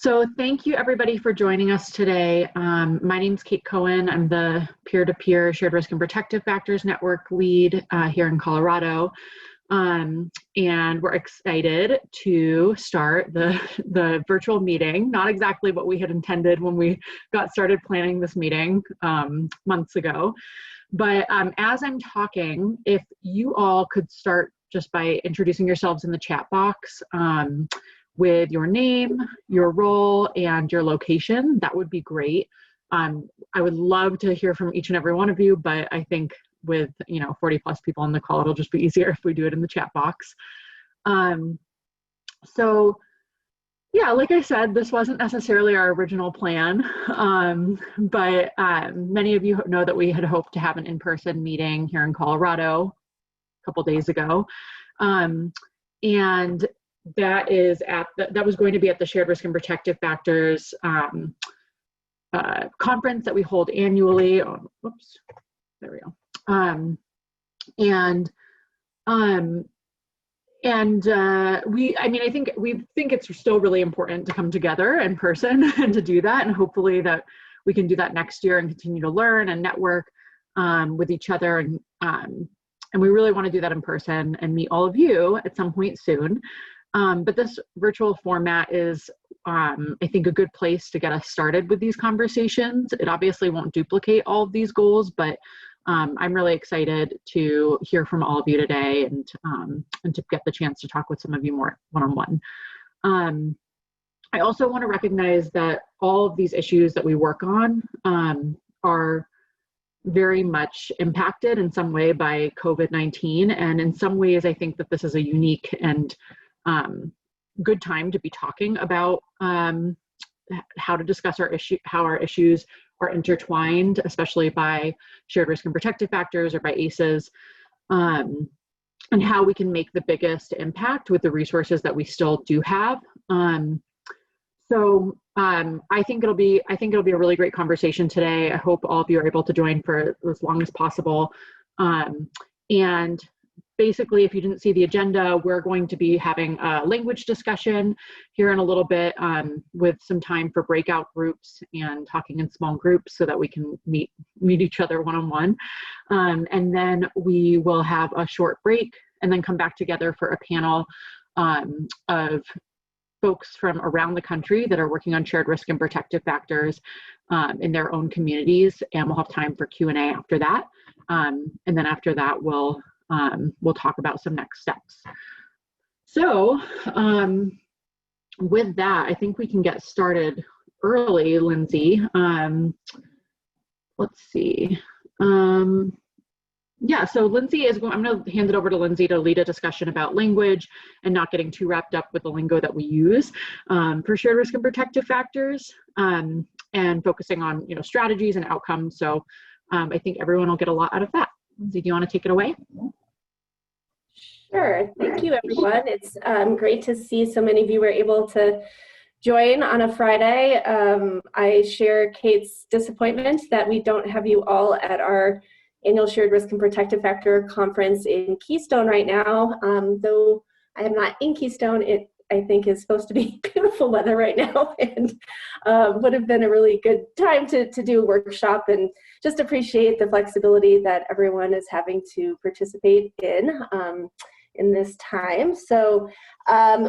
So thank you everybody for joining us today. My name is Kate Cohen. I'm the peer-to-peer Shared Risk and Protective Factors Network lead here in Colorado. And we're excited to start the virtual meeting. Not exactly what we had intended when we got started planning this meeting months ago. But as I'm talking, if you all could start just by introducing yourselves in the chat box, with your name, your role, and your location, that would be great. I would love to hear from each and every one of you, but I think with 40 plus people on the call, it'll just be easier if we do it in the chat box. So yeah, like I said, this wasn't necessarily our original plan, but many of you know that we had hoped to have an in-person meeting here in Colorado a couple days ago. And that was going to be at the Shared Risk and Protective Factors conference that we hold annually. Oh, whoops, there we go. I think we think it's still really important to come together in person and to do that, and hopefully that we can do that next year and continue to learn and network with each other, and we really want to do that in person and meet all of you at some point soon. But this virtual format is, I think, a good place to get us started with these conversations. It obviously won't duplicate all of these goals, but I'm really excited to hear from all of you today and to get the chance to talk with some of you more one-on-one. I also want to recognize that all of these issues that we work on are very much impacted in some way by COVID-19. And in some ways, I think that this is a unique and good time to be talking about how to discuss how our issues are intertwined, especially by shared risk and protective factors or by ACEs, and how we can make the biggest impact with the resources that we still do have. So I think it'll be a really great conversation today. I hope all of you are able to join for as long as possible. And basically, if you didn't see the agenda, we're going to be having a language discussion here in a little bit with some time for breakout groups and talking in small groups so that we can meet each other one-on-one. And then we will have a short break and then come back together for a panel of folks from around the country that are working on shared risk and protective factors in their own communities. And we'll have time for Q&A after that. And then after that, we'll talk about some next steps. So with that, I think we can get started early, Lindsay. Let's see. Yeah, so Lindsay I'm going to hand it over to Lindsay to lead a discussion about language and not getting too wrapped up with the lingo that we use for shared risk and protective factors, and focusing on strategies and outcomes. So I think everyone will get a lot out of that. Lindsay, do you want to take it away? Sure. Thank you, everyone. It's great to see so many of you were able to join on a Friday. I share Kate's disappointment that we don't have you all at our annual Shared Risk and Protective Factor Conference in Keystone right now. Though I am not in Keystone, it I think is supposed to be beautiful weather right now, and would have been a really good time to do a workshop, and just appreciate the flexibility that everyone is having to participate in this time. So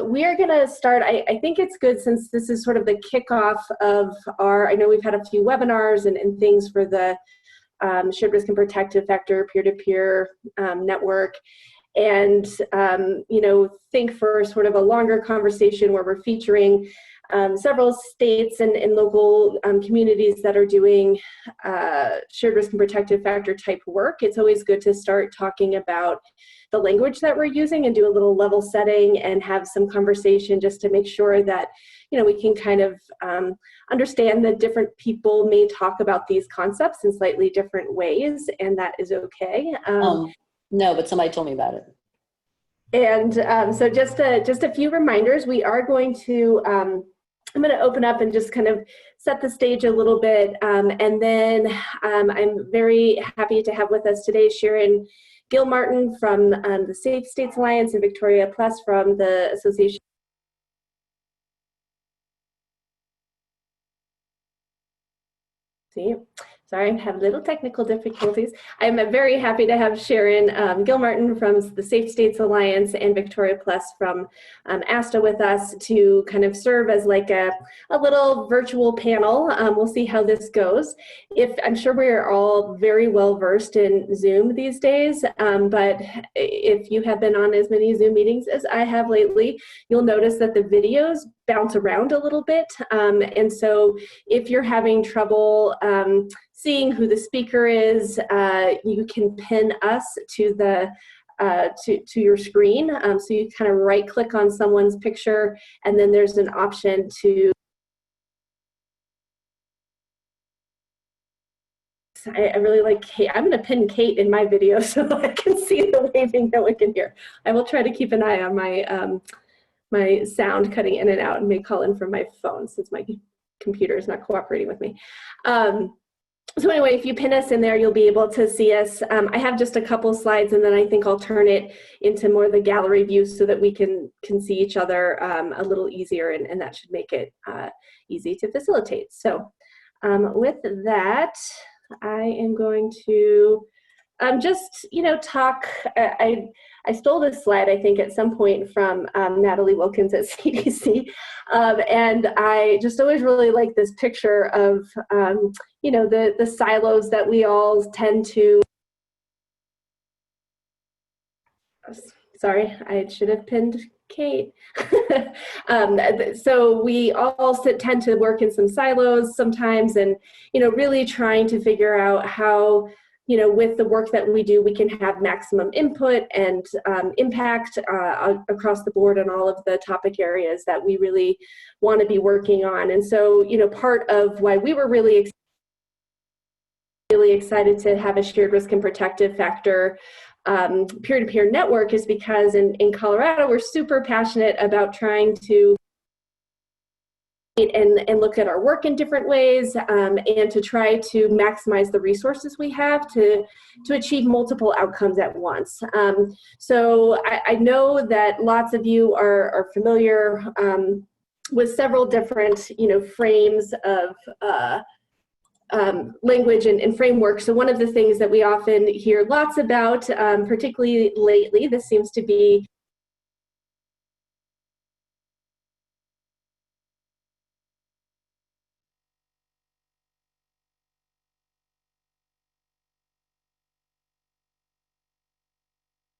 we are going to start. I think it's good, since this is sort of the kickoff of I know we've had a few webinars and things for the Shared Risk and Protective Factor peer-to-peer network. And, think for sort of a longer conversation where we're featuring several states and local communities that are doing shared risk and protective factor type work. It's always good to start talking about the language that we're using and do a little level setting and have some conversation just to make sure that, we can kind of understand that different people may talk about these concepts in slightly different ways, and that is okay. No, but somebody told me about it. And so just a few reminders. We are going to, I'm going to open up and just kind of set the stage a little bit. And then I'm very happy to have with us today Sharon Gilmartin from the Safe States Alliance and Victoria Plus from the Association See, sorry, I have little technical difficulties. I'm very happy to have Sharon Gilmartin from the Safe States Alliance and Victoria Plus from ASTA with us to kind of serve as like a little virtual panel. We'll see how this goes. I'm sure we're all very well versed in Zoom these days, but if you have been on as many Zoom meetings as I have lately, you'll notice that the videos bounce around a little bit. And so if you're having trouble seeing who the speaker is, you can pin us to the to your screen. So you kind of right click on someone's picture, and then there's an option to I really like Kate. I'm going to pin Kate in my video so I can see the waving no one can hear. I will try to keep an eye on my my sound cutting in and out, and may call in from my phone since my computer is not cooperating with me. So anyway, if you pin us in there, you'll be able to see us. I have just a couple slides, and then I think I'll turn it into more of the gallery view so that we can see each other a little easier, and that should make it easy to facilitate. So with that, I am going to just, talk. I stole this slide, I think, at some point from Natalie Wilkins at CDC. And I just always really like this picture of, the silos that we all tend to. Sorry, I should have pinned Kate. So we all tend to work in some silos sometimes, and, really trying to figure out how, with the work that we do, we can have maximum input and impact across the board on all of the topic areas that we really want to be working on. And so, part of why we were really excited to have a shared risk and protective factor peer-to-peer network is because in Colorado, we're super passionate about trying to and look at our work in different ways, and to try to maximize the resources we have to achieve multiple outcomes at once. So I know that lots of you are familiar with several different frames of language and framework. So one of the things that we often hear lots about, particularly lately, this seems to be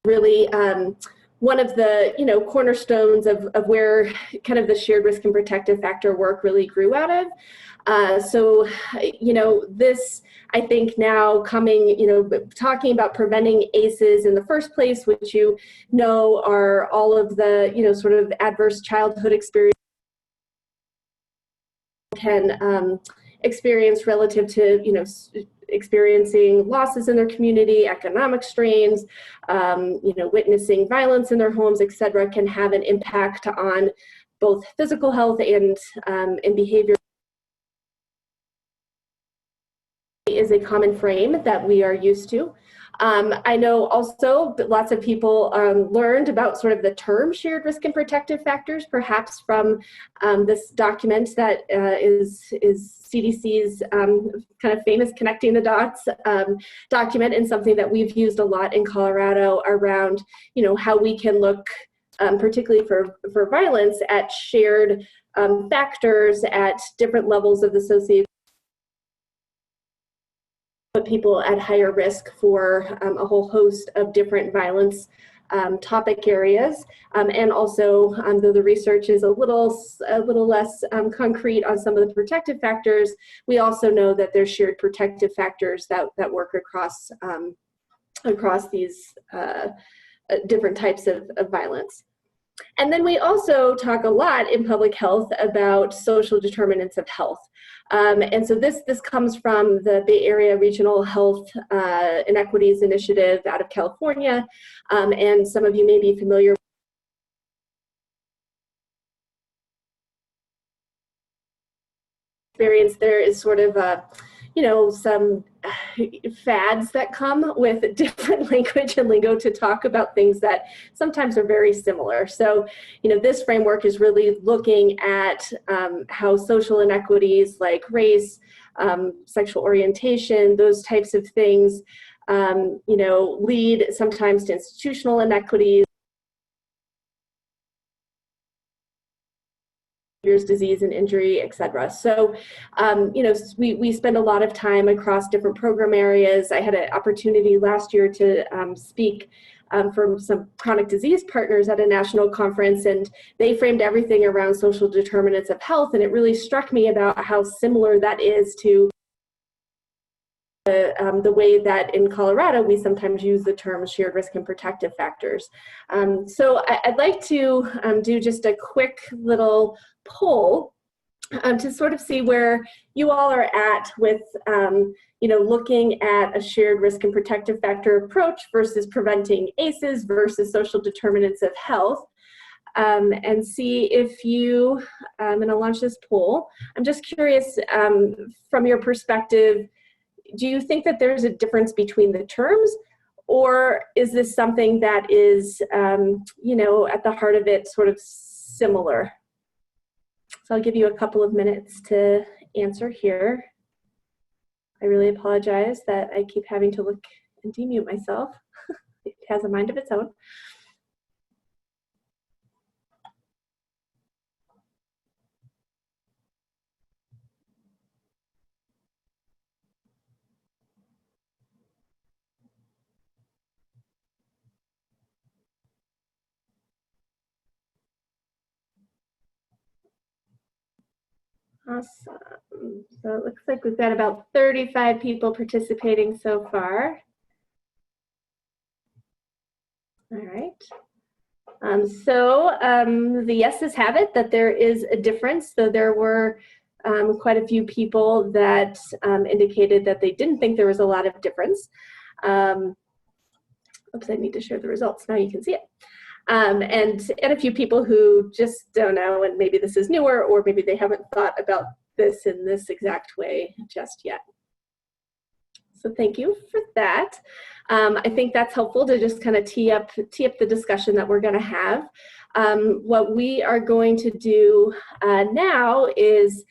really one of the cornerstones of where kind of the shared risk and protective factor work really grew out of. So this, I think now coming, talking about preventing ACEs in the first place, which are all of the sort of adverse childhood experience can experience relative to experiencing losses in their community, economic strains, witnessing violence in their homes, et cetera, can have an impact on both physical health and behavior. Is a common frame that we are used to. I know also that lots of people learned about sort of the term shared risk and protective factors, perhaps from this document that is CDC's kind of famous connecting the dots document, and something that we've used a lot in Colorado around, how we can look, particularly for violence, at shared factors at different levels of the socioeconomic, put people at higher risk for a whole host of different violence topic areas, and also though the research is a little less concrete on some of the protective factors, we also know that there's shared protective factors that work across these different types of violence. And then we also talk a lot in public health about social determinants of health. And so this comes from the Bay Area Regional Health Inequities Initiative out of California. And some of you may be familiar with experience. There is sort of some fads that come with different language and lingo to talk about things that sometimes are very similar. So, this framework is really looking at how social inequities like race, sexual orientation, those types of things, lead sometimes to institutional inequities, disease and injury, etc. So, we spend a lot of time across different program areas. I had an opportunity last year to speak from some chronic disease partners at a national conference, and they framed everything around social determinants of health, and it really struck me about how similar that is to the way that in Colorado we sometimes use the term shared risk and protective factors. So I'd like to do just a quick little poll to sort of see where you all are at with looking at a shared risk and protective factor approach versus preventing ACEs versus social determinants of health. And see if you, I'm going to launch this poll. I'm just curious, from your perspective, do you think that there's a difference between the terms, or is this something that is, at the heart of it sort of similar? So I'll give you a couple of minutes to answer here. I really apologize that I keep having to look and demute myself. It has a mind of its own. Awesome. So it looks like we've got about 35 people participating so far. All right. The yeses have it that there is a difference. So there were quite a few people that indicated that they didn't think there was a lot of difference. Oops, I need to share the results. Now you can see it. And a few people who just don't know, and maybe this is newer, or maybe they haven't thought about this in this exact way just yet. So thank you for that. I think that's helpful to just kind of tee up the discussion that we're going to have. What we are going to do now is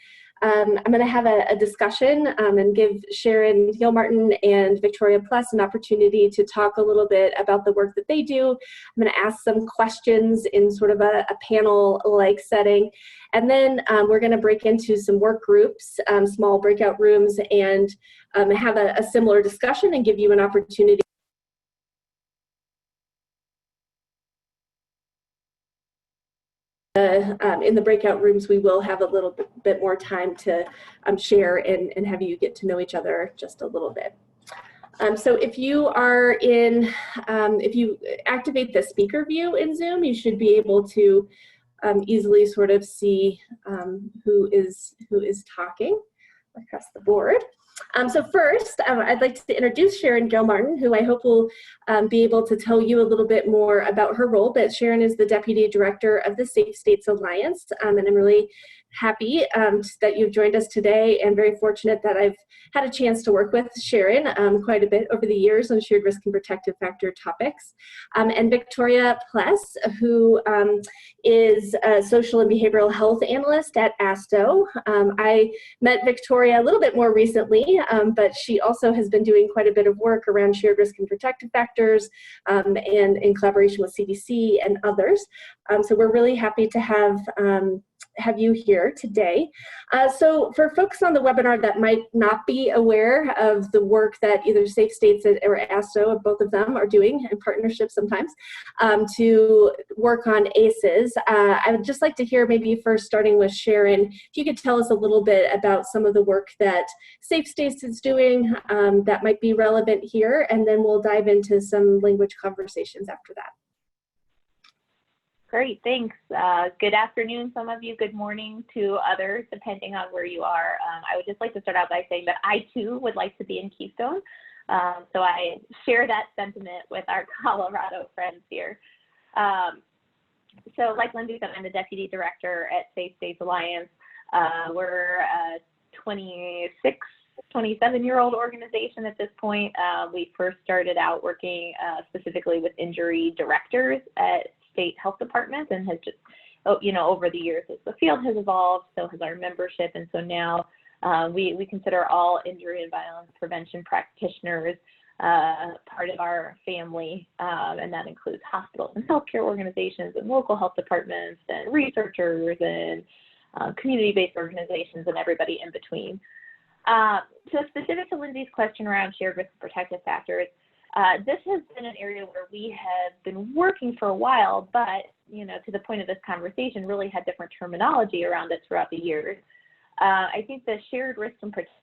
I'm going to have a discussion and give Sharon Gilmartin and Victoria Pless an opportunity to talk a little bit about the work that they do. I'm going to ask some questions in sort of a panel-like setting. And then we're going to break into some work groups, small breakout rooms, and have a similar discussion and give you an opportunity in the breakout rooms. We will have a little bit more time to share and have you get to know each other just a little bit. So if you are if you activate the speaker view in Zoom, you should be able to easily sort of see who is talking across the board. So first, I'd like to introduce Sharon Gilmartin, who I hope will be able to tell you a little bit more about her role. But Sharon is the Deputy Director of the Safe States Alliance, and I'm really happy that you've joined us today, and very fortunate that I've had a chance to work with Sharon quite a bit over the years on shared risk and protective factor topics. And Victoria Pless, who is a social and behavioral health analyst at ASTO. I met Victoria a little bit more recently, but she also has been doing quite a bit of work around shared risk and protective factors and in collaboration with CDC and others. So we're really happy to have you here today. So for folks on the webinar that might not be aware of the work that either Safe States or ASTO, or both of them, are doing in partnership sometimes to work on ACEs, I would just like to hear, maybe first starting with Sharon, if you could tell us a little bit about some of the work that Safe States is doing that might be relevant here, and then we'll dive into some language conversations after that. Great, thanks. Good afternoon, some of you. Good morning to others, depending on where you are. I would just like to start out by saying that I, too, would like to be in Keystone. So I share that sentiment with our Colorado friends here. So like Lindsay said, I'm the Deputy Director at Safe States Alliance. We're a 27-year-old organization at this point. We first started out working specifically with injury directors at state health departments, and has just, over the years, as the field has evolved, so has our membership. And so now We consider all injury and violence prevention practitioners part of our family, and that includes hospitals and healthcare organizations and local health departments and researchers and community-based organizations and everybody in between. So specific to Lindsay's question around shared risk and protective factors, this has been an area where we have been working for a while, but, you know, to the point of this conversation, really had different terminology around it throughout the years. I think the shared risk and protective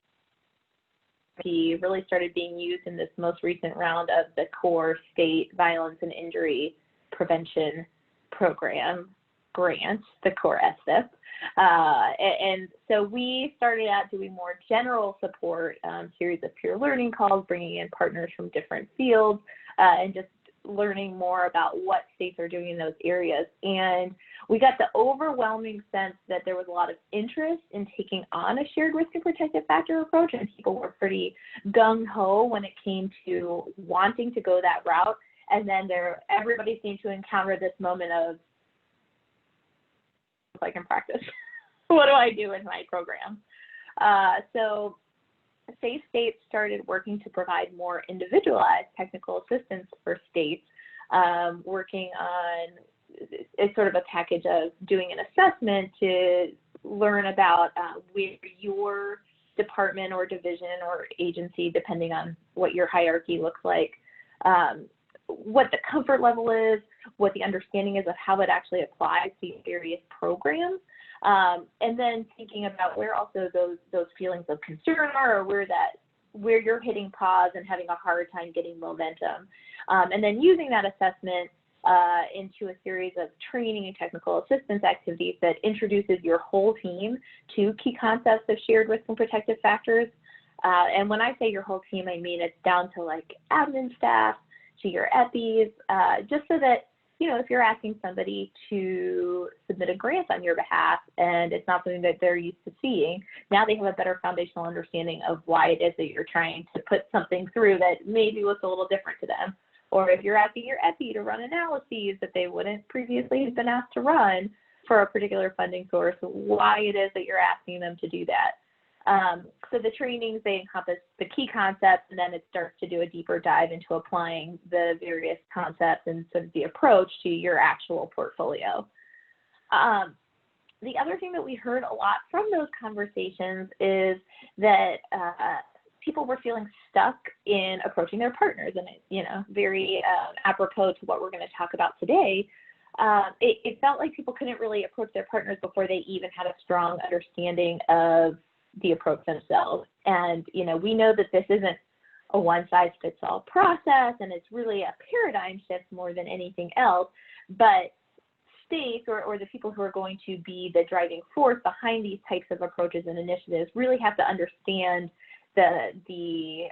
really started being used in this most recent round of the core state violence and injury prevention program grant, the core SIP. And so we started out doing more general support, series of peer learning calls, bringing in partners from different fields, and just learning more about what states are doing in those areas. And we got the overwhelming sense that there was a lot of interest in taking on a shared risk and protective factor approach, and people were pretty gung-ho when it came to wanting to go that route. And then everybody seemed to encounter this moment of, like, in practice, what do I do in my program? So safe states started working to provide more individualized technical assistance for states, working on it's sort of a package of doing an assessment to learn about where your department or division or agency, depending on what your hierarchy looks like, what the comfort level is, what the understanding is of how it actually applies to various programs, and then thinking about where also those feelings of concern are, or where you're hitting pause and having a hard time getting momentum, and then using that assessment into a series of training and technical assistance activities that introduces your whole team to key concepts of shared risk and protective factors. And when I say your whole team, I mean it's down to like admin staff, to your EPIs, just so that, you know, if you're asking somebody to submit a grant on your behalf and it's not something that they're used to seeing, now they have a better foundational understanding of why it is that you're trying to put something through that maybe looks a little different to them. Or if you're asking your EPI to run analyses that they wouldn't previously have been asked to run for a particular funding source, why it is that you're asking them to do that. So the trainings, they encompass the key concepts, and then it starts to do a deeper dive into applying the various concepts and sort of the approach to your actual portfolio. The other thing that we heard a lot from those conversations is that people were feeling stuck in approaching their partners, and you know, very apropos to what we're going to talk about today. It felt like people couldn't really approach their partners before they even had a strong understanding of the approach themselves. And you know, we know that this isn't a one-size-fits-all process, and it's really a paradigm shift more than anything else. But states or the people who are going to be the driving force behind these types of approaches and initiatives really have to understand the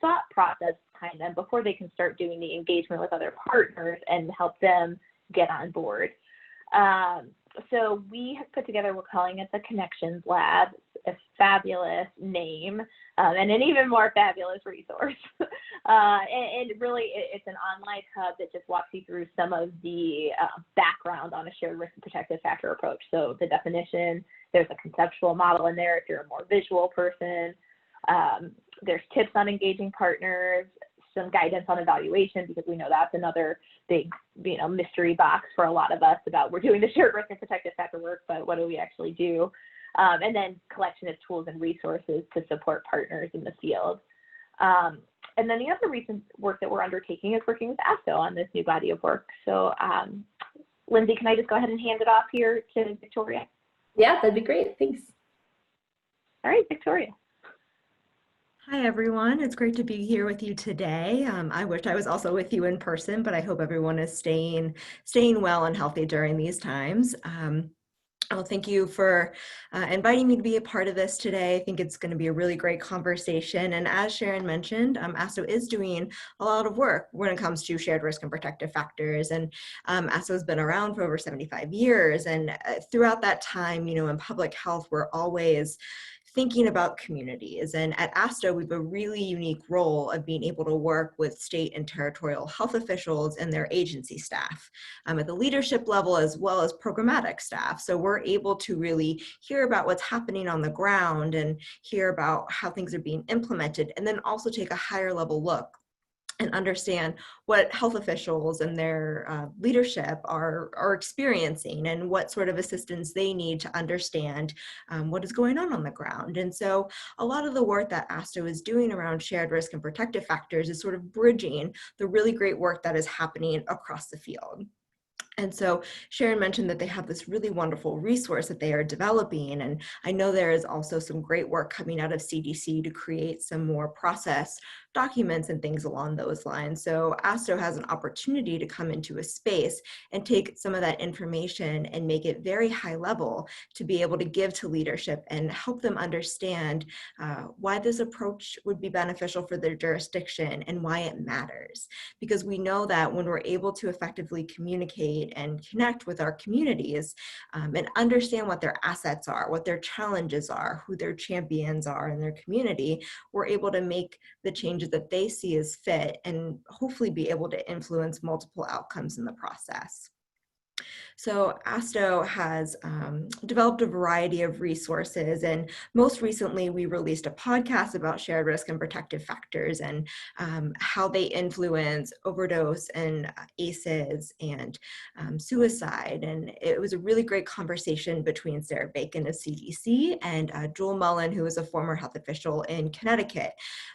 thought process behind them before they can start doing the engagement with other partners and help them get on board. So we have put together, we're calling it the Connections Lab, a fabulous name, and an even more fabulous resource. And really, it's an online hub that just walks you through some of the background on a shared risk and protective factor approach. So the definition, there's a conceptual model in there if you're a more visual person. There's tips on engaging partners, some guidance on evaluation, because we know that's another big, you know, mystery box for a lot of us about we're doing the shared risk and protective factor work, but what do we actually do? And then collection of tools and resources to support partners in the field. And then the other recent work that we're undertaking is working with ASTO on this new body of work. So Lindsay, can I just go ahead and hand it off here to Victoria? Yeah, that'd be great. Thanks. All right, Victoria. Hi, everyone. It's great to be here with you today. I wish I was also with you in person, but I hope everyone is staying well and healthy during these times. Well, thank you for inviting me to be a part of this today. I think it's going to be a really great conversation. And as Sharon mentioned, ASTO is doing a lot of work when it comes to shared risk and protective factors. And ASTO has been around for over 75 years. And throughout that time, you know, in public health, we're always thinking about communities. And at ASTO, we have a really unique role of being able to work with state and territorial health officials and their agency staff at the leadership level as well as programmatic staff. So we're able to really hear about what's happening on the ground and hear about how things are being implemented, and then also take a higher level look and understand what health officials and their leadership are experiencing and what sort of assistance they need to understand what is going on the ground. And so a lot of the work that ASTO is doing around shared risk and protective factors is sort of bridging the really great work that is happening across the field. And so Sharon mentioned that they have this really wonderful resource that they are developing. And I know there is also some great work coming out of CDC to create some more process documents and things along those lines. So ASTO has an opportunity to come into a space and take some of that information and make it very high level to be able to give to leadership and help them understand why this approach would be beneficial for their jurisdiction and why it matters. Because we know that when we're able to effectively communicate and connect with our communities and understand what their assets are, what their challenges are, who their champions are in their community, we're able to make the changes that they see as fit and hopefully be able to influence multiple outcomes in the process. So ASTO has developed a variety of resources, and most recently we released a podcast about shared risk and protective factors and how they influence overdose and ACEs and suicide. And it was a really great conversation between Sarah Bacon of CDC and Joel Mullen, who is a former health official in Connecticut.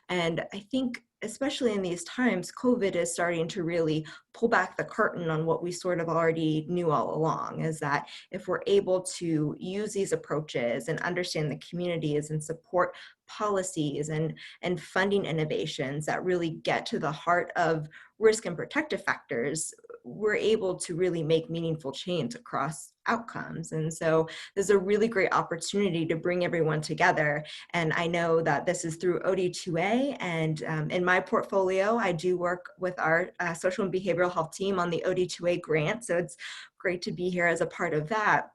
And I think especially in these times, COVID is starting to really pull back the curtain on what we sort of already knew all along, is that if we're able to use these approaches and understand the communities and support policies and funding innovations that really get to the heart of risk and protective factors, we're able to really make meaningful change across outcomes. And so there's a really great opportunity to bring everyone together. And I know that this is through OD2A, and in my portfolio, I do work with our social and behavioral health team on the OD2A grant. So it's great to be here as a part of that.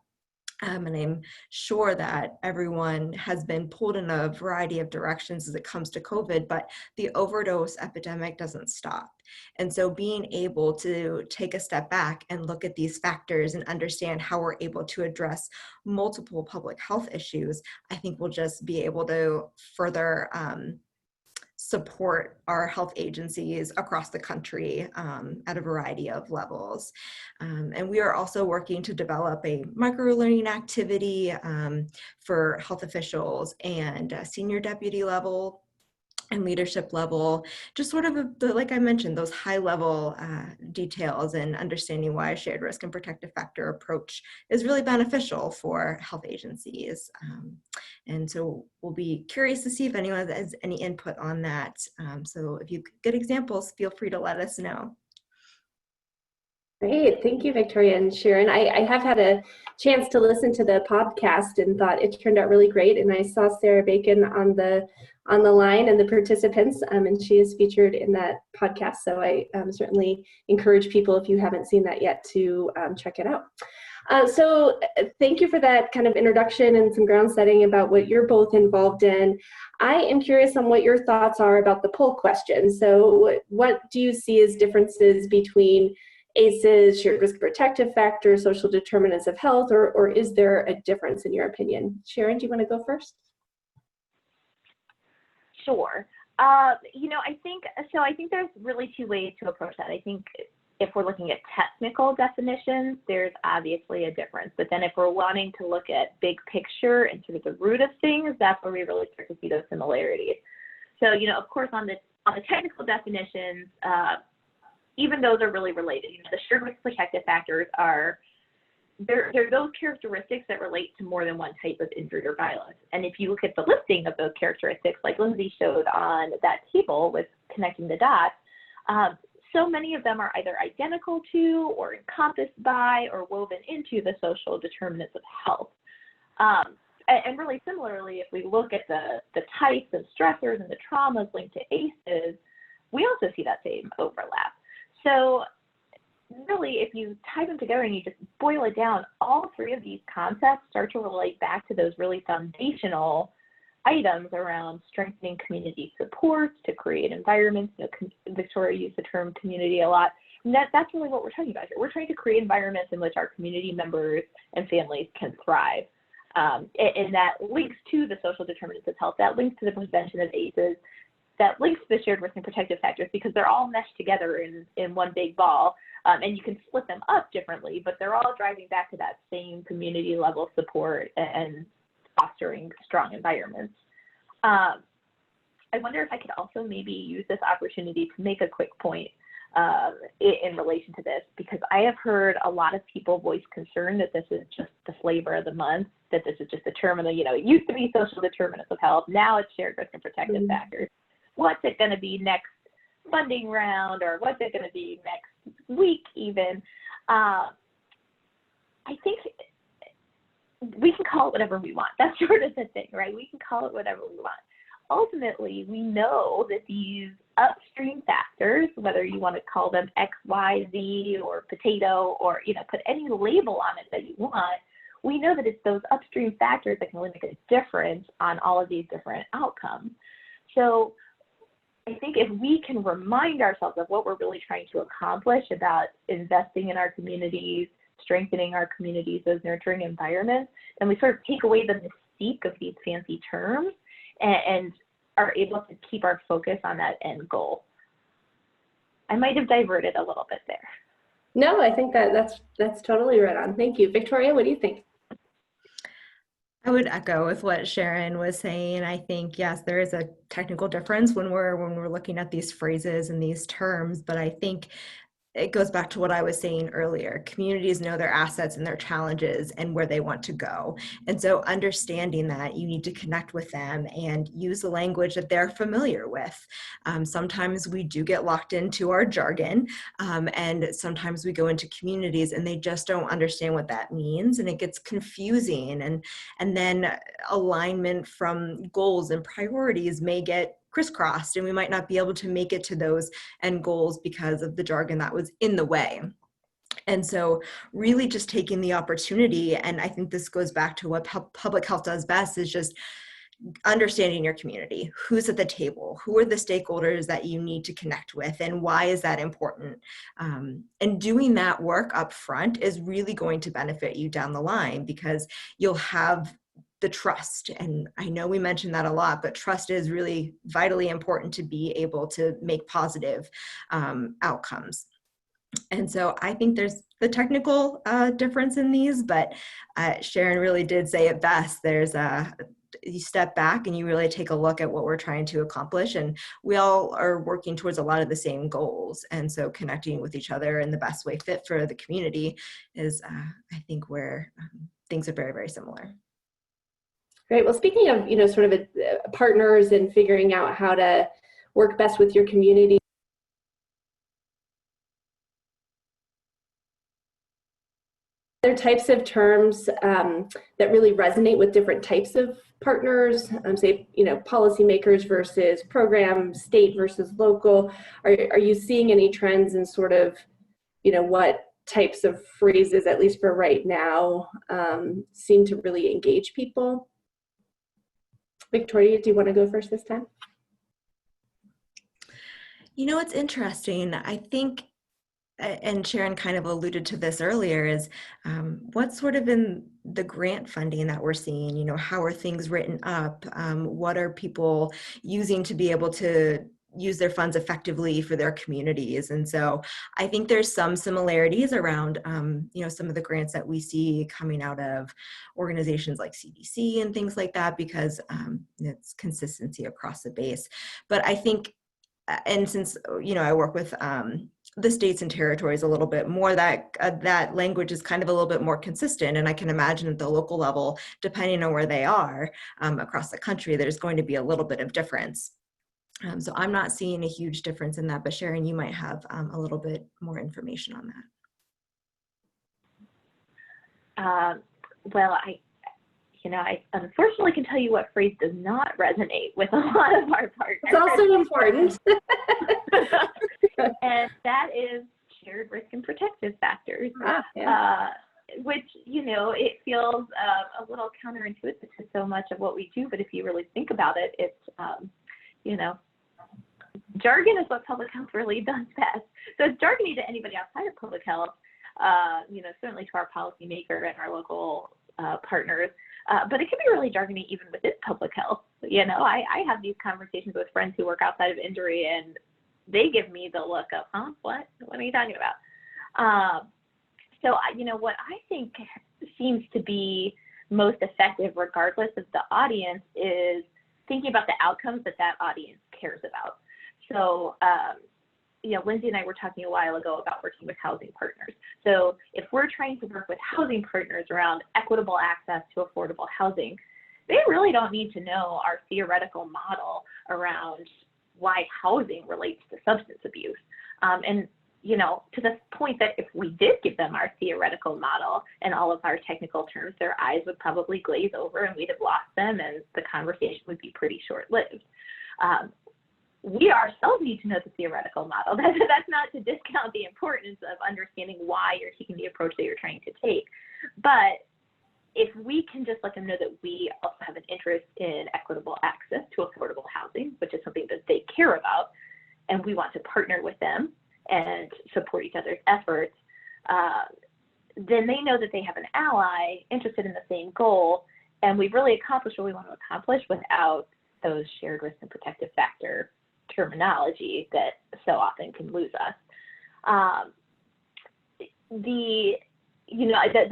And I'm sure that everyone has been pulled in a variety of directions as it comes to COVID, but the overdose epidemic doesn't stop. And so being able to take a step back and look at these factors and understand how we're able to address multiple public health issues, I think we'll just be able to further support our health agencies across the country at a variety of levels. And we are also working to develop a microlearning activity for health officials and senior deputy level and leadership level, just sort of, like I mentioned, those high level details and understanding why a shared risk and protective factor approach is really beneficial for health agencies. And so we'll be curious to see if anyone has any input on that. So if you get examples, feel free to let us know. Great, thank you, Victoria and Sharon. I have had a chance to listen to the podcast and thought it turned out really great. And I saw Sarah Bacon on the line and the participants, and she is featured in that podcast. So I certainly encourage people, if you haven't seen that yet, to check it out. So thank you for that kind of introduction and some ground setting about what you're both involved in. I am curious on what your thoughts are about the poll question. So what do you see as differences between ACEs, shared risk protective factors, social determinants of health, or is there a difference in your opinion? Sharon, do you want to go first? Sure. You know, I think there's really two ways to approach that. I think if we're looking at technical definitions, there's obviously a difference. But then if we're wanting to look at big picture and sort of the root of things, that's where we really start to see those similarities. So, you know, of course, on the technical definitions, even those are really related. You know, the shared risk protective factors are they're those characteristics that relate to more than one type of injury or violence. And if you look at the listing of those characteristics, like Lindsay showed on that table with connecting the dots, so many of them are either identical to or encompassed by or woven into the social determinants of health. And really similarly, if we look at the types of stressors and the traumas linked to ACEs, we also see that same overlap. So really, if you tie them together and you just boil it down, all three of these concepts start to relate back to those really foundational items around strengthening community support to create environments. Victoria used the term community a lot. And that's really what we're talking about here. We're trying to create environments in which our community members and families can thrive. And that links to the social determinants of health, that links to the prevention of ACEs, that links to the shared risk and protective factors, because they're all meshed together in one big ball. And you can split them up differently, but they're all driving back to that same community level support and fostering strong environments. I wonder if I could also maybe use this opportunity to make a quick point in relation to this, because I have heard a lot of people voice concern that this is just the flavor of the month, that this is just a term of the, it used to be social determinants of health, now it's shared risk and protective factors. What's it going to be next funding round, or what's it going to be next week even? I think we can call it whatever we want. That's sort of the thing, right? We can call it whatever we want. Ultimately, we know that these upstream factors, whether you want to call them X, Y, Z, or potato, or put any label on it that you want, we know that it's those upstream factors that can really make a difference on all of these different outcomes. So I think if we can remind ourselves of what we're really trying to accomplish about investing in our communities, strengthening our communities, those nurturing environments, and we sort of take away the mystique of these fancy terms and are able to keep our focus on that end goal. I might have diverted a little bit there. No, I think that's totally right on. Thank you. Victoria, what do you think? I would echo with what Sharon was saying. I think, yes, there is a technical difference when we're looking at these phrases and these terms, but I think it goes back to what I was saying earlier. Communities know their assets and their challenges and where they want to go. And so understanding that, you need to connect with them and use the language that they're familiar with. Sometimes we do get locked into our jargon, and sometimes we go into communities and they just don't understand what that means, and it gets confusing. And then alignment from goals and priorities may get crisscrossed, and we might not be able to make it to those end goals because of the jargon that was in the way. And so really just taking the opportunity, and I think this goes back to what public health does best, is just understanding your community. Who's at the table? Who are the stakeholders that you need to connect with, and why is that important? And doing that work up front is really going to benefit you down the line, because you'll have the trust. And I know we mentioned that a lot, but trust is really vitally important to be able to make positive outcomes. And so I think there's the technical difference in these, but Sharon really did say it best. You step back and you really take a look at what we're trying to accomplish, and we all are working towards a lot of the same goals. And so connecting with each other in the best way fit for the community is, I think, where things are very, very similar. Great. Well, speaking of, sort of partners and figuring out how to work best with your community, other types of terms that really resonate with different types of partners, say, policymakers versus program, state versus local. Are you seeing any trends in sort of, what types of phrases, at least for right now, seem to really engage people? Victoria, do you want to go first this time? It's interesting. I think, and Sharon kind of alluded to this earlier, is what's sort of in the grant funding that we're seeing? How are things written up? What are people using to be able to use their funds effectively for their communities? And so I think there's some similarities around, some of the grants that we see coming out of organizations like CDC and things like that, because it's consistency across the base. But I think, and since, I work with the states and territories a little bit more, that language is kind of a little bit more consistent. And I can imagine at the local level, depending on where they are across the country, there's going to be a little bit of difference. So I'm not seeing a huge difference in that, but Sharon, you might have a little bit more information on that. Well, I unfortunately can tell you what phrase does not resonate with a lot of our partners. It's also important. And that is shared risk and protective factors. Yeah. which, you know, it feels a little counterintuitive to so much of what we do, but if you really think about it, it's, you know, jargon is what public health really does best. So it's jargony to anybody outside of public health, you know, certainly to our policymaker and our local partners, but it can be really jargony even within public health. You know, I have these conversations with friends who work outside of injury, and they give me the look of, huh, what are you talking about? So, you know, what I think seems to be most effective, regardless of the audience, is thinking about the outcomes that that audience cares about. So, you know, Lindsay and I were talking a while ago about working with housing partners. So if we're trying to work with housing partners around equitable access to affordable housing, they really don't need to know our theoretical model around why housing relates to substance abuse. And, you know, to the point that if we did give them our theoretical model and all of our technical terms, their eyes would probably glaze over and we'd have lost them and the conversation would be pretty short-lived. We ourselves need to know the theoretical model. That's not to discount the importance of understanding why you're taking the approach that you're trying to take. But if we can just let them know that we also have an interest in equitable access to affordable housing, which is something that they care about, and we want to partner with them and support each other's efforts, then they know that they have an ally interested in the same goal, and we've really accomplished what we want to accomplish without those shared risk and protective factor terminology that so often can lose us. The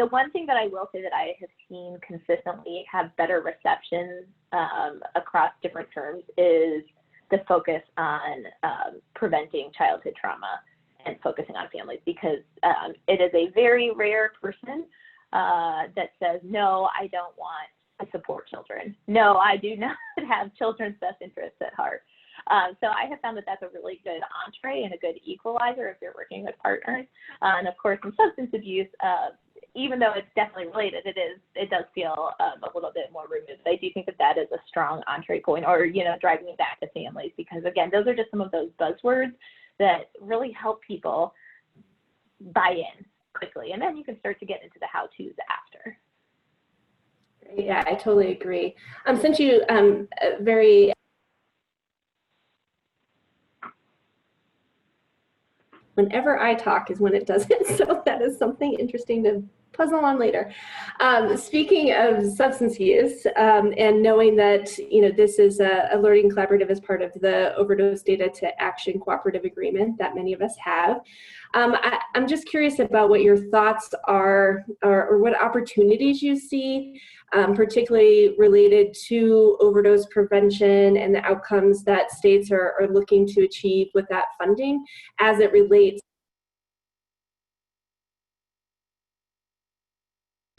one thing that I will say that I have seen consistently have better reception across different terms is the focus on preventing childhood trauma and focusing on families, because it is a very rare person that says, no, I don't want to support children. No, I do not have children's best interests at heart. So I have found that that's a really good entree and a good equalizer if you're working with partners. And of course, in substance abuse, even though it's definitely related, it does feel a little bit more removed. I do think that that is a strong entree point, or, you know, driving it back to families, because again, those are just some of those buzzwords that really help people buy in quickly. And then you can start to get into the how-tos after. Yeah, I totally agree. Since you very whenever I talk is when it doesn't, so that is something interesting to puzzle on later. Speaking of substance use, and knowing that, you know, this is a learning collaborative as part of the Overdose Data to Action Cooperative Agreement that many of us have, I'm just curious about what your thoughts are, or what opportunities you see, particularly related to overdose prevention and the outcomes that states are looking to achieve with that funding as it relates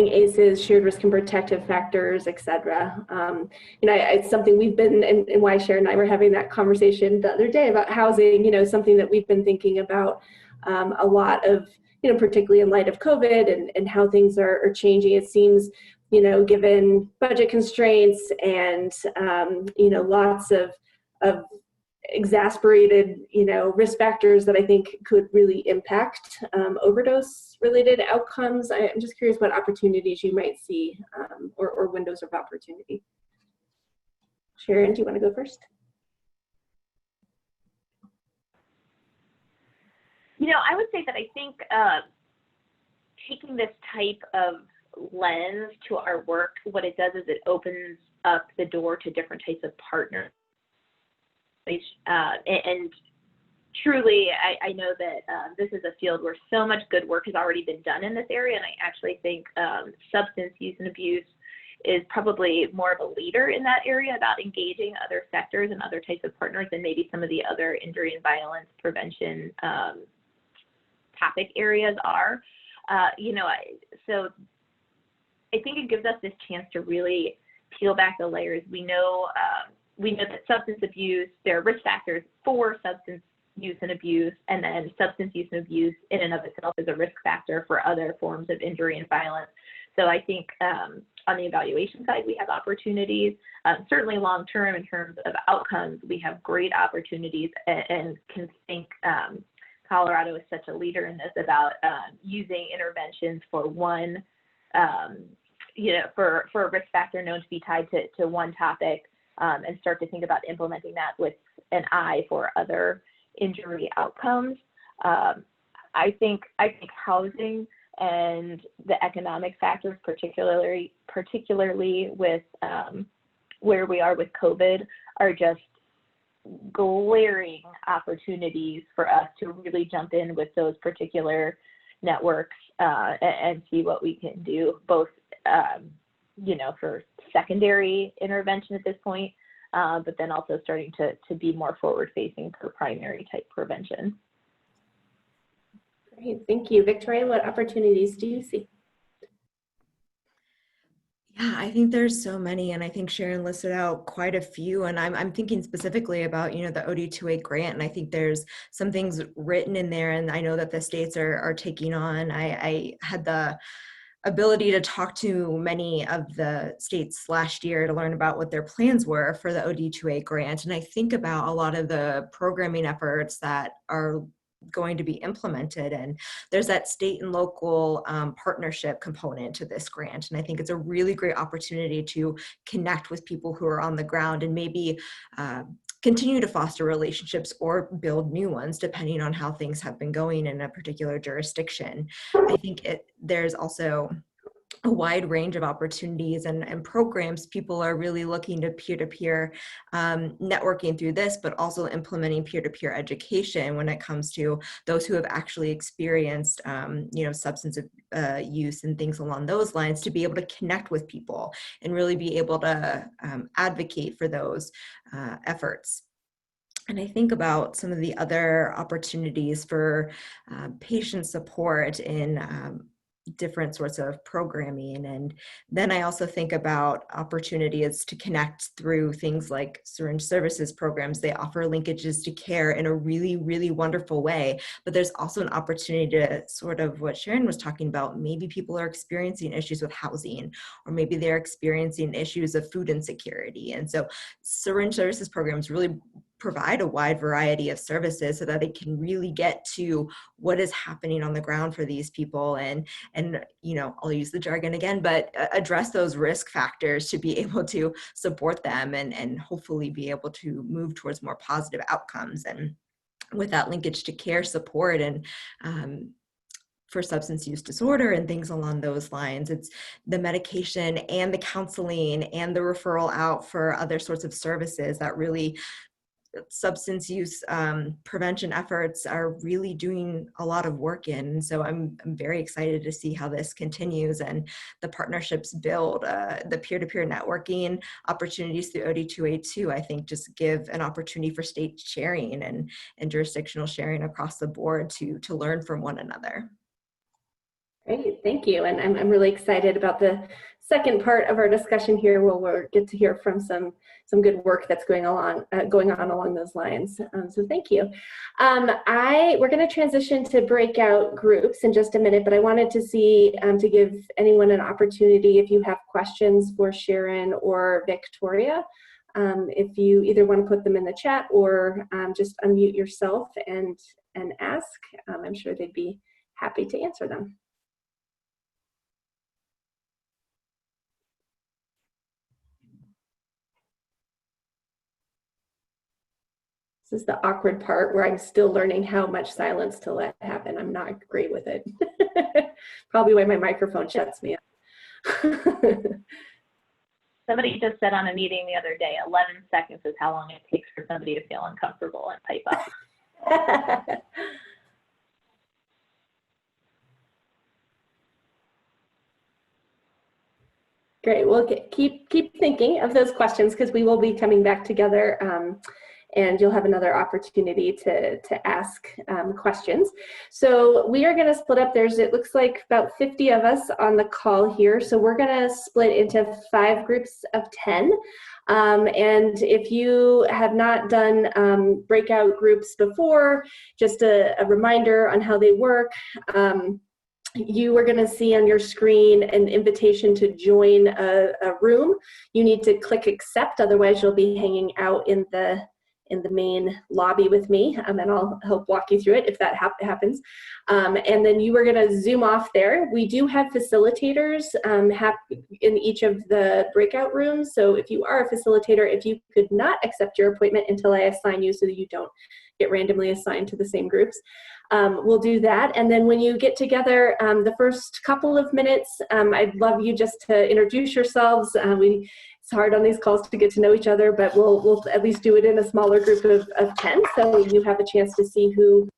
ACEs, shared risk and protective factors, et cetera. You know, it's something we've been, and why Sharon and I were having that conversation the other day about housing, you know, something that we've been thinking about a lot of, you know, particularly in light of COVID and how things are changing. It seems, you know, given budget constraints and, you know, lots of exasperated, you know, risk factors that I think could really impact overdose related outcomes. I'm just curious what opportunities you might see, or windows of opportunity. Sharon, do you want to go first? You know, I would say that I think taking this type of lens to our work, what it does is it opens up the door to different types of partners. And truly, I know that this is a field where so much good work has already been done in this area, and I actually think substance use and abuse is probably more of a leader in that area about engaging other sectors and other types of partners than maybe some of the other injury and violence prevention topic areas are. You know, so I think it gives us this chance to really peel back the layers. We know that substance abuse, there are risk factors for substance use and abuse, and then substance use and abuse in and of itself is a risk factor for other forms of injury and violence. So I think on the evaluation side, we have opportunities. Certainly long term in terms of outcomes, we have great opportunities, and can think Colorado is such a leader in this about using interventions for one for a risk factor known to be tied to one topic, and start to think about implementing that with an eye for other injury outcomes. I think housing and the economic factors, particularly with where we are with COVID, are just glaring opportunities for us to really jump in with those particular networks and see what we can do, both for secondary intervention at this point, but then also starting to be more forward-facing for primary type prevention. Great, thank you. Victoria, what opportunities do you see? Yeah, I think there's so many, and I think Sharon listed out quite a few, and I'm thinking specifically about, the OD2A grant, and I think there's some things written in there, and I know that the states are taking on. I had the ability to talk to many of the states last year to learn about what their plans were for the OD2A grant, and I think about a lot of the programming efforts that are going to be implemented, and there's that state and local partnership component to this grant, and I think it's a really great opportunity to connect with people who are on the ground and maybe continue to foster relationships or build new ones depending on how things have been going in a particular jurisdiction. I think there's also a wide range of opportunities and programs. People are really looking to peer-to-peer networking through this, but also implementing peer-to-peer education when it comes to those who have actually experienced, substance use and things along those lines, to be able to connect with people and really be able to advocate for those efforts. And I think about some of the other opportunities for patient support in different sorts of programming. And then I also think about opportunities to connect through things like syringe services programs. They offer linkages to care in a really, really wonderful way. But there's also an opportunity to sort of what Sharon was talking about. Maybe people are experiencing issues with housing, or maybe they're experiencing issues of food insecurity. And so syringe services programs really provide a wide variety of services so that they can really get to what is happening on the ground for these people, and I'll use the jargon again, but address those risk factors to be able to support them and hopefully be able to move towards more positive outcomes. And with that linkage to care support and for substance use disorder and things along those lines, it's the medication and the counseling and the referral out for other sorts of services that really substance use prevention efforts are really doing a lot of work in. And so I'm very excited to see how this continues and the partnerships build. The peer-to-peer networking opportunities through OD2A2, I think, just give an opportunity for state sharing and jurisdictional sharing across the board to learn from one another. Great, thank you. And I'm really excited about the second part of our discussion here, where we'll get to hear from some good work that's going on along those lines. So thank you. We're going to transition to breakout groups in just a minute, but I wanted to see to give anyone an opportunity, if you have questions for Sharon or Victoria, if you either want to put them in the chat or just unmute yourself and ask. I'm sure they'd be happy to answer them. This is the awkward part where I'm still learning how much silence to let happen. I'm not great with it. Probably why my microphone shuts me up. Somebody just said on a meeting the other day, 11 seconds is how long it takes for somebody to feel uncomfortable and pipe up. Great, we'll keep thinking of those questions, because we will be coming back together and you'll have another opportunity to ask questions. So we are gonna split up. It looks like about 50 of us on the call here. So we're gonna split into 5 groups of 10. And if you have not done breakout groups before, just a reminder on how they work. You are going to see on your screen an invitation to join a room. You need to click accept, otherwise you'll be hanging out in the in the main lobby with me, and I'll help walk you through it if that happens. And then you are going to Zoom off there. We do have facilitators in each of the breakout rooms. So if you are a facilitator, if you could not accept your appointment until I assign you so that you don't get randomly assigned to the same groups, we'll do that. And then when you get together, the first couple of minutes, I'd love you just to introduce yourselves. It's hard on these calls to get to know each other, but we'll at least do it in a smaller group of 10, so you have a chance to see who.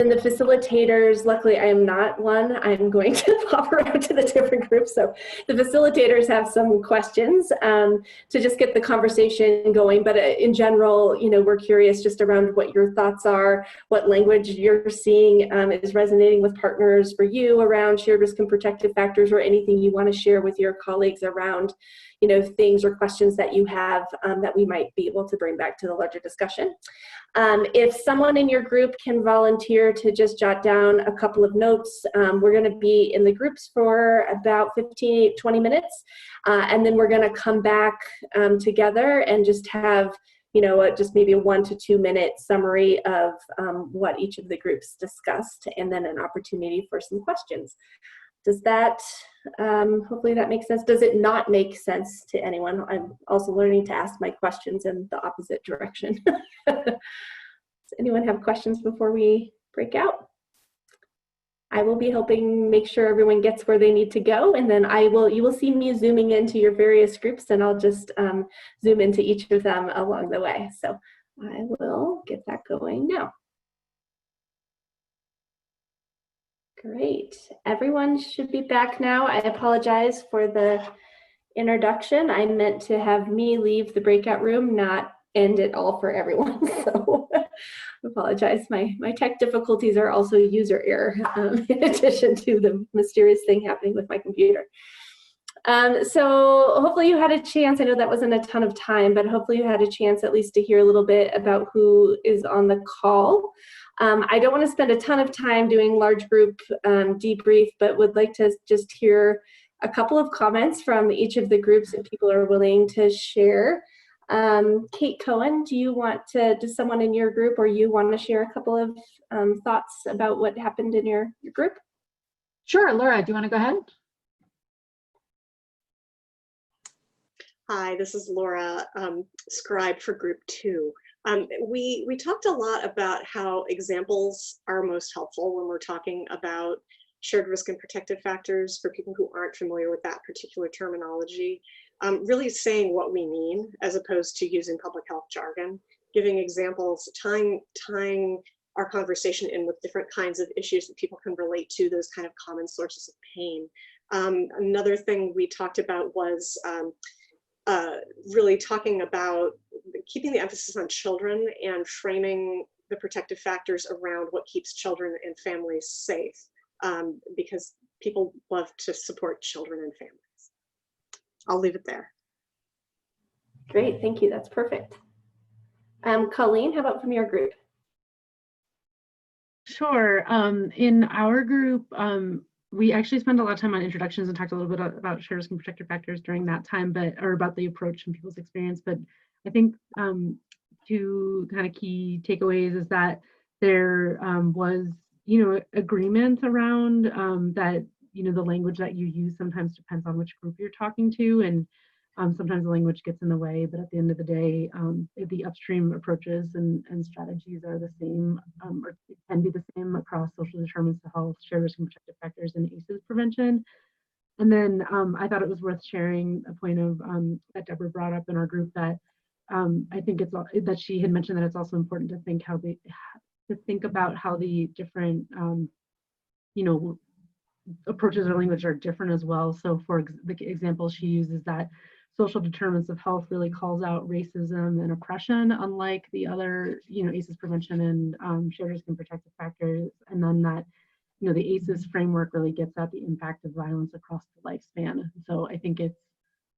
And the facilitators, luckily I am not one. I'm going to pop around to the different groups. So the facilitators have some questions to just get the conversation going. But in general, we're curious just around what your thoughts are, what language you're seeing is resonating with partners for you around shared risk and protective factors, or anything you want to share with your colleagues around things or questions that you have that we might be able to bring back to the larger discussion. If someone in your group can volunteer to just jot down a couple of notes, we're going to be in the groups for about 15, 20 minutes, and then we're going to come back together and just have just maybe a 1 to 2 minute summary of what each of the groups discussed, and then an opportunity for some questions. Does that, hopefully that makes sense. Does it not make sense to anyone? I'm also learning to ask my questions in the opposite direction. Does anyone have questions before we break out? I will be helping make sure everyone gets where they need to go, and then you will see me zooming into your various groups, and I'll just zoom into each of them along the way. So I will get that going now. Great. Everyone should be back now. I apologize for the introduction. I meant to have me leave the breakout room, not end it all for everyone. So I apologize. My tech difficulties are also user error, in addition to the mysterious thing happening with my computer. So hopefully you had a chance, I know that wasn't a ton of time, but hopefully you had a chance at least to hear a little bit about who is on the call. I don't want to spend a ton of time doing large group debrief, but would like to just hear a couple of comments from each of the groups if people are willing to share. Kate Cohen, does someone in your group or you want to share a couple of thoughts about what happened in your group? Sure, Laura, do you want to go ahead? Hi, this is Laura, scribe for group 2. We talked a lot about how examples are most helpful when we're talking about shared risk and protective factors for people who aren't familiar with that particular terminology. Really saying what we mean as opposed to using public health jargon, giving examples, tying our conversation in with different kinds of issues that people can relate to, those kind of common sources of pain. Another thing we talked about was really talking about keeping the emphasis on children and framing the protective factors around what keeps children and families safe, because people love to support children and families. I'll leave it there. Great, thank you, that's perfect. Colleen, how about from your group? Sure. In our group, we actually spent a lot of time on introductions and talked a little bit about shared risk and protective factors during that time, or about the approach and people's experience. But I think two kind of key takeaways is that there was, agreement around that, the language that you use sometimes depends on which group you're talking to, and sometimes the language gets in the way, but at the end of the day, the upstream approaches and strategies are the same, or can be the same across social determinants of health, shared risk and protective factors, and ACEs prevention. And then I thought it was worth sharing a point of that Deborah brought up in our group, that I think that she had mentioned that it's also important to think about how the different approaches or language are different as well. So for the example she uses, that social determinants of health really calls out racism and oppression, unlike the other, ACEs prevention and shared risk and protective factors. And then that, the ACEs framework really gets at the impact of violence across the lifespan. So I think it's,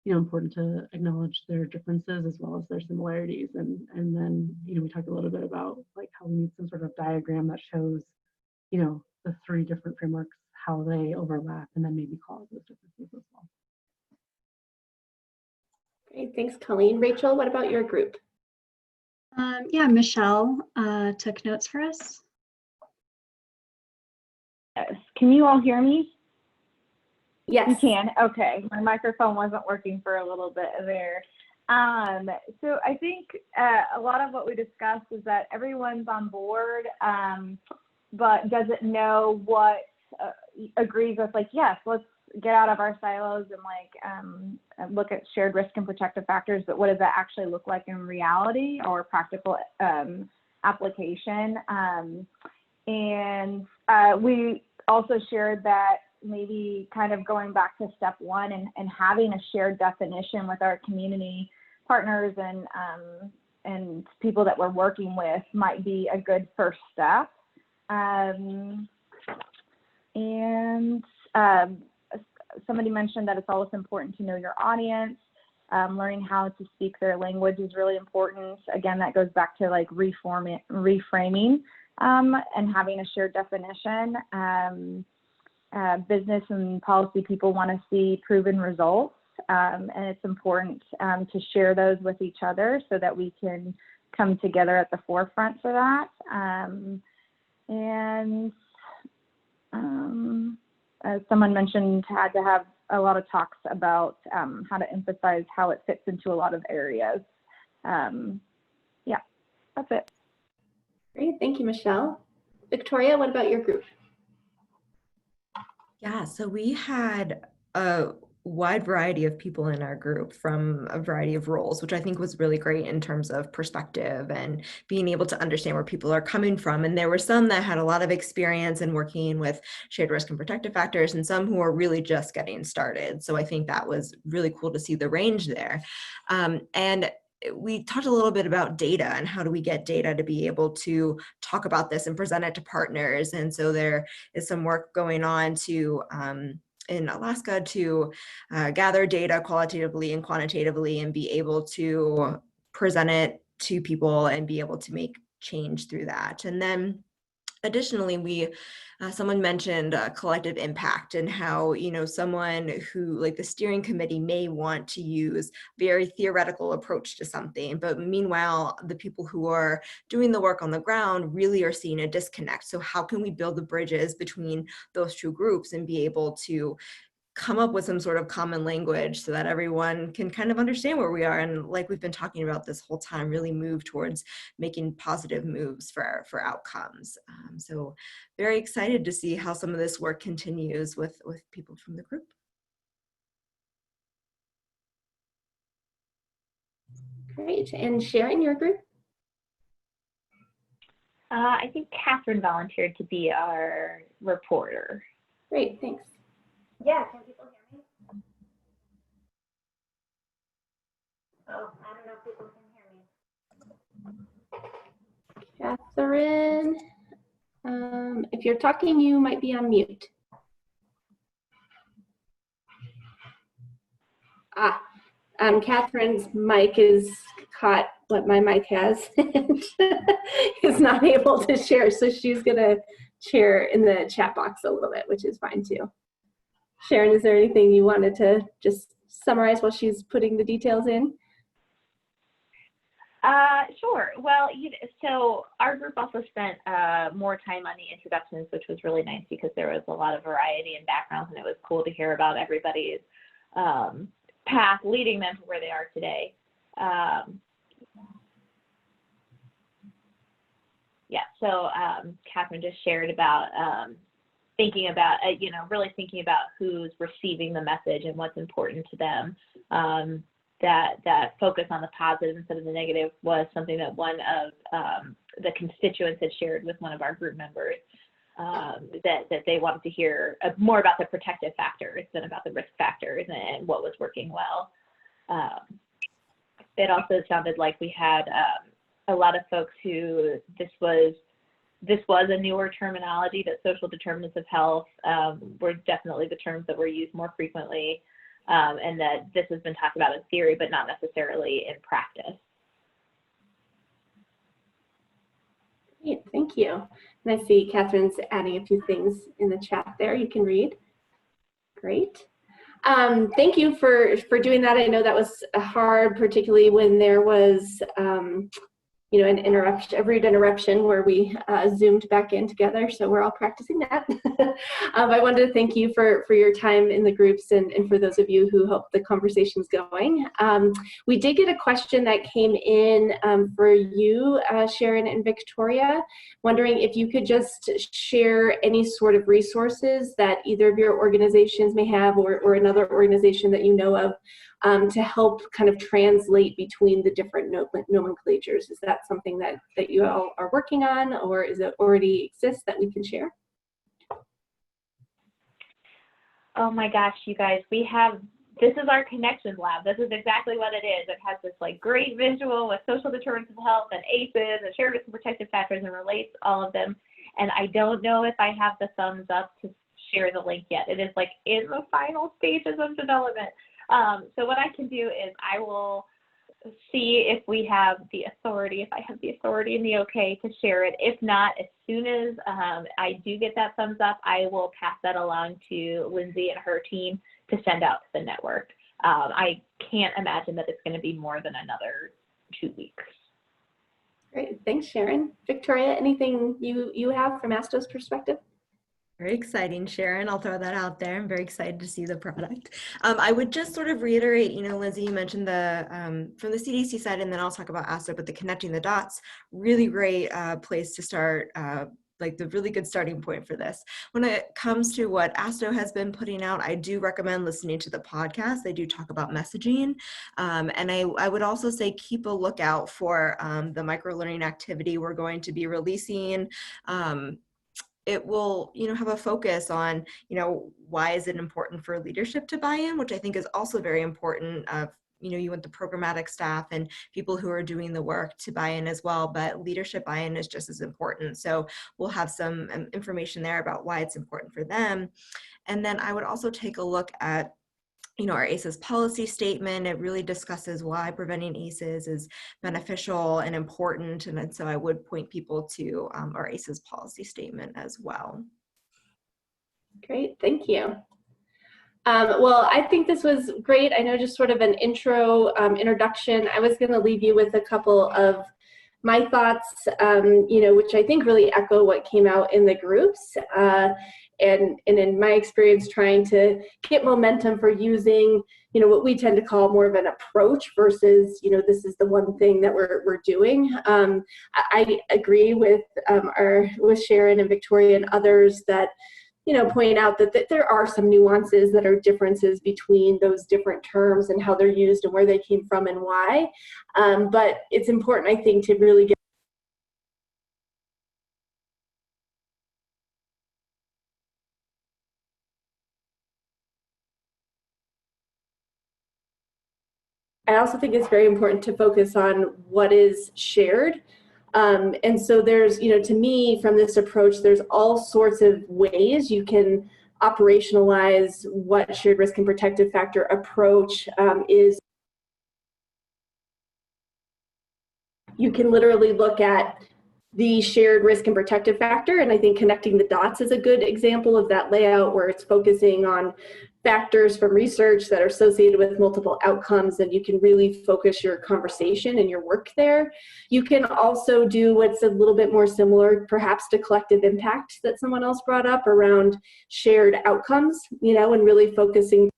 important to acknowledge their differences as well as their similarities. And then, we talked a little bit about like how we need some sort of diagram that shows, the 3 different frameworks, how they overlap, and then maybe cause those differences as well. Thanks, Colleen. Rachel, what about your group? Yeah, Michelle took notes for us. Yes. Can you all hear me? Yes. You can. Okay. My microphone wasn't working for a little bit there. So I think a lot of what we discussed is that everyone's on board, but doesn't know what agrees with, like, yes, let's get out of our silos and like look at shared risk and protective factors, but what does that actually look like in reality or practical application? And we also shared that maybe kind of going back to step one and having a shared definition with our community partners and people that we're working with might be a good first step. Somebody mentioned that it's always important to know your audience. Learning how to speak their language is really important. Again, that goes back to like reframing and having a shared definition. Business and policy people want to see proven results, and it's important to share those with each other so that we can come together at the forefront for that. As someone mentioned, had to have a lot of talks about how to emphasize how it fits into a lot of areas. Yeah, that's it. Great, thank you, Michelle. Victoria, what about your group? Yeah, so we had a wide variety of people in our group from a variety of roles, which I think was really great in terms of perspective and being able to understand where people are coming from. And there were some that had a lot of experience in working with shared risk and protective factors, and some who are really just getting started. So I think that was really cool to see the range there. And we talked a little bit about data and how do we get data to be able to talk about this and present it to partners. And so there is some work going on to in Alaska to gather data qualitatively and quantitatively and be able to present it to people and be able to make change through that. And then additionally, someone mentioned collective impact and how, you know, someone who, like the steering committee, may want to use very theoretical approach to something, but meanwhile, the people who are doing the work on the ground really are seeing a disconnect. So how can we build the bridges between those two groups and be able to come up with some sort of common language so that everyone can kind of understand where we are, and like we've been talking about this whole time, really move towards making positive moves for outcomes. So very excited to see how some of this work continues with people from the group. Great, and Sharon, your group? I think Catherine volunteered to be our reporter. Great, thanks. Yeah, can people hear me? Oh, I don't know if people can hear me. Catherine, if you're talking, you might be on mute. Catherine's mic is caught what my mic has and is not able to share, so she's gonna share in the chat box a little bit, which is fine too. Sharon, is there anything you wanted to just summarize while she's putting the details in? Sure. Well, so our group also spent more time on the introductions, which was really nice because there was a lot of variety in backgrounds, and it was cool to hear about everybody's path leading them to where they are today. Yeah, so Catherine just shared about thinking about, really thinking about who's receiving the message and what's important to them. That focus on the positive instead of the negative was something that one of the constituents had shared with one of our group members, that they wanted to hear more about the protective factors than about the risk factors and what was working well. It also sounded like we had a lot of folks who this was a newer terminology, that social determinants of health were definitely the terms that were used more frequently, and that this has been talked about in theory, but not necessarily in practice. Great, thank you. And I see Catherine's adding a few things in the chat there you can read. Great. Thank you for doing that. I know that was hard, particularly when there was an interruption, a rude interruption where we zoomed back in together. So we're all practicing that. I wanted to thank you for your time in the groups and for those of you who helped the conversations going. We did get a question that came in for you, Sharon and Victoria, wondering if you could just share any sort of resources that either of your organizations may have or another organization that you know of to help kind of translate between the different nomenclatures. Is that something that you all are working on, or is it already exists that we can share? Oh my gosh, you guys, this is our connections lab. This is exactly what it is. It has this like great visual with social determinants of health and ACEs and shared risk and protective factors and relates all of them. And I don't know if I have the thumbs up to share the link yet. It is like in the final stages of development. So what I can do is I will see if we have the authority, if I have the authority and the okay to share it. If not, as soon as I do get that thumbs up, I will pass that along to Lindsay and her team to send out to the network. I can't imagine that it's going to be more than another 2 weeks. Great, thanks, Sharon. Victoria, anything you have from ASTO's perspective? Very exciting, Sharon. I'll throw that out there. I'm very excited to see the product. I would just sort of reiterate, Lindsay, you mentioned the from the CDC side, and then I'll talk about ASTO, but the connecting the dots, really great place to start, like the really good starting point for this. When it comes to what ASTO has been putting out, I do recommend listening to the podcast. They do talk about messaging. And I would also say keep a lookout for the microlearning activity we're going to be releasing. It will, have a focus on, why is it important for leadership to buy in, which I think is also very important. You want the programmatic staff and people who are doing the work to buy in as well, but leadership buy-in is just as important. So we'll have some information there about why it's important for them. And then I would also take a look at our ACEs policy statement. It really discusses why preventing ACEs is beneficial and important. And so I would point people to our ACEs policy statement as well. Great, thank you. Well, I think this was great. I know just sort of an introduction. I was going to leave you with a couple of my thoughts, which I think really echo what came out in the groups. And in my experience, trying to get momentum for using, what we tend to call more of an approach versus, this is the one thing that we're doing. I agree with Sharon and Victoria and others that, point out that there are some nuances that are differences between those different terms and how they're used and where they came from and why. But it's important, I think, to really get I also think it's very important to focus on what is shared. And so there's, to me, from this approach, there's all sorts of ways you can operationalize what shared risk and protective factor approach is. You can literally look at the shared risk and protective factor, and I think connecting the dots is a good example of that layout where it's focusing on factors from research that are associated with multiple outcomes, and you can really focus your conversation and your work there. You can also do what's a little bit more similar perhaps to collective impact that someone else brought up around shared outcomes, and really focusing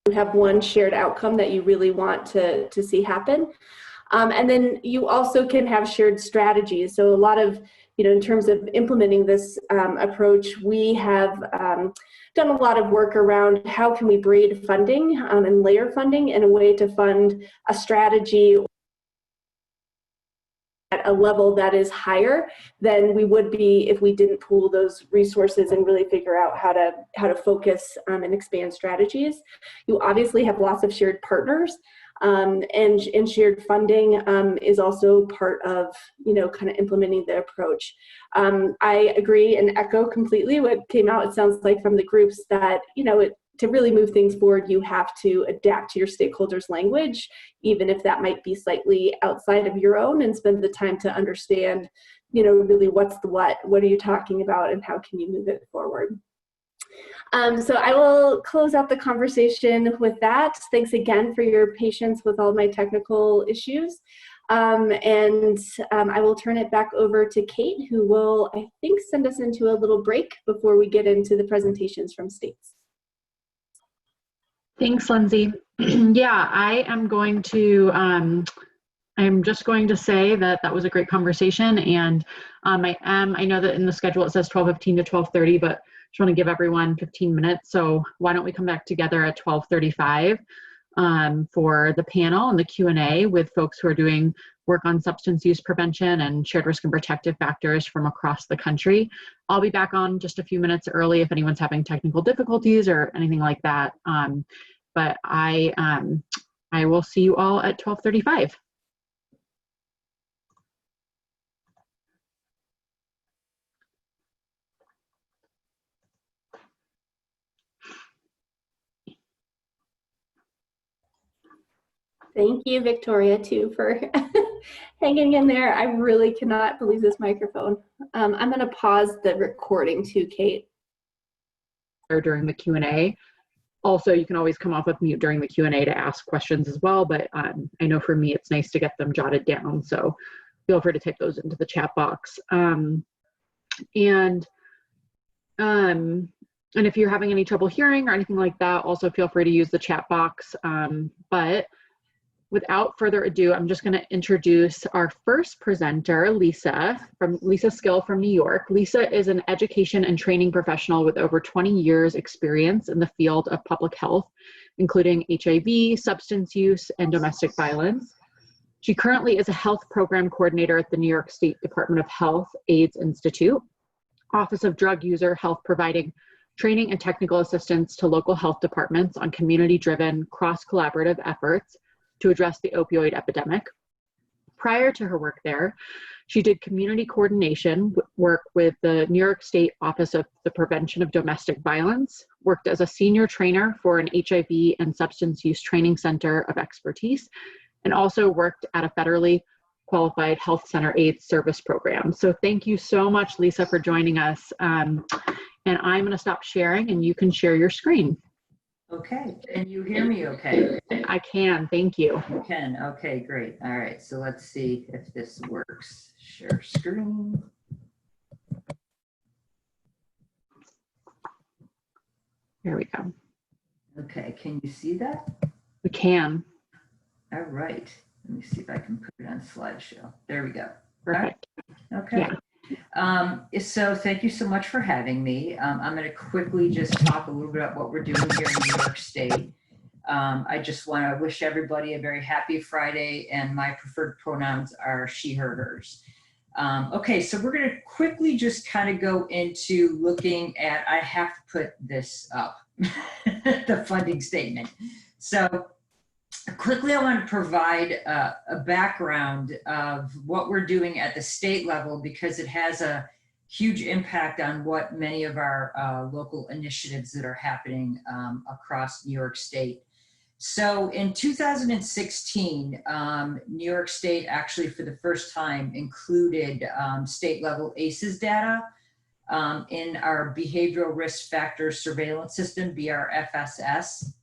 to have one shared outcome that you really want to see happen. And then you also can have shared strategies. So a lot of, in terms of implementing this approach, we have done a lot of work around how can we braid funding and layer funding in a way to fund a strategy at a level that is higher than we would be if we didn't pool those resources and really figure out how to focus and expand strategies. You obviously have lots of shared partners. And shared funding is also part of, kind of implementing the approach. I agree and echo completely what came out, it sounds like, from the groups that, to really move things forward, you have to adapt to your stakeholders' language, even if that might be slightly outside of your own, and spend the time to understand, really what's the what are you talking about and how can you move it forward. So I will close out the conversation with that. Thanks again for your patience with all my technical issues. I will turn it back over to Kate, who will, I think, send us into a little break before we get into the presentations from states. Thanks, Lindsay. Yeah, I am going to, I'm just going to say that that was a great conversation, and I know that in the schedule it says 12:15 to 12:30, but just want to give everyone 15 minutes. So why don't we come back together at 12:35 for the panel and the Q&A with folks who are doing work on substance use prevention and shared risk and protective factors from across the country. I'll be back on just a few minutes early if anyone's having technical difficulties or anything like that. But I will see you all at 12:35. Thank you, Victoria, too, for hanging in there. I really cannot believe this microphone. I'm going to pause the recording too, Kate. During the Q&A. Also, you can always come off of mute during the Q&A to ask questions as well, but I know for me it's nice to get them jotted down, so feel free to type those into the chat box. And if you're having any trouble hearing or anything like that, also feel free to use the chat box. But without further ado, I'm just going to introduce our first presenter, Lisa Skill from New York. Lisa is an education and training professional with over 20 years experience in the field of public health, including HIV, substance use, and domestic violence. She currently is a health program coordinator at the New York State Department of Health AIDS Institute, Office of Drug User Health, providing training and technical assistance to local health departments on community-driven, cross-collaborative efforts to address the opioid epidemic. Prior to her work there, she did community coordination work with the New York State Office of the Prevention of Domestic Violence, worked as a senior trainer for an HIV and substance use training center of expertise, and also worked at a federally qualified health center AIDS service program. So thank you so much, Lisa, for joining us. And I'm going to stop sharing and you can share your screen. Okay, can you hear me okay? I can, thank you. You can, okay, great. All right, so let's see if this works. Share screen. There we go. Okay, can you see that? We can. All right, let me see if I can put it on slideshow. There we go. Perfect. Right. Okay. Yeah. So thank you so much for having me. I'm going to quickly just talk a little bit about what we're doing here in New York State. I just want to wish everybody a very happy Friday, and my preferred pronouns are she, her, hers. Okay, so we're going to quickly just kind of go into looking at, I have to put this up, the funding statement. So quickly, I want to provide a background of what we're doing at the state level, because it has a huge impact on what many of our local initiatives that are happening across New York State. So in 2016, New York State actually for the first time included state level ACEs data in our Behavioral Risk Factor Surveillance System, BRFSS.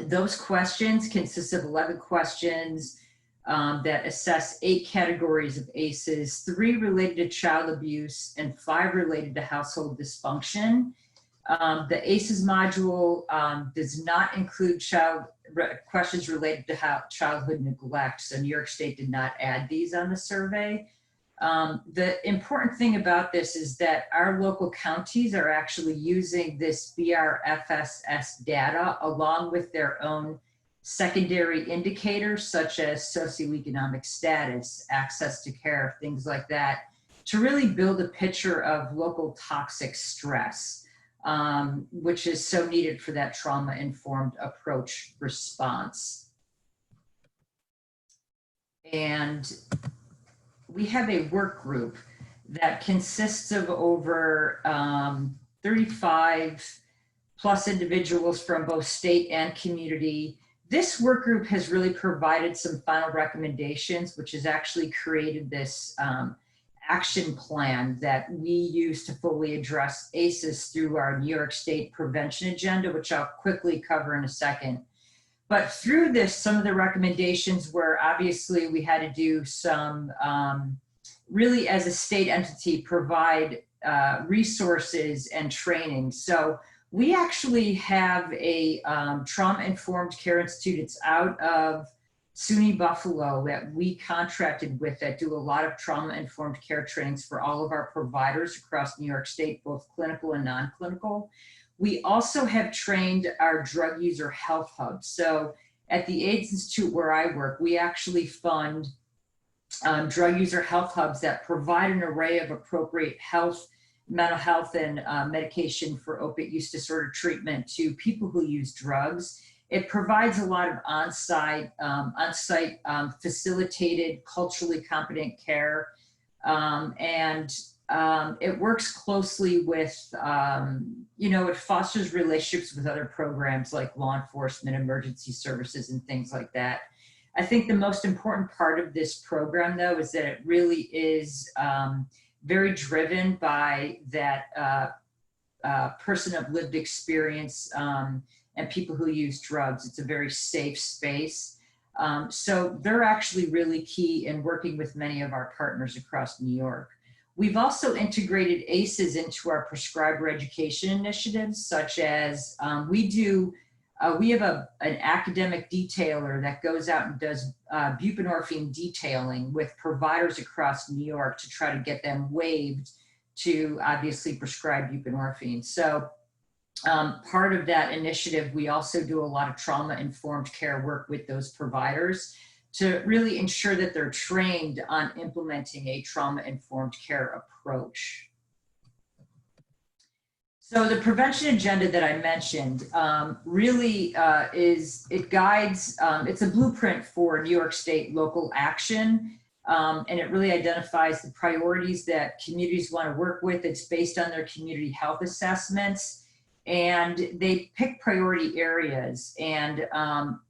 Those questions consist of 11 questions that assess 8 categories of ACEs, 3 related to child abuse and 5 related to household dysfunction. The ACEs module does not include questions related to childhood neglect, so New York State did not add these on the survey. The important thing about this is that our local counties are actually using this BRFSS data along with their own secondary indicators such as socioeconomic status, access to care, things like that, to really build a picture of local toxic stress, which is so needed for that trauma-informed approach response. And we have a work group that consists of over 35 plus individuals from both state and community. This work group has really provided some final recommendations, which has actually created this action plan that we use to fully address ACEs through our New York State prevention agenda, which I'll quickly cover in a second. But through this, some of the recommendations were obviously we had to do some, really as a state entity, provide resources and training. So we actually have a trauma-informed care institute. It's out of SUNY Buffalo that we contracted with that do a lot of trauma-informed care trainings for all of our providers across New York State, both clinical and non-clinical. We also have trained our drug user health hubs. So at the AIDS Institute where I work, we actually fund drug user health hubs that provide an array of appropriate mental health and medication for opiate use disorder treatment to people who use drugs. It provides a lot of on-site facilitated, culturally competent care, and it works closely with, it fosters relationships with other programs like law enforcement, emergency services, and things like that. I think the most important part of this program, though, is that it really is very driven by that person of lived experience and people who use drugs. It's a very safe space. So they're actually really key in working with many of our partners across New York. We've also integrated ACEs into our prescriber education initiatives, such as we have an academic detailer that goes out and does buprenorphine detailing with providers across New York to try to get them waived to obviously prescribe buprenorphine. So part of that initiative, we also do a lot of trauma-informed care work with those providers to really ensure that they're trained on implementing a trauma-informed care approach. So the prevention agenda that I mentioned really it guides, it's a blueprint for New York State local action, and it really identifies the priorities that communities want to work with. It's based on their community health assessments, and they pick priority areas, and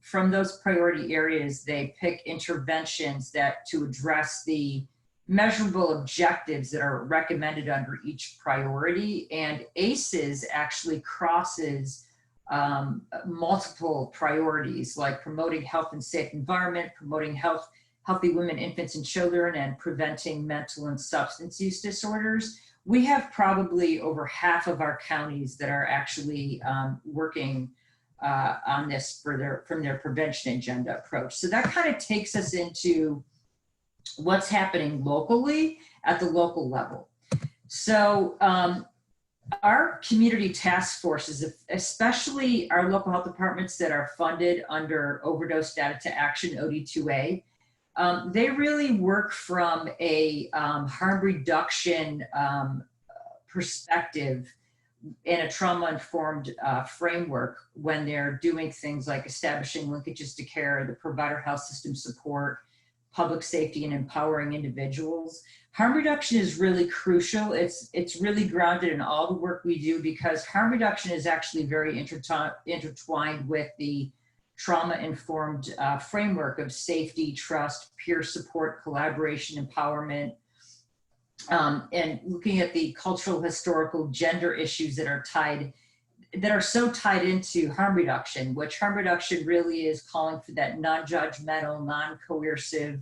from those priority areas, they pick interventions to address the measurable objectives that are recommended under each priority. And ACEs actually crosses multiple priorities, like promoting health and safe environment, promoting healthy women, infants, and children, and preventing mental and substance use disorders. We have probably over half of our counties that are actually working on this from their prevention agenda approach. So that kind of takes us into what's happening locally at the local level. So our community task forces, especially our local health departments that are funded under Overdose Data to Action, OD2A, they really work from a harm reduction perspective in a trauma-informed framework when they're doing things like establishing linkages to care, the provider health system support, public safety, and empowering individuals. Harm reduction is really crucial. It's really grounded in all the work we do, because harm reduction is actually very intertwined with the trauma-informed framework of safety, trust, peer support, collaboration, empowerment, and looking at the cultural, historical, gender issues that are so tied into harm reduction, which harm reduction really is calling for that non-judgmental, non-coercive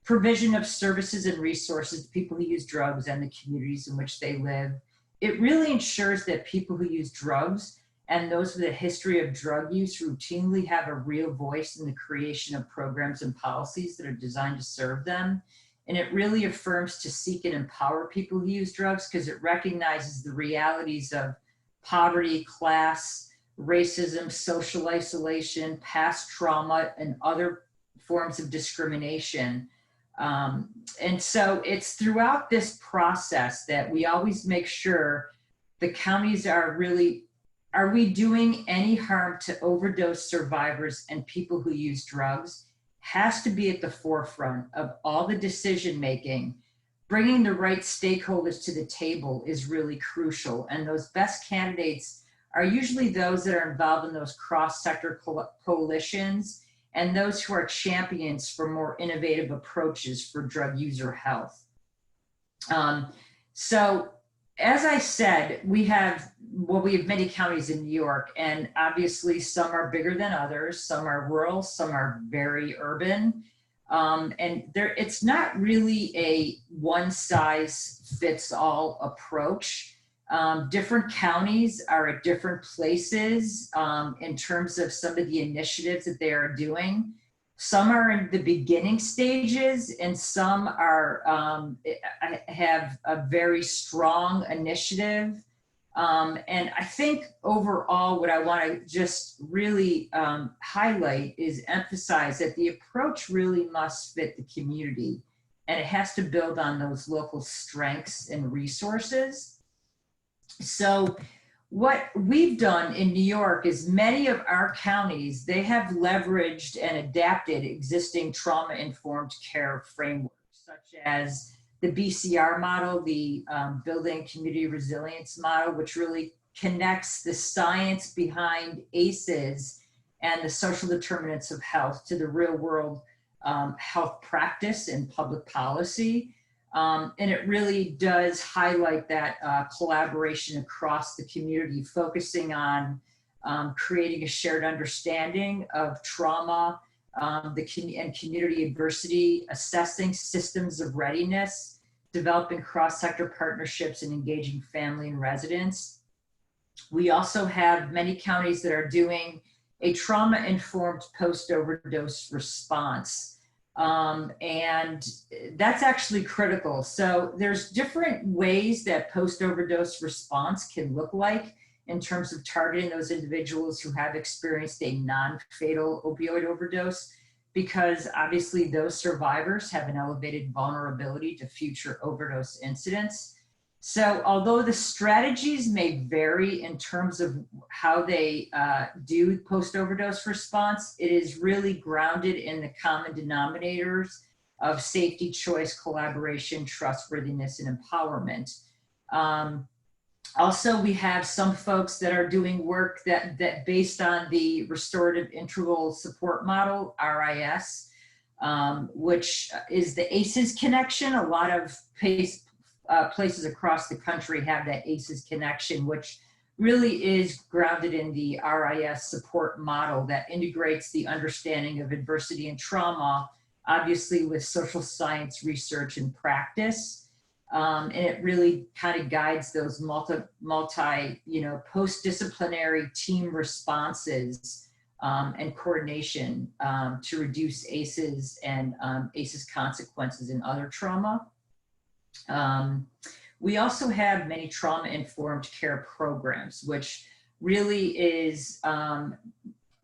provision of services and resources to people who use drugs and the communities in which they live. It really ensures that people who use drugs and those with a history of drug use routinely have a real voice in the creation of programs and policies that are designed to serve them. And it really affirms to seek and empower people who use drugs, because it recognizes the realities of poverty, class, racism, social isolation, past trauma, and other forms of discrimination. And so it's throughout this process that we always make sure the counties are we doing any harm to overdose survivors and people who use drugs? Has to be at the forefront of all the decision making. Bringing the right stakeholders to the table is really crucial, and those best candidates are usually those that are involved in those cross-sector coalitions and those who are champions for more innovative approaches for drug user health. So as I said, we have many counties in New York, and obviously some are bigger than others. Some are rural, some are very urban. And it's not really a one size fits all approach. Different counties are at different places in terms of some of the initiatives that they are doing. Some are in the beginning stages, and some are have a very strong initiative. And I think overall, what I want to just really highlight is emphasize that the approach really must fit the community, and it has to build on those local strengths and resources. So what we've done in New York is many of our counties, they have leveraged and adapted existing trauma-informed care frameworks, such as the BCR model, the Building Community Resilience model, which really connects the science behind ACEs and the social determinants of health to the real world health practice and public policy. And it really does highlight that collaboration across the community, focusing on creating a shared understanding of trauma and community adversity, assessing systems of readiness, developing cross-sector partnerships, and engaging family and residents. We also have many counties that are doing a trauma-informed post-overdose response. And that's actually critical. So there's different ways that post-overdose response can look like in terms of targeting those individuals who have experienced a non-fatal opioid overdose, because obviously those survivors have an elevated vulnerability to future overdose incidents. So although the strategies may vary in terms of how they do post-overdose response, it is really grounded in the common denominators of safety, choice, collaboration, trustworthiness, and empowerment. Also, we have some folks that are doing work that based on the restorative integral support model, RIS, which is the ACEs connection. A lot of places across the country have that ACEs connection, which really is grounded in the RIS support model that integrates the understanding of adversity and trauma, obviously with social science research and practice. And it really kind of guides those post-disciplinary team responses and coordination to reduce ACEs and ACEs consequences in other trauma. We also have many trauma-informed care programs, which really is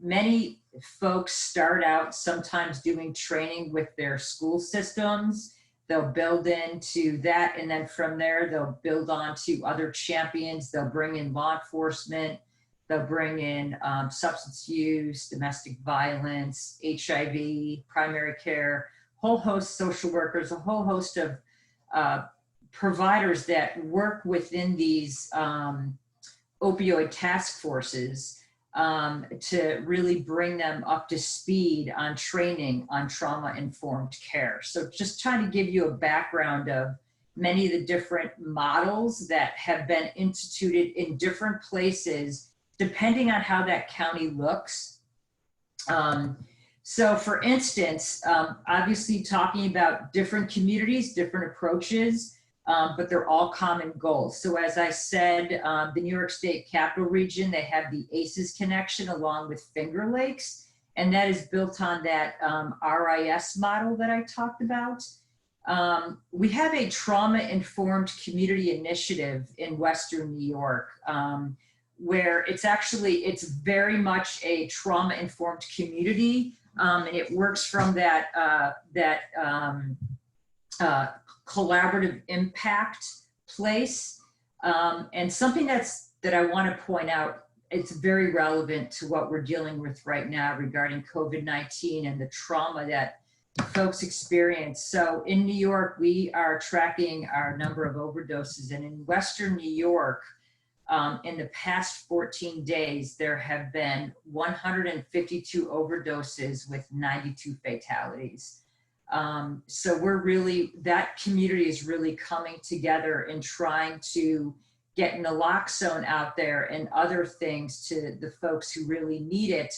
many folks start out sometimes doing training with their school systems. They'll build into that, and then from there, they'll build on to other champions. They'll bring in law enforcement. They'll bring in substance use, domestic violence, HIV, primary care, whole host social workers, a whole host of providers that work within these opioid task forces to really bring them up to speed on training on trauma-informed care. So just trying to give you a background of many of the different models that have been instituted in different places, depending on how that county looks. So for instance, obviously talking about different communities, different approaches, but they're all common goals. So as I said, the New York State Capital Region, they have the ACEs connection along with Finger Lakes, and that is built on that RIS model that I talked about. We have a trauma-informed community initiative in Western New York, where it's very much a trauma-informed community, and it works from that collaborative impact place. And something that I want to point out, it's very relevant to what we're dealing with right now regarding COVID-19 and the trauma that folks experience. So in New York, we are tracking our number of overdoses, and in Western New York, in the past 14 days, there have been 152 overdoses with 92 fatalities. So that community is really coming together and trying to get naloxone out there and other things to the folks who really need it,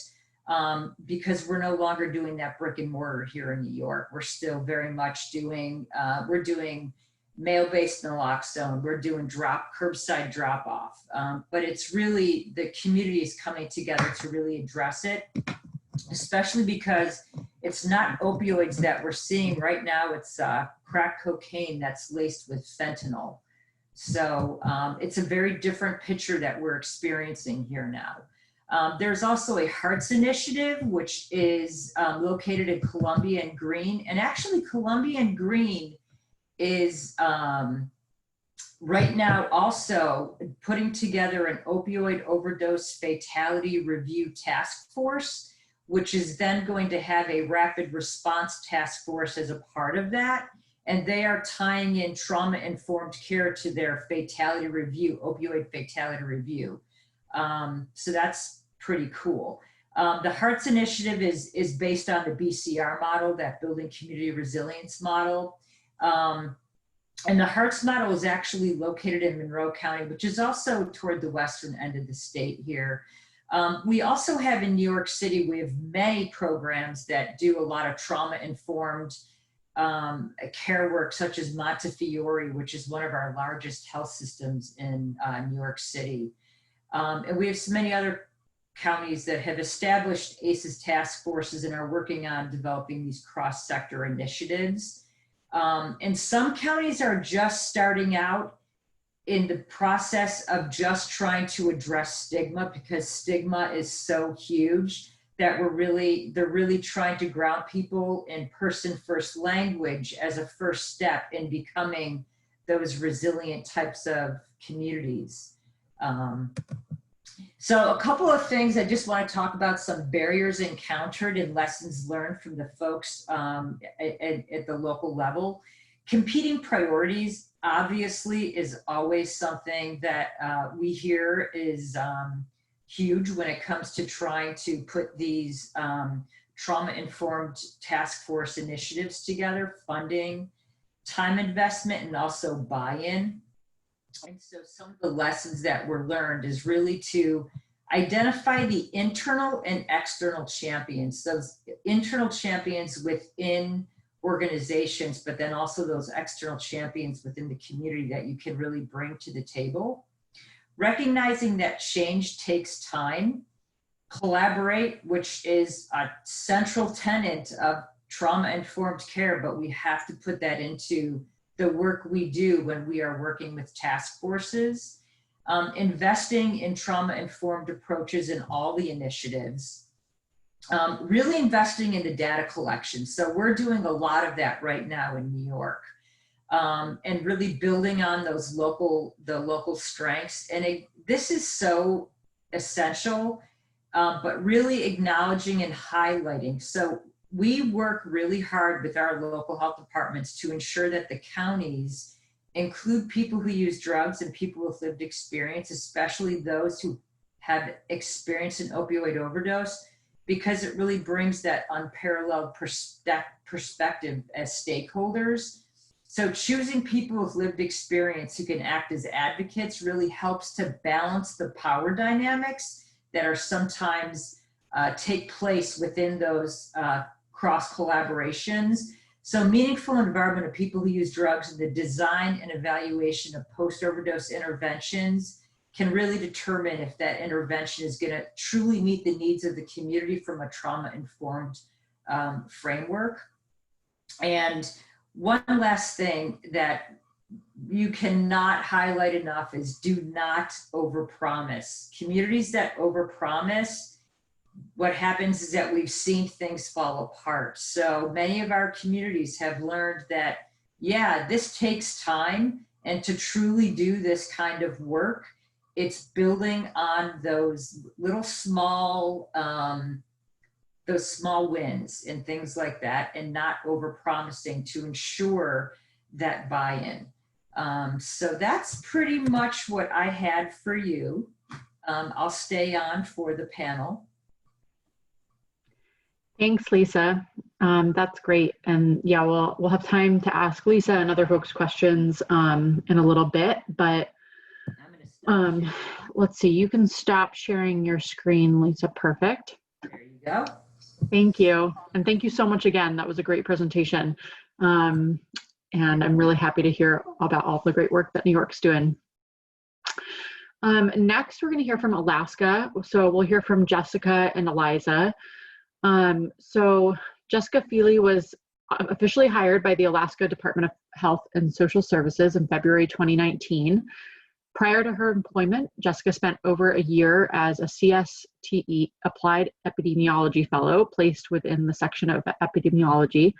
because we're no longer doing that brick and mortar here in New York. We're still very much doing, we're doing mail-based naloxone, we're doing curbside drop-off. But it's really, the community is coming together to really address it, especially because it's not opioids that we're seeing right now. It's crack cocaine that's laced with fentanyl. So it's a very different picture that we're experiencing here now. There's also a Hearts Initiative, which is located in Columbia and Green. And actually Columbia and Green is right now also putting together an opioid overdose fatality review task force, which is then going to have a rapid response task force as a part of that. And they are tying in trauma-informed care to their fatality review, opioid fatality review. So that's pretty cool. The Hearts Initiative is based on the BCR model, that building community resilience model. And the Hearts model is actually located in Monroe County, which is also toward the western end of the state here. We also have in New York City, we have many programs that do a lot of trauma-informed care work, such as Montefiore, which is one of our largest health systems in New York City. And we have so many other counties that have established ACEs task forces and are working on developing these cross-sector initiatives. And some counties are just starting out in the process of just trying to address stigma, because stigma is so huge that they're really trying to ground people in person first language as a first step in becoming those resilient types of communities. So a couple of things I just want to talk about, some barriers encountered and lessons learned from the folks at the local level. Competing priorities obviously is always something that we hear is huge when it comes to trying to put these trauma-informed task force initiatives together, funding, time investment, and also buy-in. And so some of the lessons that were learned is really to identify the internal and external champions. Those internal champions within organizations, but then also those external champions within the community that you can really bring to the table. Recognizing that change takes time. Collaborate, which is a central tenet of trauma-informed care, but we have to put that into the work we do when we are working with task forces. Investing in trauma-informed approaches in all the initiatives. Really investing in the data collection. So we're doing a lot of that right now in New York. And really building on those the local strengths. And this is so essential, but really acknowledging and highlighting. So we work really hard with our local health departments to ensure that the counties include people who use drugs and people with lived experience, especially those who have experienced an opioid overdose, because it really brings that unparalleled perspective as stakeholders. So choosing people with lived experience who can act as advocates really helps to balance the power dynamics that are sometimes take place within those cross collaborations. So meaningful involvement of people who use drugs in the design and evaluation of post-overdose interventions can really determine if that intervention is going to truly meet the needs of the community from a trauma-informed framework. And one last thing that you cannot highlight enough is do not overpromise. Communities that overpromise, what happens is that we've seen things fall apart. So many of our communities have learned that, yeah, this takes time, and to truly do this kind of work, it's building on those little small wins and things like that, and not overpromising to ensure that buy-in. So that's pretty much what I had for you. I'll stay on for the panel. Thanks, Lisa. That's great. And yeah, we'll have time to ask Lisa and other folks questions in a little bit, but let's see, you can stop sharing your screen, Lisa. Perfect. There you go. Thank you. And thank you so much again. That was a great presentation. And I'm really happy to hear about all the great work that New York's doing. Next, we're going to hear from Alaska. So we'll hear from Jessica and Eliza. So Jessica Feely was officially hired by the Alaska Department of Health and Social Services in February 2019. Prior to her employment, Jessica spent over a year as a CSTE Applied Epidemiology Fellow placed within the section of epidemiology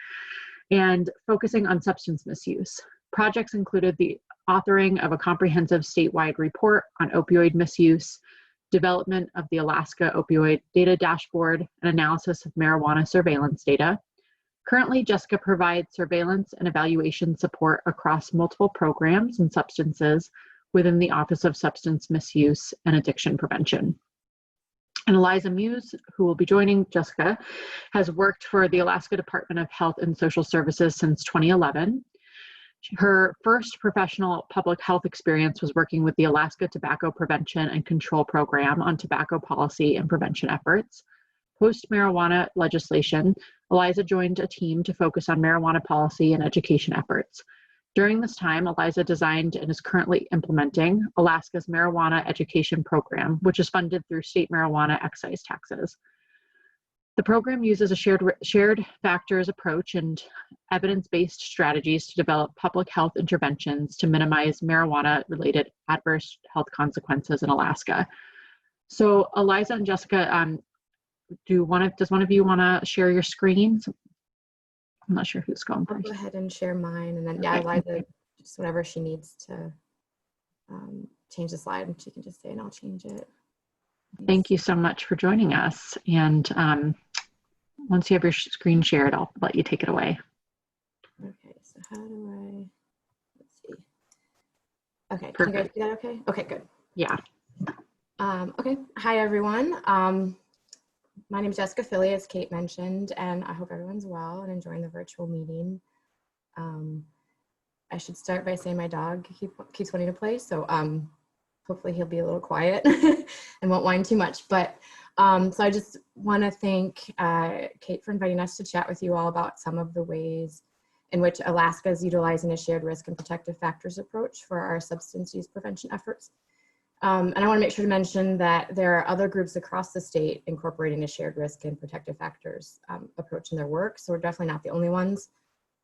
and focusing on substance misuse. Projects included the authoring of a comprehensive statewide report on opioid misuse, development of the Alaska Opioid Data Dashboard, and analysis of marijuana surveillance data. Currently, Jessica provides surveillance and evaluation support across multiple programs and substances within the Office of Substance Misuse and Addiction Prevention. And Eliza Muse, who will be joining Jessica, has worked for the Alaska Department of Health and Social Services since 2011. Her first professional public health experience was working with the Alaska Tobacco Prevention and Control Program on tobacco policy and prevention efforts. Post-marijuana legislation, Eliza joined a team to focus on marijuana policy and education efforts. During this time, Eliza designed and is currently implementing Alaska's Marijuana Education Program, which is funded through state marijuana excise taxes. The program uses a shared factors approach and evidence-based strategies to develop public health interventions to minimize marijuana-related adverse health consequences in Alaska. So Eliza and Jessica, does one of you want to share your screens? I'm not sure who's going first. I'll go ahead and share mine, and then yeah, Okay. Eliza, just whenever she needs to change the slide, she can just say, and I'll change it. Thank you so much for joining us. And once you have your screen shared, I'll let you take it away. Okay, so how do I, let's see. Okay, Perfect. can you guys see that okay? Okay, good. Yeah. Okay, hi everyone. My name is Jessica Feely, as Kate mentioned, and I hope everyone's well and enjoying the virtual meeting. I should start by saying my dog keeps wanting to play, so hopefully he'll be a little quiet and won't whine too much. But so I just want to thank Kate for inviting us to chat with you all about some of the ways in which Alaska is utilizing a shared risk and protective factors approach for our substance use prevention efforts. And I want to make sure to mention that there are other groups across the state incorporating a shared risk and protective factors approach in their work, so we're definitely not the only ones.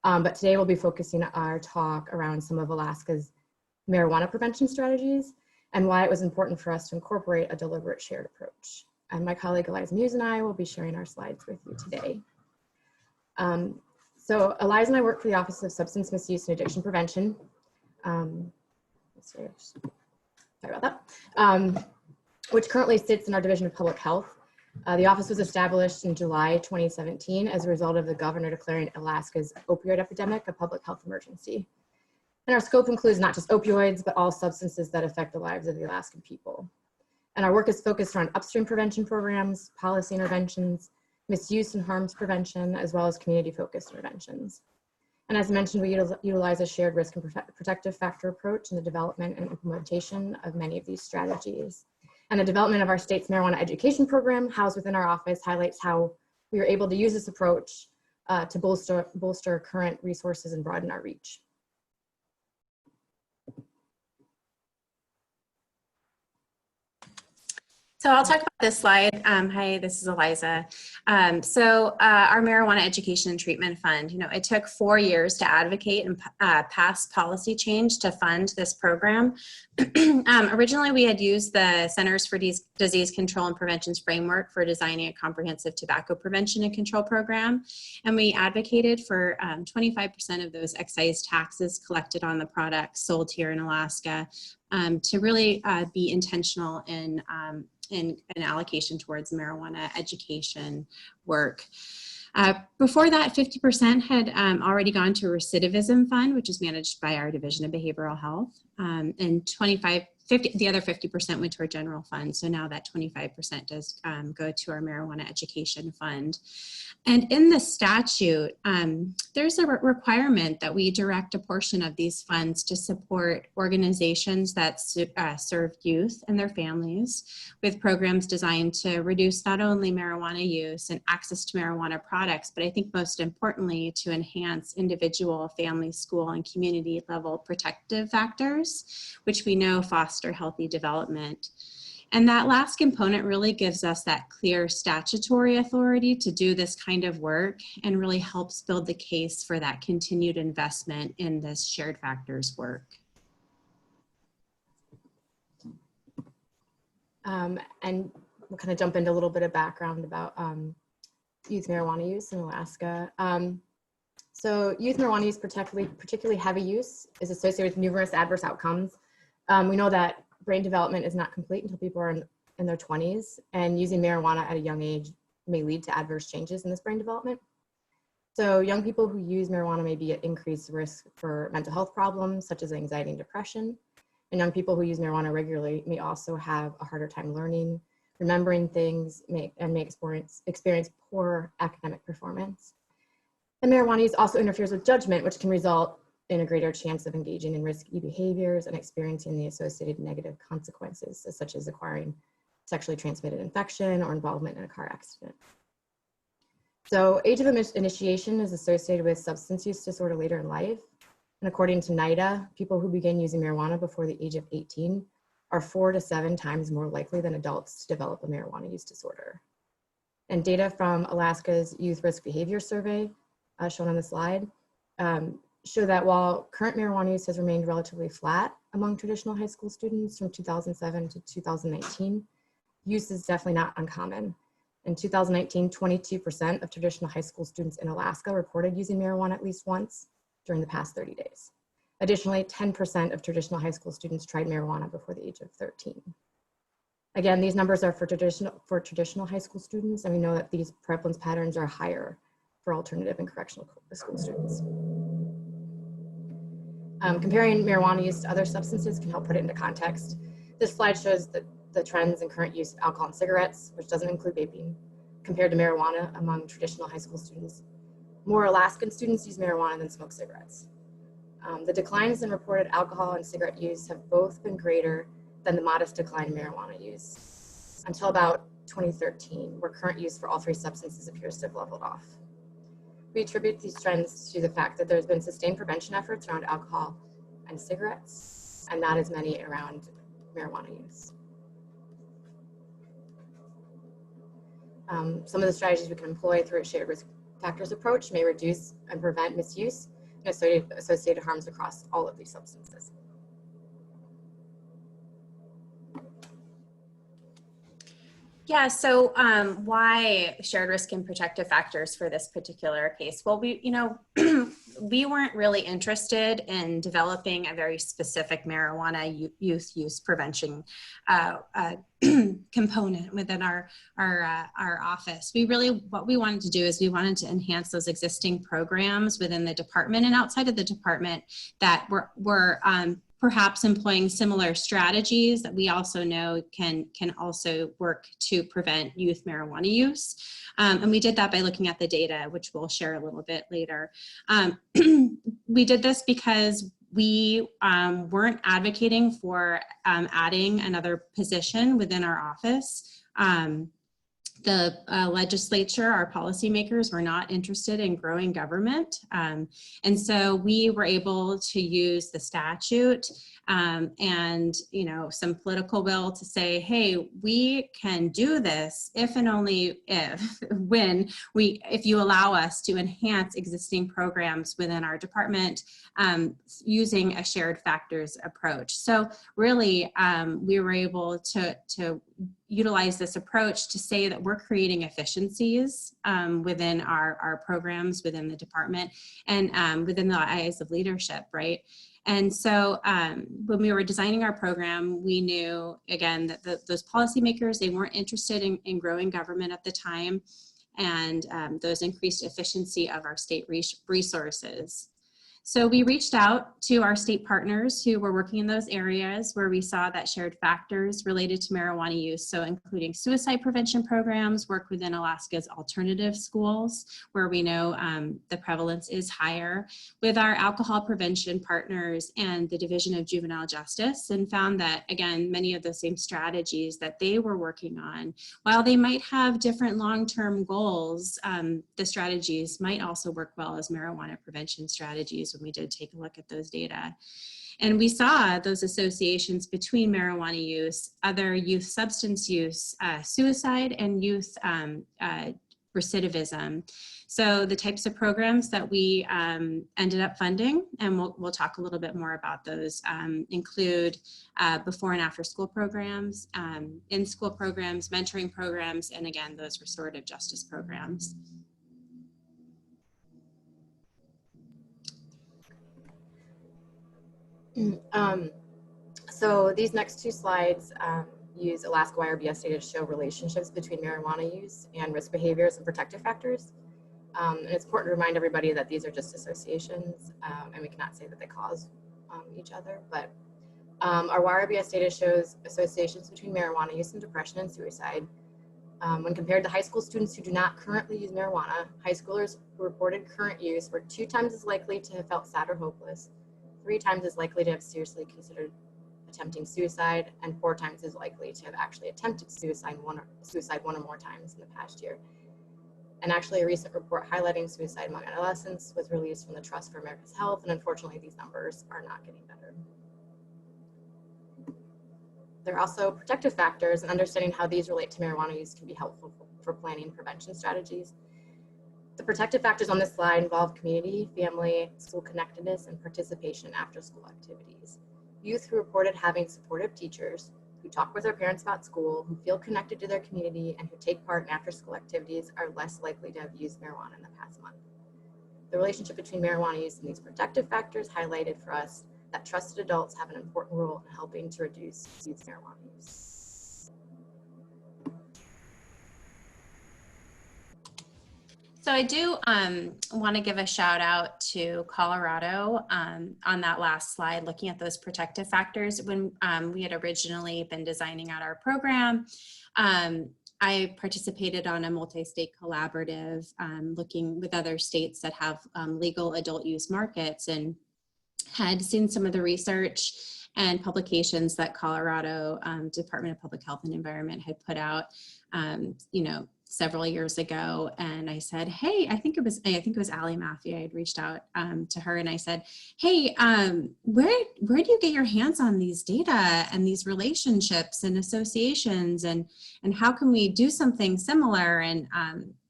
But today we'll be focusing our talk around some of Alaska's marijuana prevention strategies and why it was important for us to incorporate a deliberate shared approach. And my colleague Eliza Muse and I will be sharing our slides with you today. So Eliza and I work for the Office of Substance Misuse and Addiction Prevention. Sorry about that, which currently sits in our Division of Public Health. The office was established in July 2017 as a result of the governor declaring Alaska's opioid epidemic a public health emergency. And our scope includes not just opioids, but all substances that affect the lives of the Alaskan people. And our work is focused on upstream prevention programs, policy interventions, misuse and harms prevention, as well as community-focused interventions. And as mentioned, we utilize a shared risk and protective factor approach in the development and implementation of many of these strategies. And the development of our state's marijuana education program housed within our office highlights how we are able to use this approach to bolster current resources and broaden our reach. So I'll talk about this slide. Hi, this is Eliza. Our Marijuana Education and Treatment Fund, it took 4 years to advocate and pass policy change to fund this program. Originally, we had used the Centers for Disease Control and Prevention's framework for designing a comprehensive tobacco prevention and control program. And we advocated for 25% of those excise taxes collected on the products sold here in Alaska to really be intentional in an allocation towards marijuana education work. Before that, 50% had already gone to a recidivism fund, which is managed by our Division of Behavioral Health, and 50% the other 50% went to our general fund. So now that 25% does go to our marijuana education fund. And in the statute, there's a requirement that we direct a portion of these funds to support organizations that serve youth and their families with programs designed to reduce not only marijuana use and access to marijuana products, but I think most importantly, to enhance individual, family, school, and community level protective factors, which we know foster healthy development. And that last component really gives us that clear statutory authority to do this kind of work and really helps build the case for that continued investment in this shared factors work. And we'll kind of jump into a little bit of background about youth marijuana use in Alaska. So youth marijuana use, particularly heavy use, is associated with numerous adverse outcomes. We know that brain development is not complete until people are in their 20s, and using marijuana at a young age may lead to adverse changes in this brain development. So young people who use marijuana may be at increased risk for mental health problems such as anxiety and depression. And young people who use marijuana regularly may also have a harder time learning, remembering things, may experience poor academic performance. And marijuana use also interferes with judgment, which can result in a greater chance of engaging in risky behaviors and experiencing the associated negative consequences, such as acquiring sexually transmitted infection or involvement in a car accident. So age of initiation is associated with substance use disorder later in life. And according to NIDA, people who begin using marijuana before the age of 18 are 4 to 7 times more likely than adults to develop a marijuana use disorder. And data from Alaska's Youth Risk Behavior Survey, shown on the slide, show that while current marijuana use has remained relatively flat among traditional high school students from 2007 to 2019, use is definitely not uncommon. In 2019, 22% of traditional high school students in Alaska reported using marijuana at least once during the past 30 days. Additionally, 10% of traditional high school students tried marijuana before the age of 13. Again, these numbers are for traditional high school students, and we know that these prevalence patterns are higher for alternative and correctional school students. Comparing marijuana use to other substances can help put it into context. This slide shows the trends in current use of alcohol and cigarettes, which doesn't include vaping, compared to marijuana among traditional high school students. More Alaskan students use marijuana than smoke cigarettes. The declines in reported alcohol and cigarette use have both been greater than the modest decline in marijuana use until about 2013, where current use for all 3 substances appears to have leveled off. We attribute these trends to the fact that there's been sustained prevention efforts around alcohol and cigarettes, and not as many around marijuana use. Some of the strategies we can employ through a shared risk factors approach may reduce and prevent misuse and associated harms across all of these substances. Yeah, so why shared risk and protective factors for this particular case? Well, we weren't really interested in developing a very specific marijuana youth use prevention component within our office. What we wanted to do is we wanted to enhance those existing programs within the department and outside of the department that were perhaps employing similar strategies that we also know can also work to prevent youth marijuana use. And we did that by looking at the data, which we'll share a little bit later. We did this because we weren't advocating for adding another position within our office. The legislature, our policymakers, were not interested in growing government. And so we were able to use the statute and some political will to say, hey, we can do this if and only if you allow us to enhance existing programs within our department using a shared factors approach. So really, we were able to utilize this approach to say that we're creating efficiencies within our programs within the department and within the eyes of leadership, right? And so when we were designing our program, we knew, again, that those policymakers, they weren't interested in growing government at the time, and those increased efficiency of our state resources. So we reached out to our state partners who were working in those areas where we saw that shared factors related to marijuana use. So including suicide prevention programs, work within Alaska's alternative schools, where we know the prevalence is higher, with our alcohol prevention partners and the Division of Juvenile Justice, and found that, again, many of the same strategies that they were working on, while they might have different long-term goals, the strategies might also work well as marijuana prevention strategies when we did take a look at those data. And we saw those associations between marijuana use, other youth substance use, suicide, and youth recidivism. So the types of programs that we ended up funding, and we'll talk a little bit more about those, include before and after school programs, in-school programs, mentoring programs, and again, those restorative justice programs. So these next two slides use Alaska YRBS data to show relationships between marijuana use and risk behaviors and protective factors. And it's important to remind everybody that these are just associations, and we cannot say that they cause each other, but our YRBS data shows associations between marijuana use and depression and suicide. When compared to high school students who do not currently use marijuana, high schoolers who reported current use were 2 times as likely to have felt sad or hopeless, 3 times as likely to have seriously considered attempting suicide, and 4 times as likely to have actually attempted suicide one or more times in the past year. And actually, a recent report highlighting suicide among adolescents was released from the Trust for America's Health, and unfortunately, these numbers are not getting better. There are also protective factors, and understanding how these relate to marijuana use can be helpful for planning prevention strategies. The protective factors on this slide involve community, family, school connectedness, and participation in after-school activities. Youth who reported having supportive teachers, who talk with their parents about school, who feel connected to their community, and who take part in after-school activities are less likely to have used marijuana in the past month. The relationship between marijuana use and these protective factors highlighted for us that trusted adults have an important role in helping to reduce youth marijuana use. So I do want to give a shout out to Colorado on that last slide, looking at those protective factors. When we had originally been designing out our program, I participated on a multi-state collaborative looking with other states that have legal adult use markets, and had seen some of the research and publications that Colorado Department of Public Health and Environment had put out, several years ago. And I said, hey, I think it was Allie Maffey. I had reached out to her and I said, hey, where do you get your hands on these data and these relationships and associations, and how can we do something similar? And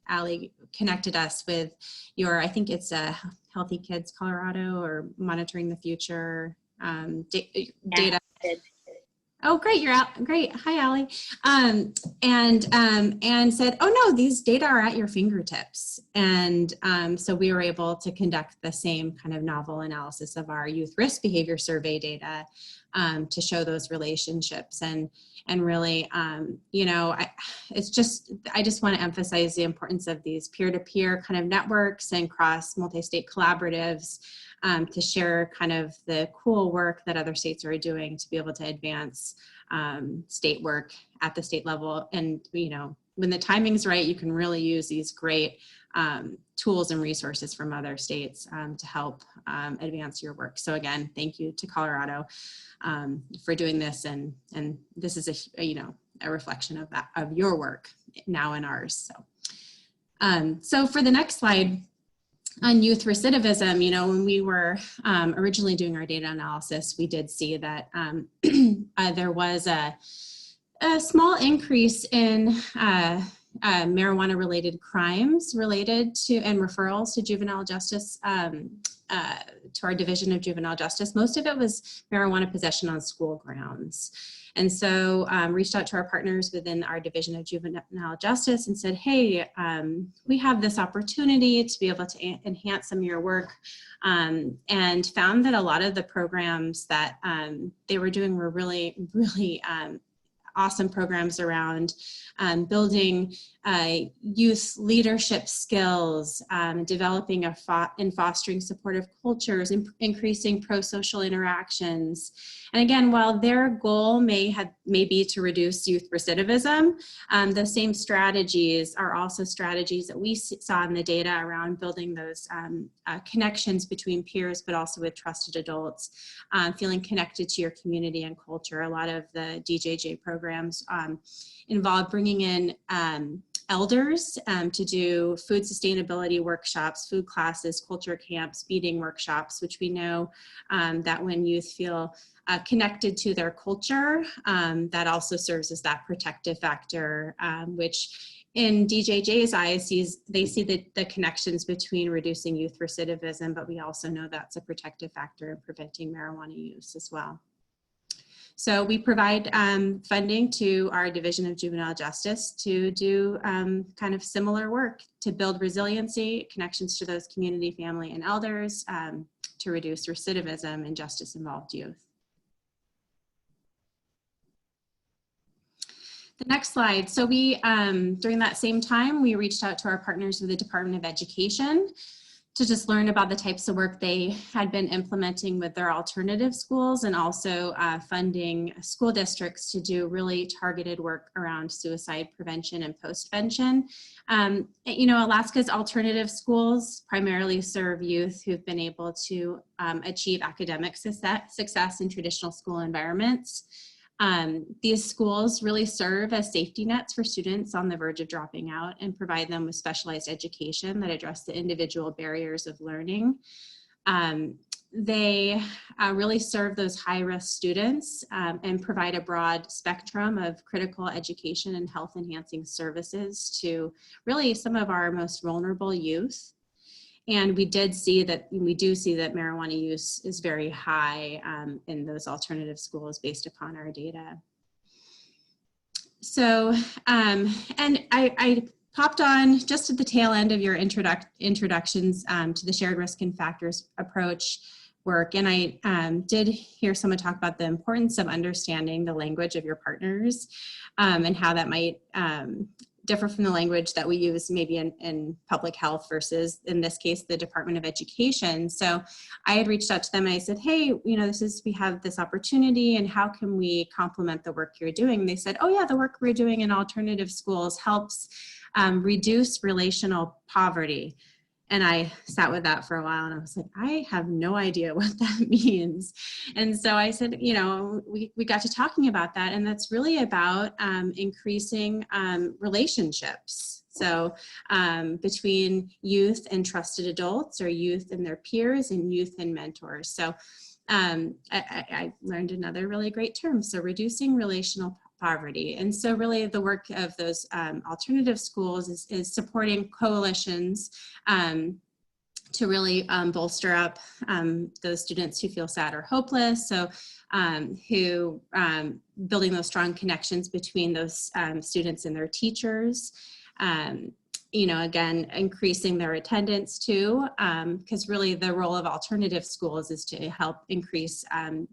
Allie connected us with I think it's Healthy Kids Colorado or Monitoring the Future data. Oh, great, you're out. Great. Hi, Allie. And said, oh no, these data are at your fingertips. And so we were able to conduct the same kind of novel analysis of our youth risk behavior survey data to show those relationships. And really, I just want to emphasize the importance of these peer-to-peer kind of networks and cross multi-state collaboratives to share kind of the cool work that other states are doing to be able to advance state work at the state level. And, when the timing's right, you can really use these great tools and resources from other states to help advance your work. So again, thank you to Colorado for doing this. And this is a reflection of that, of your work now and ours. So for the next slide, on youth recidivism, when we were originally doing our data analysis, we did see that there was a small increase in marijuana-related crimes related to and referrals to juvenile justice, to our Division of Juvenile Justice. Most of it was marijuana possession on school grounds. And so reached out to our partners within our Division of Juvenile Justice and said, hey, we have this opportunity to be able to enhance some of your work, and found that a lot of the programs that they were doing were really awesome programs around building youth leadership skills, developing and fostering supportive cultures, increasing pro-social interactions. And again, while their goal may be to reduce youth recidivism, the same strategies are also strategies that we saw in the data around building those connections between peers, but also with trusted adults, feeling connected to your community and culture. A lot of the DJJ programs involve bringing in elders to do food sustainability workshops, food classes, culture camps, feeding workshops, which we know that when youth feel connected to their culture, that also serves as that protective factor, which in DJJ's eyes, they see the connections between reducing youth recidivism, but we also know that's a protective factor in preventing marijuana use as well. So we provide funding to our Division of Juvenile Justice to do kind of similar work to build resiliency, connections to those community, family, and elders to reduce recidivism in justice-involved youth. The next slide. So we, during that same time, we reached out to our partners with the Department of Education to just learn about the types of work they had been implementing with their alternative schools, and also funding school districts to do really targeted work around suicide prevention and postvention. You know, Alaska's alternative schools primarily serve youth who've been able to achieve academic success in traditional school environments. These schools really serve as safety nets for students on the verge of dropping out and provide them with specialized education that address the individual barriers of learning. They really serve those high-risk students and provide a broad spectrum of critical education and health-enhancing services to really some of our most vulnerable youth. And we do see that marijuana use is very high in those alternative schools based upon our data. So, and I popped on just at the tail end of your introductions to the shared risk and factors approach work. And I did hear someone talk about the importance of understanding the language of your partners and how that might differ from the language that we use maybe in public health versus, in this case, the Department of Education. So I had reached out to them and I said, hey, you know, we have this opportunity and how can we complement the work you're doing? And they said, oh yeah, the work we're doing in alternative schools helps reduce relational poverty. And I sat with that for a while and I was like, I have no idea what that means. And so I said, you know, we got to talking about that, and that's really about increasing relationships. So between youth and trusted adults, or youth and their peers, and youth and mentors. So I learned another really great term. So reducing relational poverty. And so really the work of those alternative schools is supporting coalitions to really bolster up those students who feel sad or hopeless. So who building those strong connections between those students and their teachers. You know, again, increasing their attendance too, because really the role of alternative schools is to help increase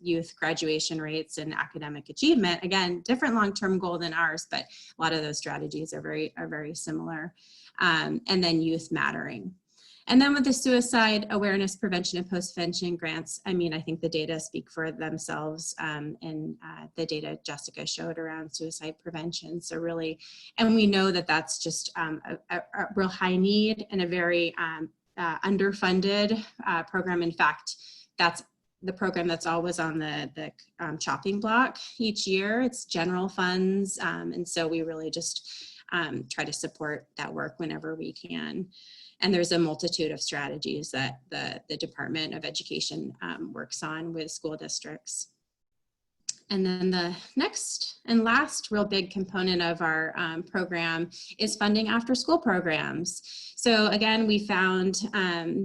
youth graduation rates and academic achievement. Again, different long-term goal than ours, but a lot of those strategies are very similar. And then youth mattering. And then with the suicide awareness, prevention, and postvention grants, I mean, I think the data speak for themselves, and the data Jessica showed around suicide prevention. So really, and we know that that's just a real high need and a very underfunded program. In fact, that's the program that's always on the chopping block each year. It's general funds, and so we really just try to support that work whenever we can. And there's a multitude of strategies that the Department of Education works on with school districts. And then the next and last real big component of our program is funding after school programs. So again, we found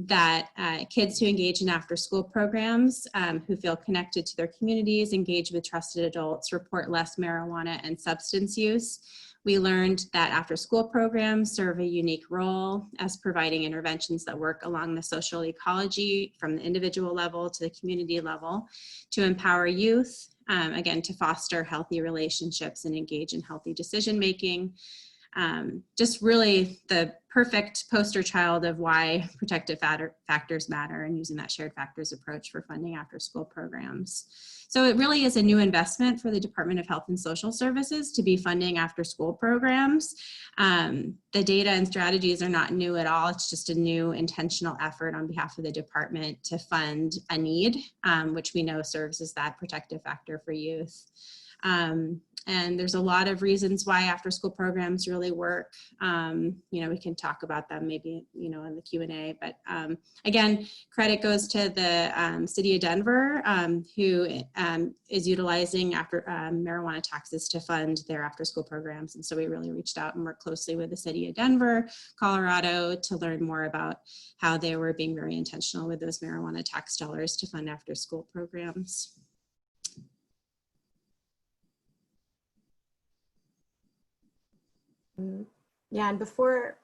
that kids who engage in after school programs, who feel connected to their communities, engage with trusted adults, report less marijuana and substance use. We learned that after school programs serve a unique role as providing interventions that work along the social ecology from the individual level to the community level to empower youth, again, to foster healthy relationships and engage in healthy decision-making. Just really the perfect poster child of why protective factors matter and using that shared factors approach for funding after school programs. So it really is a new investment for the Department of Health and Social Services to be funding after school programs. The data and strategies are not new at all. It's just a new intentional effort on behalf of the department to fund a need, which we know serves as that protective factor for youth. And there's a lot of reasons why after school programs really work. We can talk about them maybe, in the Q&A, but again, credit goes to the City of Denver, who is utilizing marijuana taxes to fund their after school programs. And so we really reached out and worked closely with the City of Denver, Colorado, to learn more about how they were being very intentional with those marijuana tax dollars to fund after school programs. Yeah, and before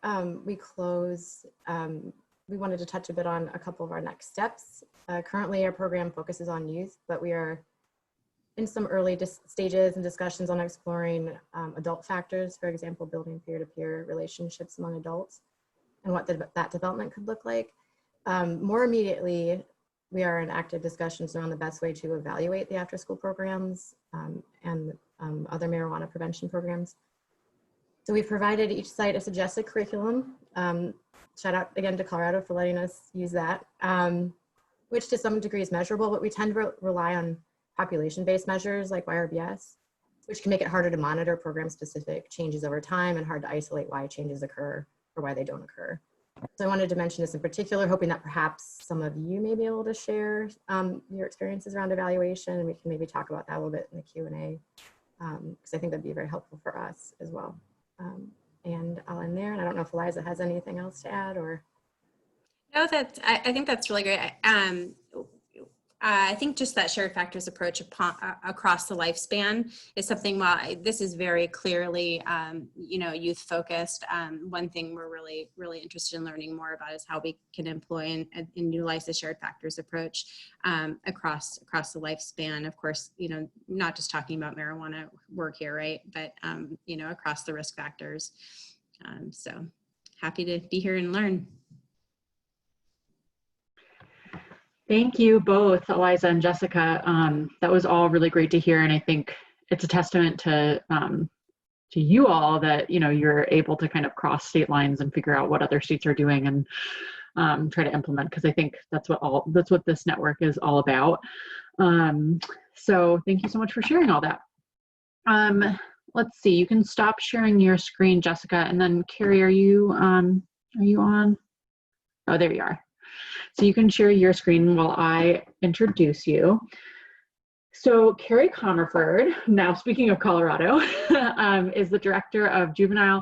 we close, we wanted to touch a bit on a couple of our next steps. Currently, our program focuses on youth, but we are in some early stages and discussions on exploring adult factors, for example, building peer-to-peer relationships among adults and what that development could look like. More immediately, we are in active discussions around the best way to evaluate the after-school programs and other marijuana prevention programs. So we've provided each site a suggested curriculum. Shout out again to Colorado for letting us use that, which to some degree is measurable, but we tend to rely on population-based measures like YRBS, which can make it harder to monitor program-specific changes over time and hard to isolate why changes occur or why they don't occur. So I wanted to mention this in particular, hoping that perhaps some of you may be able to share your experiences around evaluation, and we can maybe talk about that a little bit in the Q&A, because I think that'd be very helpful for us as well. And I'll end there. And I don't know if Eliza has anything else to add or. No, I think that's really great. I think just that shared factors approach across the lifespan is something, while this is very clearly, youth focused, one thing we're really, really interested in learning more about is how we can employ and utilize the shared factors approach across the lifespan. Of course, not just talking about marijuana work here, right? But, across the risk factors. So happy to be here and learn. Thank you both, Eliza and Jessica. That was all really great to hear, and I think it's a testament to you all that you're able to kind of cross state lines and figure out what other states are doing and try to implement, because I think that's what this network is all about. So thank you so much for sharing all that. Let's see. You can stop sharing your screen, Jessica, and then Carrie, are you on? Oh, there you are. So you can share your screen while I introduce you. So Carrie Comerford, now speaking of Colorado, is the Director of Juvenile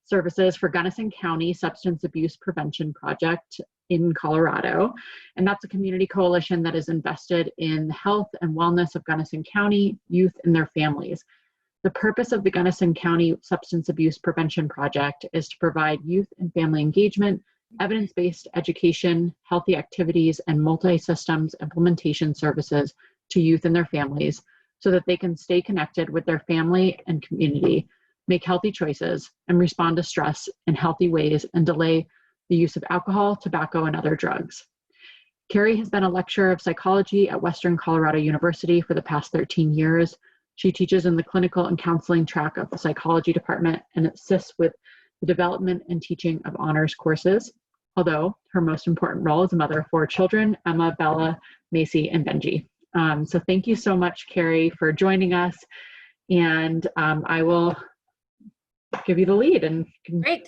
Services for Gunnison County Substance Abuse Prevention Project in Colorado. And that's a community coalition that is invested in the health and wellness of Gunnison County youth and their families. The purpose of the Gunnison County Substance Abuse Prevention Project is to provide youth and family engagement, evidence-based education, healthy activities, and multi-systems implementation services to youth and their families so that they can stay connected with their family and community, make healthy choices, and respond to stress in healthy ways and delay the use of alcohol, tobacco, and other drugs. Carrie has been a lecturer of psychology at Western Colorado University for the past 13 years. She teaches in the clinical and counseling track of the psychology department and assists with the development and teaching of honors courses, although her most important role is a mother of 4 children, Emma, Bella, Macy, and Benji. So thank you so much, Carrie, for joining us. And I will give you the lead. And Great.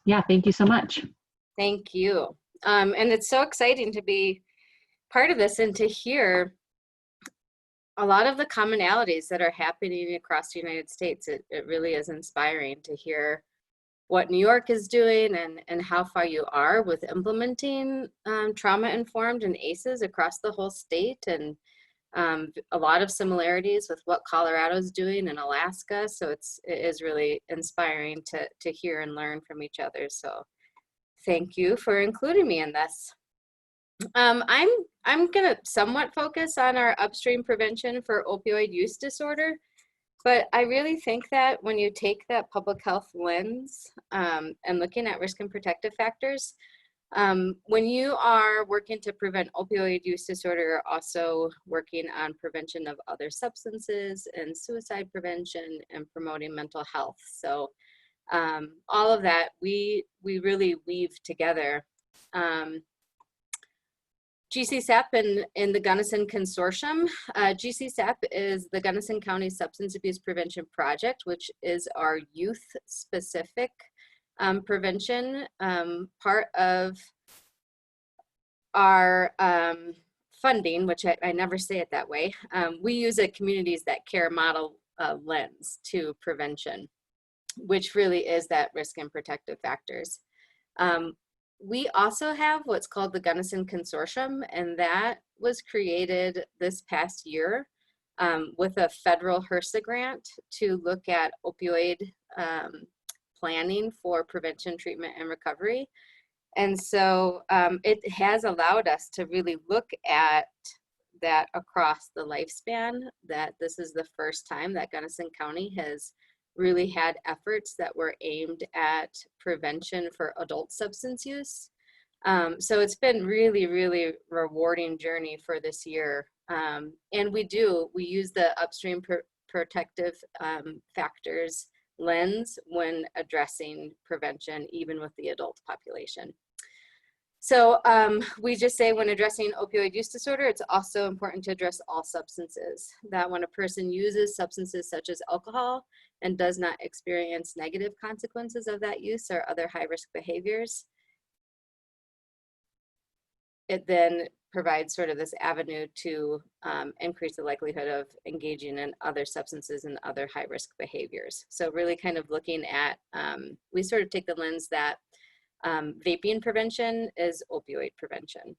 Yeah, thank you so much. Thank you. And it's so exciting to be part of this and to hear a lot of the commonalities that are happening across the United States. It really is inspiring to hear what New York is doing and how far you are with implementing trauma-informed and ACEs across the whole state, and a lot of similarities with what Colorado's doing in Alaska. So it is really inspiring to hear and learn from each other. So thank you for including me in this. I'm gonna somewhat focus on our upstream prevention for opioid use disorder, but I really think that when you take that public health lens and looking at risk and protective factors, when you are working to prevent opioid use disorder, you're also working on prevention of other substances and suicide prevention and promoting mental health. So all of that we really weave together. GCSAP in the Gunnison Consortium. GCSAP is the Gunnison County Substance Abuse Prevention Project, which is our youth-specific prevention. Part of our funding, which I never say it that way, we use a communities that care model lens to prevention, which really is that risk and protective factors. We also have what's called the Gunnison Consortium, and that was created this past year with a federal HRSA grant to look at opioid planning for prevention, treatment, and recovery. And so it has allowed us to really look at that across the lifespan, that this is the first time that Gunnison County has really had efforts that were aimed at prevention for adult substance use. So it's been really, really rewarding journey for this year. And we use the upstream protective factors lens when addressing prevention, even with the adult population. So we just say when addressing opioid use disorder, it's also important to address all substances. That when a person uses substances such as alcohol and does not experience negative consequences of that use or other high-risk behaviors, it then provides sort of this avenue to increase the likelihood of engaging in other substances and other high-risk behaviors. So really kind of looking at, we sort of take the lens that vaping prevention is opioid prevention.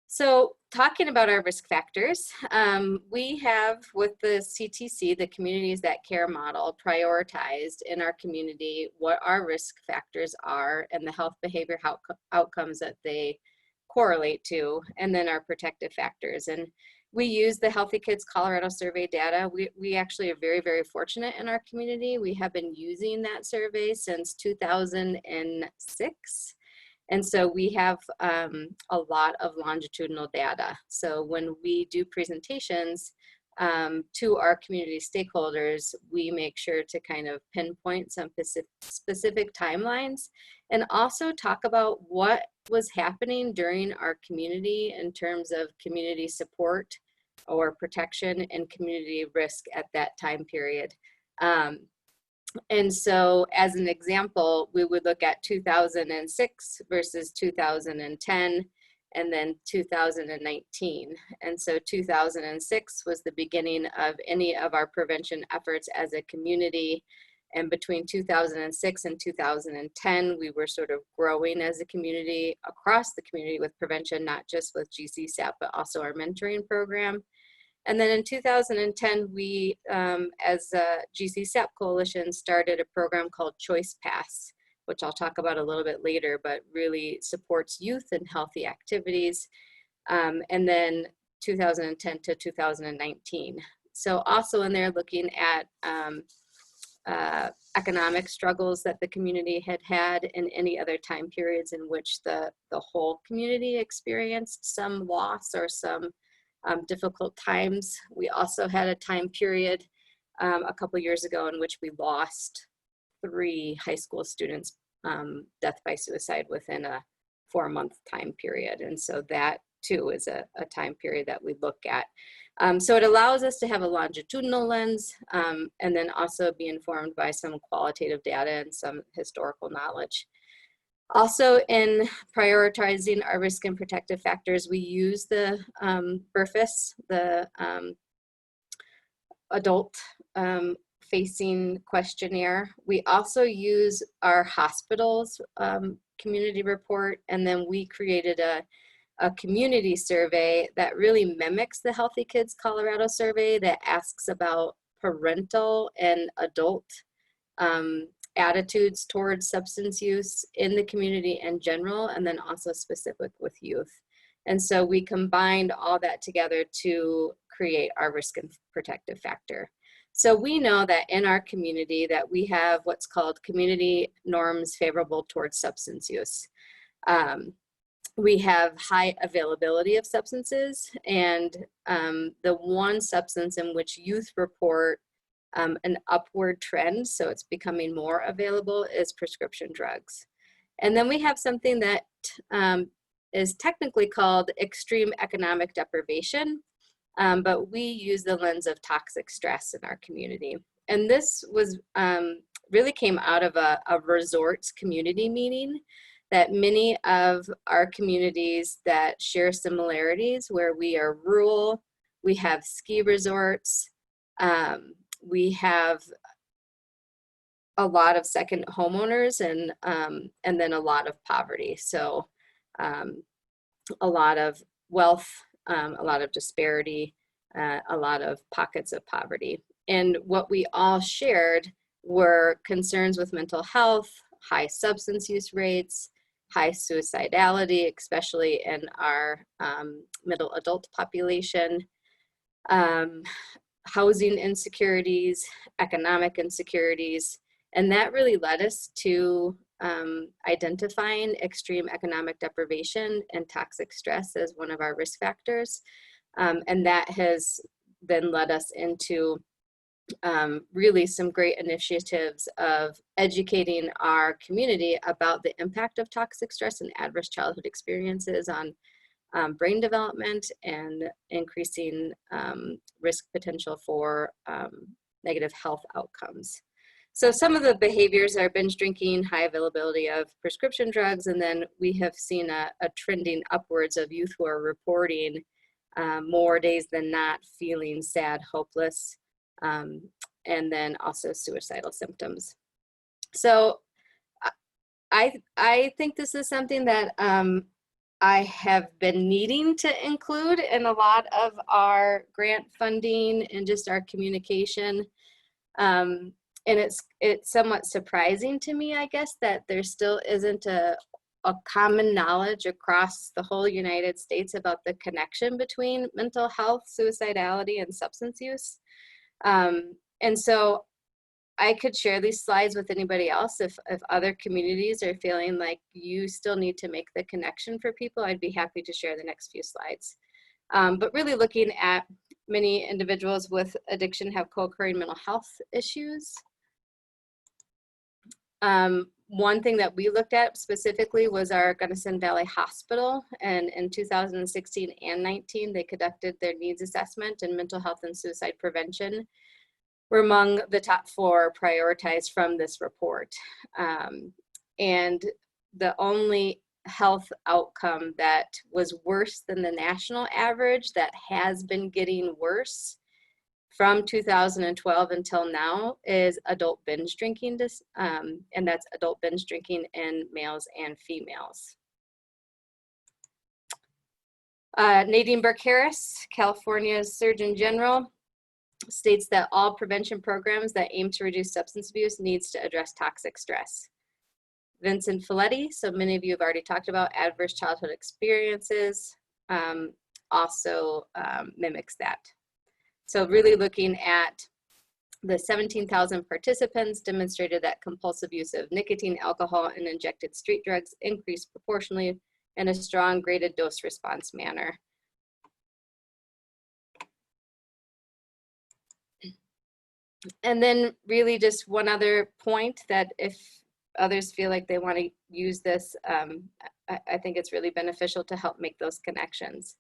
So talking about our risk factors, we have with the CTC, the Communities That Care model, prioritized in our community what our risk factors are and the health behavior outcomes that they correlate to, and then our protective factors. And we use the Healthy Kids Colorado survey data. We actually are very, very fortunate in our community. We have been using that survey since 2006. And so we have a lot of longitudinal data. So when we do presentations to our community stakeholders, we make sure to kind of pinpoint some specific timelines and also talk about what was happening during our community in terms of community support or protection and community risk at that time period. And so as an example, we would look at 2006 versus 2010 and then 2019. And so 2006 was the beginning of any of our prevention efforts as a community. And between 2006 and 2010, we were sort of growing as a community across the community with prevention, not just with GCSAP, but also our mentoring program. And then in 2010, we, as a GCSAP Coalition, started a program called Choice Pass, which I'll talk about a little bit later, but really supports youth and healthy activities. And then 2010 to 2019. So also in there looking at economic struggles that the community had and any other time periods in which the whole community experienced some loss or some difficult times. We also had a time period a couple years ago in which we lost 3 high school students death by suicide within a 4-month time period. And so that too is a time period that we look at. So it allows us to have a longitudinal lens and then also be informed by some qualitative data and some historical knowledge. Also in prioritizing our risk and protective factors, we use the BRFIS, the adult facing questionnaire. We also use our hospitals community report, and then we created a community survey that really mimics the Healthy Kids Colorado survey that asks about parental and adult attitudes towards substance use in the community in general, and then also specific with youth. And so we combined all that together to create our risk and protective factor. So we know that in our community that we have what's called community norms favorable towards substance use. We have high availability of substances, and the one substance in which youth report an upward trend, so it's becoming more available, is prescription drugs. And then we have something that is technically called extreme economic deprivation, but we use the lens of toxic stress in our community. And this was really came out of a resorts community meeting that many of our communities that share similarities, where we are rural, we have ski resorts, we have a lot of second homeowners, and then a lot of poverty. So a lot of wealth, a lot of disparity, a lot of pockets of poverty. And what we all shared were concerns with mental health, high substance use rates, high suicidality, especially in our middle adult population, housing insecurities, economic insecurities, and that really led us to identifying extreme economic deprivation and toxic stress as one of our risk factors. And that has then led us into really some great initiatives of educating our community about the impact of toxic stress and adverse childhood experiences on brain development and increasing risk potential for negative health outcomes. So some of the behaviors are binge drinking, high availability of prescription drugs, and then we have seen a trending upwards of youth who are reporting more days than not feeling sad, hopeless, and then also suicidal symptoms. So I think this is something that I have been needing to include in a lot of our grant funding and just our communication. And it's somewhat surprising to me, I guess, that there still isn't a common knowledge across the whole United States about the connection between mental health, suicidality, and substance use. And so I could share these slides with anybody else. If other communities are feeling like you still need to make the connection for people, I'd be happy to share the next few slides. But really looking at many individuals with addiction have co-occurring mental health issues. One thing that we looked at specifically was our Gunnison Valley Hospital, and in 2016 and 19, they conducted their needs assessment, and mental health and suicide prevention were among the top 4 prioritized from this report. And the only health outcome that was worse than the national average, that has been getting worse from 2012 until now, is adult binge drinking, and that's adult binge drinking in males and females. Nadine Burke-Harris, California's Surgeon General, states that all prevention programs that aim to reduce substance abuse needs to address toxic stress. Vincent Folletti, so many of you have already talked about adverse childhood experiences, also mimics that. So really looking at the 17,000 participants demonstrated that compulsive use of nicotine, alcohol, and injected street drugs increased proportionally in a strong graded dose response manner. And then really just one other point, that if others feel like they want to use this, I think it's really beneficial to help make those connections.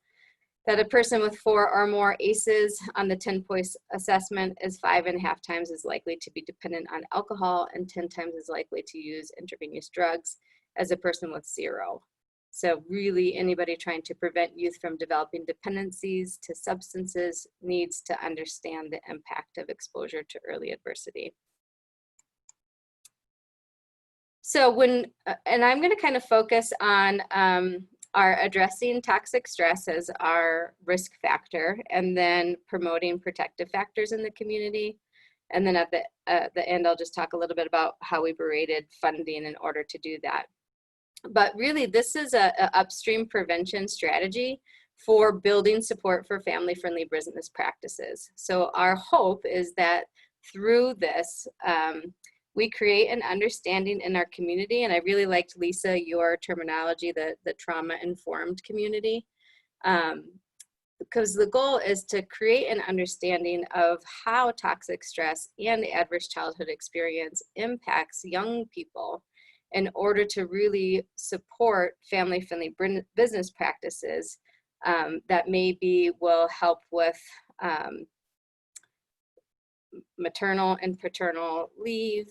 That a person with 4 or more ACEs on the 10-point assessment is 5.5 times as likely to be dependent on alcohol and 10 times as likely to use intravenous drugs as a person with 0. So really anybody trying to prevent youth from developing dependencies to substances needs to understand the impact of exposure to early adversity. So and I'm going to kind of focus on are addressing toxic stress as our risk factor, and then promoting protective factors in the community. And then at the end, I'll just talk a little bit about how we berated funding in order to do that. But really, this is a upstream prevention strategy for building support for family-friendly business practices. So our hope is that through this, we create an understanding in our community, and I really liked, Lisa, your terminology, the trauma-informed community, because the goal is to create an understanding of how toxic stress and the adverse childhood experience impacts young people in order to really support family-friendly business practices that maybe will help with maternal and paternal leave,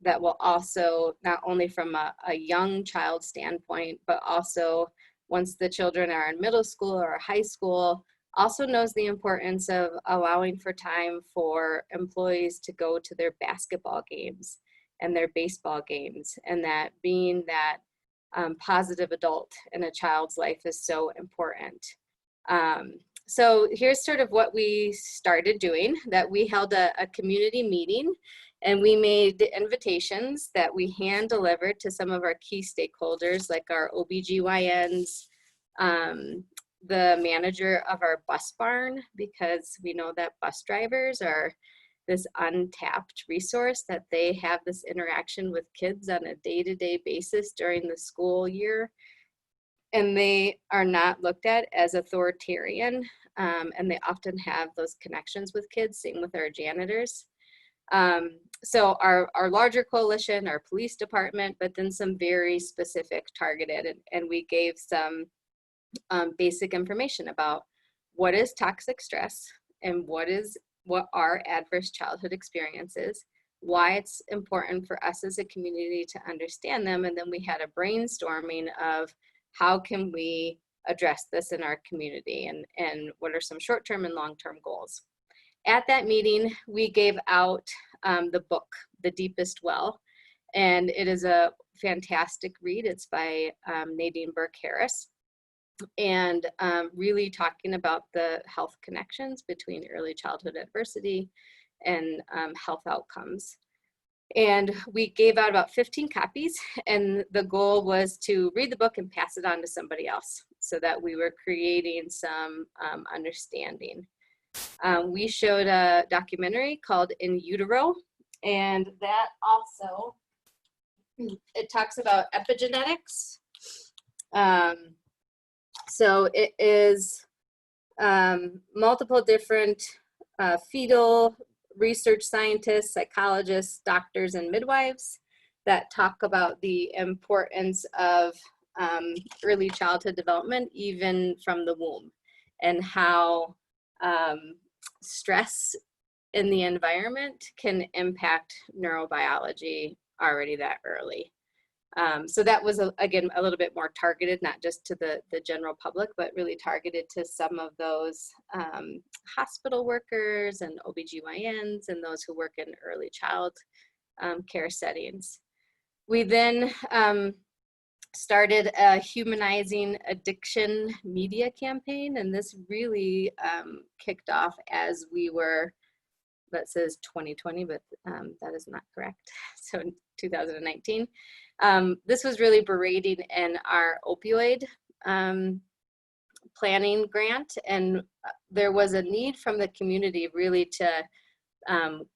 that will also, not only from a young child standpoint, but also once the children are in middle school or high school, also knows the importance of allowing for time for employees to go to their basketball games and their baseball games, and that being that positive adult in a child's life is so important. So here's sort of what we started doing, that we held a community meeting, and we made invitations that we hand delivered to some of our key stakeholders, like our OBGYNs, the manager of our bus barn, because we know that bus drivers are this untapped resource, that they have this interaction with kids on a day-to-day basis during the school year. And they are not looked at as authoritarian, and they often have those connections with kids, same with our janitors. So our larger coalition, our police department, but then some very specific targeted, and we gave some basic information about what is toxic stress and what are adverse childhood experiences, why it's important for us as a community to understand them, and then we had a brainstorming of how can we address this in our community, and what are some short-term and long-term goals. At that meeting, we gave out the book, The Deepest Well, and it is a fantastic read. It's by Nadine Burke-Harris, and really talking about the health connections between early childhood adversity and health outcomes. And we gave out about 15 copies, and the goal was to read the book and pass it on to somebody else, so that we were creating some understanding. We showed a documentary called In Utero, and that also, it talks about epigenetics. So it is multiple different fetal research scientists, psychologists, doctors, and midwives that talk about the importance of early childhood development, even from the womb, and how stress in the environment can impact neurobiology already that early. So that was, again, a little bit more targeted, not just to the general public, but really targeted to some of those hospital workers and OBGYNs and those who work in early child care settings. We then started a humanizing addiction media campaign, and this really kicked off as we were, that says 2020, but that is not correct, so 2019. This was really berating in our opioid planning grant, and there was a need from the community really to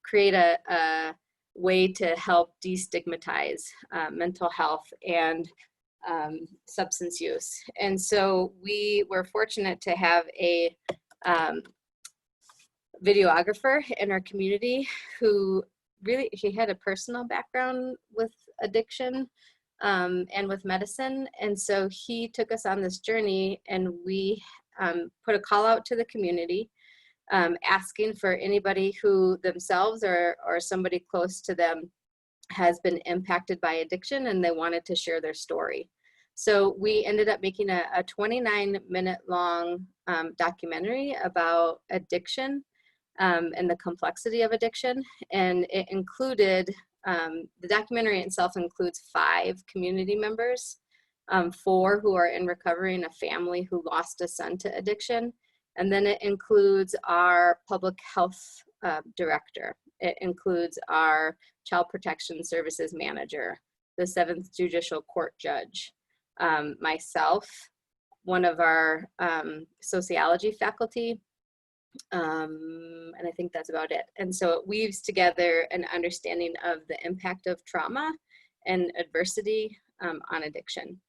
create a way to help destigmatize mental health and substance use. And so we were fortunate to have a videographer in our community who really, he had a personal background with addiction and with medicine. And so he took us on this journey, and we put a call out to the community asking for anybody who themselves or somebody close to them has been impacted by addiction and they wanted to share their story. So we ended up making a 29-minute long documentary about addiction and the complexity of addiction. And it included, the documentary itself includes 5 community members, 4 who are in recovery, and a family who lost a son to addiction. And then it includes our public health director. It includes our Child Protection Services Manager, the 7th Judicial Court Judge, myself, one of our sociology faculty, and I think that's about it. And so it weaves together an understanding of the impact of trauma and adversity on addiction.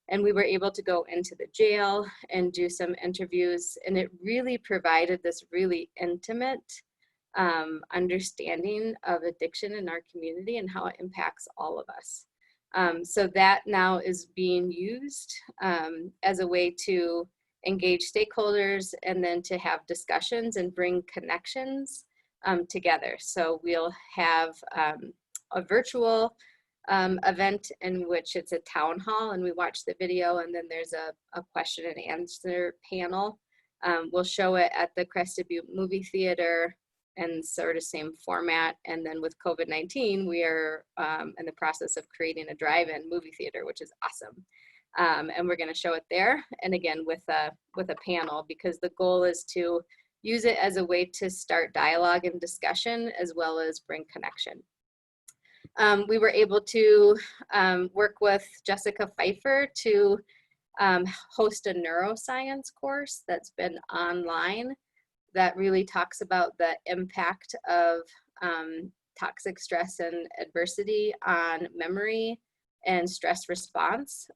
And we were able to go into the jail and do some interviews, and it really provided this really intimate understanding of addiction in our community and how it impacts all of us. So that now is being used as a way to engage stakeholders and then to have discussions and bring connections together. So we'll have a virtual event in which it's a town hall and we watch the video, and then there's a question and answer panel. We'll show it at the Crested Butte Movie Theater and sort of same format. And then with COVID-19, we are in the process of creating a drive-in movie theater, which is awesome. And we're going to show it there, and again with a panel, because the goal is to use it as a way to start dialogue and discussion as well as bring connection. We were able to work with Jessica Pfeiffer to host a neuroscience course that's been online that really talks about the impact of toxic stress and adversity on memory and stress response,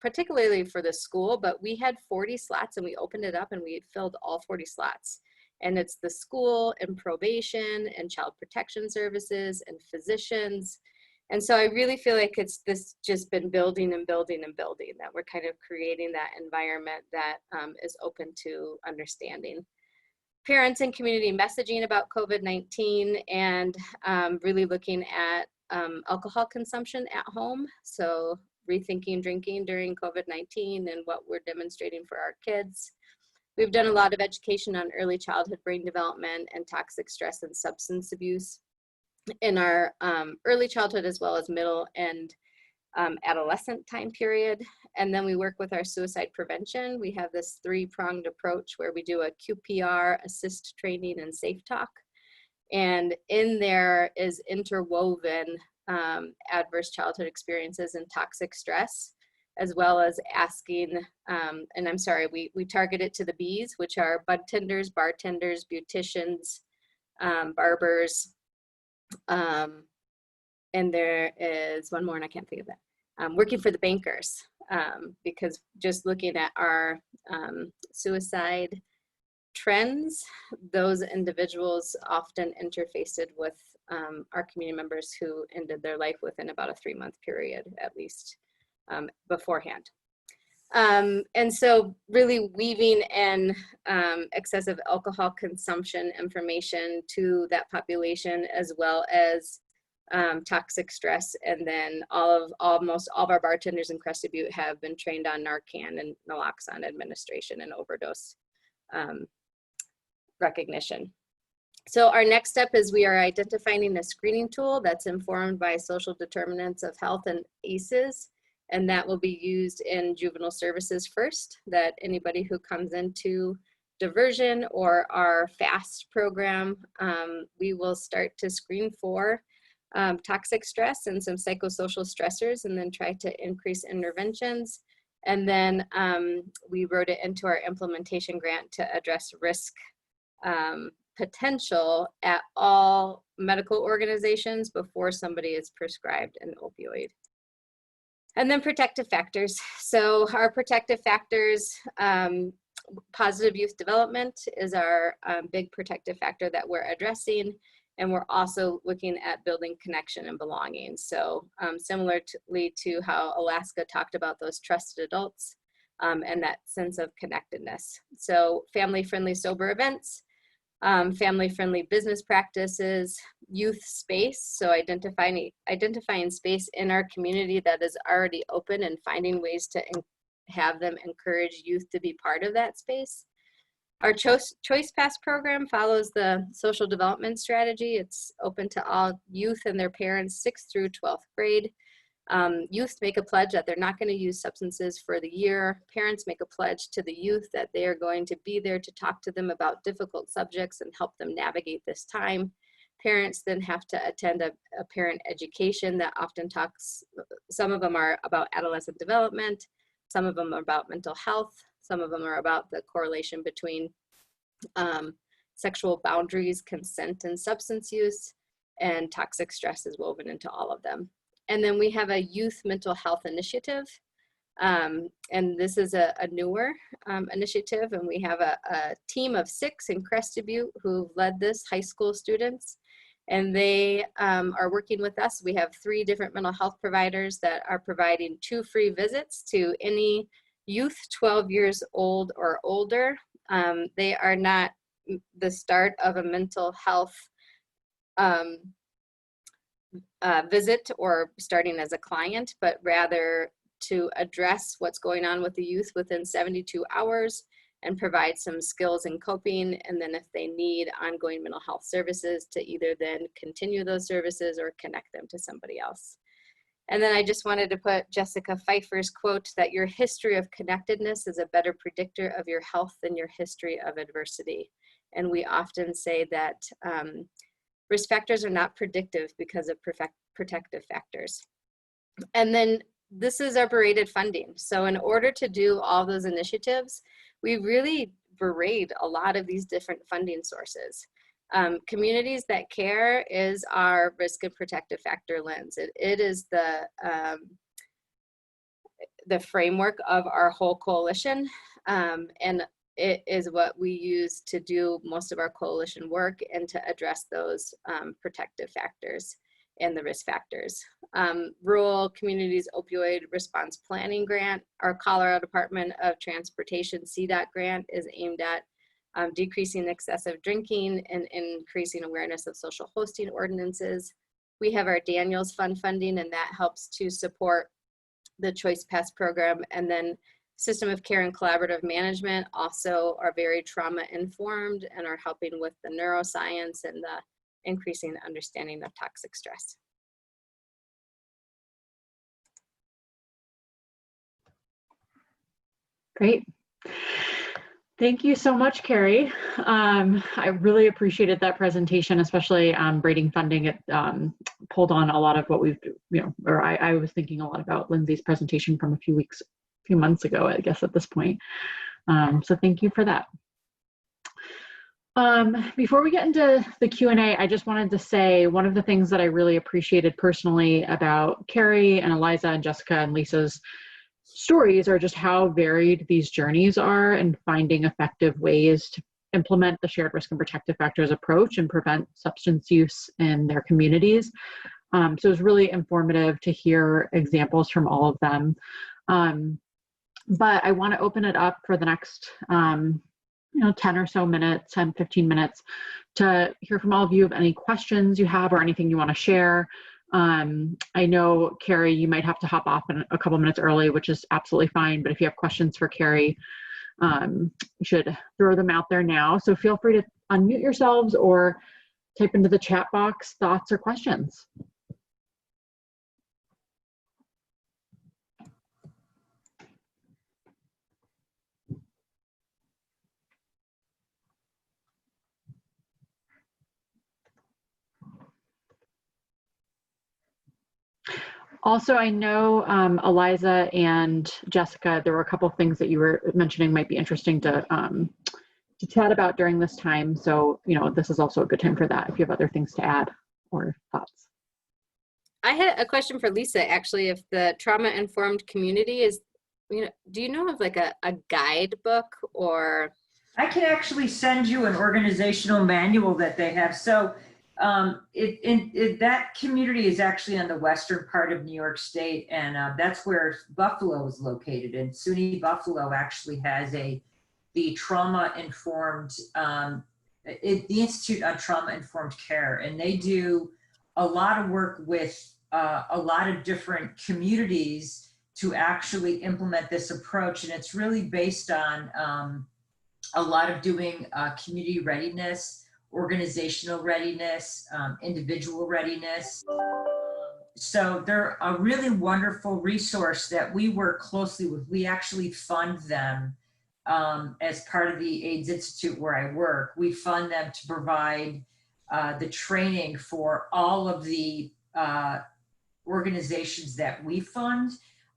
particularly for the school. But we had 40 slots and we opened it up and we filled all 40 slots. And it's the school and probation and child protection services and physicians. And so I really feel like it's this just been building and building and building, that we're kind of creating that environment that is open to understanding. Parents and community messaging about COVID-19 and really looking at alcohol consumption at home. So rethinking drinking during COVID-19 and what we're demonstrating for our kids. We've done a lot of education on early childhood brain development and toxic stress and substance abuse in our early childhood as well as middle and adolescent time period. And then we work with our suicide prevention. We have this 3-pronged approach where we do a QPR, assist training, and safe talk. And in there is interwoven adverse childhood experiences and toxic stress, as well as asking, and I'm sorry, we target it to the Bs, which are bud tenders, bartenders, beauticians, barbers, and there is one more and I can't think of that. Working for the bankers, because just looking at our suicide trends, those individuals often interfaced with our community members who ended their life within about a 3-month period, at least beforehand. And so really weaving in excessive alcohol consumption information to that population, as well as toxic stress. And then almost all of our bartenders in Crested Butte have been trained on Narcan and naloxone administration and overdose recognition. So our next step is we are identifying a screening tool that's informed by social determinants of health and ACEs, and that will be used in juvenile services first, that anybody who comes into diversion or our FAST program, we will start to screen for toxic stress and some psychosocial stressors, and then try to increase interventions. And then we wrote it into our implementation grant to address risk potential at all medical organizations before somebody is prescribed an opioid. And then protective factors. So our protective factors, positive youth development is our big protective factor that we're addressing. And we're also looking at building connection and belonging. So similarly to how Alaska talked about those trusted adults and that sense of connectedness. So family-friendly sober events, family-friendly business practices, youth space, so identifying space in our community that is already open and finding ways to have them encourage youth to be part of that space. Our Choice Pass program follows the social development strategy. It's open to all youth and their parents, 6th through 12th grade. Youth make a pledge that they're not going to use substances for the year. Parents make a pledge to the youth that they are going to be there to talk to them about difficult subjects and help them navigate this time. parents then have to attend a parent education that often talks, some of them are about adolescent development, some of them are about mental health, some of them are about the correlation between sexual boundaries, consent, and substance use, and toxic stress is woven into all of them. And then we have a youth mental health initiative. And this is a newer initiative, and we have a team of 6 in Crested Butte who've led this, high school students, and they are working with us. We have 3 different mental health providers that are providing 2 free visits to any youth 12 years old or older. They are not the start of a mental health visit or starting as a client, but rather to address what's going on with the youth within 72 hours and provide some skills in coping. And then if they need ongoing mental health services, to either then continue those services or connect them to somebody else. And then I just wanted to put Jessica Pfeiffer's quote that your history of connectedness is a better predictor of your health than your history of adversity. And we often say that risk factors are not predictive because of protective factors. And then this is our berated funding. So in order to do all those initiatives, we really berate a lot of these different funding sources. Communities that care is our risk and protective factor lens. It is the framework of our whole coalition, and it is what we use to do most of our coalition work and to address those protective factors and the risk factors. Rural Communities Opioid Response Planning Grant, our Colorado Department of Transportation CDOT grant is aimed at decreasing excessive drinking and increasing awareness of social hosting ordinances. We have our Daniels Fund funding, and that helps to support the Choice Pass program. And then System of Care and Collaborative Management also are very trauma informed and are helping with the neuroscience and the increasing the understanding of toxic stress. Great. Thank you so much, Carrie. I really appreciated that presentation, especially braiding funding. It pulled on a lot of what we've, or I was thinking a lot about Lindsay's presentation from a few months ago, I guess at this point. So thank you for that. Before we get into the Q&A, I just wanted to say one of the things that I really appreciated personally about Carrie and Eliza and Jessica and Lisa's stories are just how varied these journeys are and finding effective ways to implement the shared risk and protective factors approach and prevent substance use in their communities. So it was really informative to hear examples from all of them. But I want to open it up for the next 10 or so minutes, 10, 15 minutes to hear from all of you of any questions you have or anything you want to share. I know, Carrie, you might have to hop off in a couple minutes early, which is absolutely fine. But if you have questions for Carrie, you should throw them out there now. So feel free to unmute yourselves or type into the chat box thoughts or questions. Also, I know Eliza and Jessica, there were a couple of things that you were mentioning might be interesting to chat about during this time. So, this is also a good time for that if you have other things to add or thoughts. I had a question for Lisa, actually. If the trauma-informed community is, do you know of like a guidebook or? I can actually send you an organizational manual that they have. So that community is actually on the western part of New York State, and that's where Buffalo is located. And SUNY Buffalo actually has the trauma-informed, the Institute on Trauma-Informed Care, and they do a lot of work with a lot of different communities to actually implement this approach. And it's really based on a lot of doing community readiness, organizational readiness, individual readiness. So they're a really wonderful resource that we work closely with. We actually fund them as part of the AIDS Institute where I work. We fund them to provide the training for all of the organizations that we fund,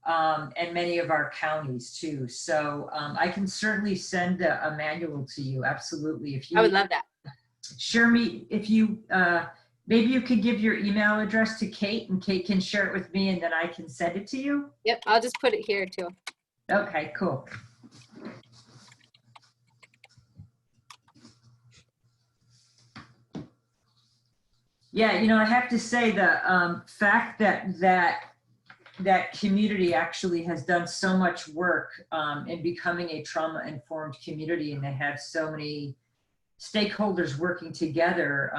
and many of our counties too. So I can certainly send a manual to you. Absolutely. If you, I would love that. Share me, if you, maybe you could give your email address to Kate, and Kate can share it with me, and then I can send it to you. Yep, I'll just put it here too. Okay, cool. Yeah, you know, I have to say the fact that that community actually has done so much work in becoming a trauma-informed community, and they have so many stakeholders working together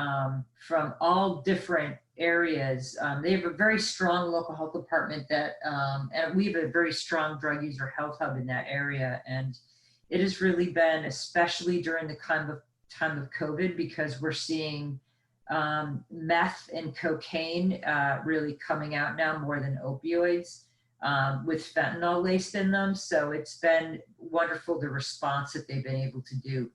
from all different areas. They have a very strong local health department that, and we have a very strong drug user health hub in that area. And it has really been, especially during the time of COVID, because we're seeing meth and cocaine really coming out now more than opioids, with fentanyl laced in them. So it's been wonderful, the response that they've been able to do.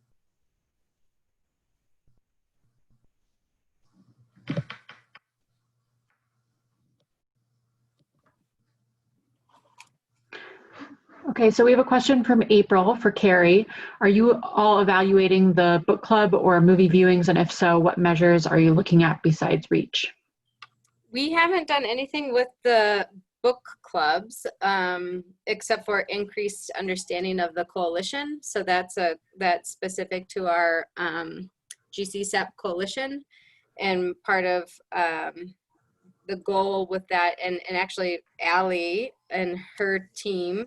Okay, so we have a question from April for Carrie. Are you all evaluating the book club or movie viewings? And if so, what measures are you looking at besides reach? We haven't done anything with the book clubs, except for increased understanding of the coalition. So that's specific to our GCSEP coalition, and part of the goal with that, and actually Allie and her team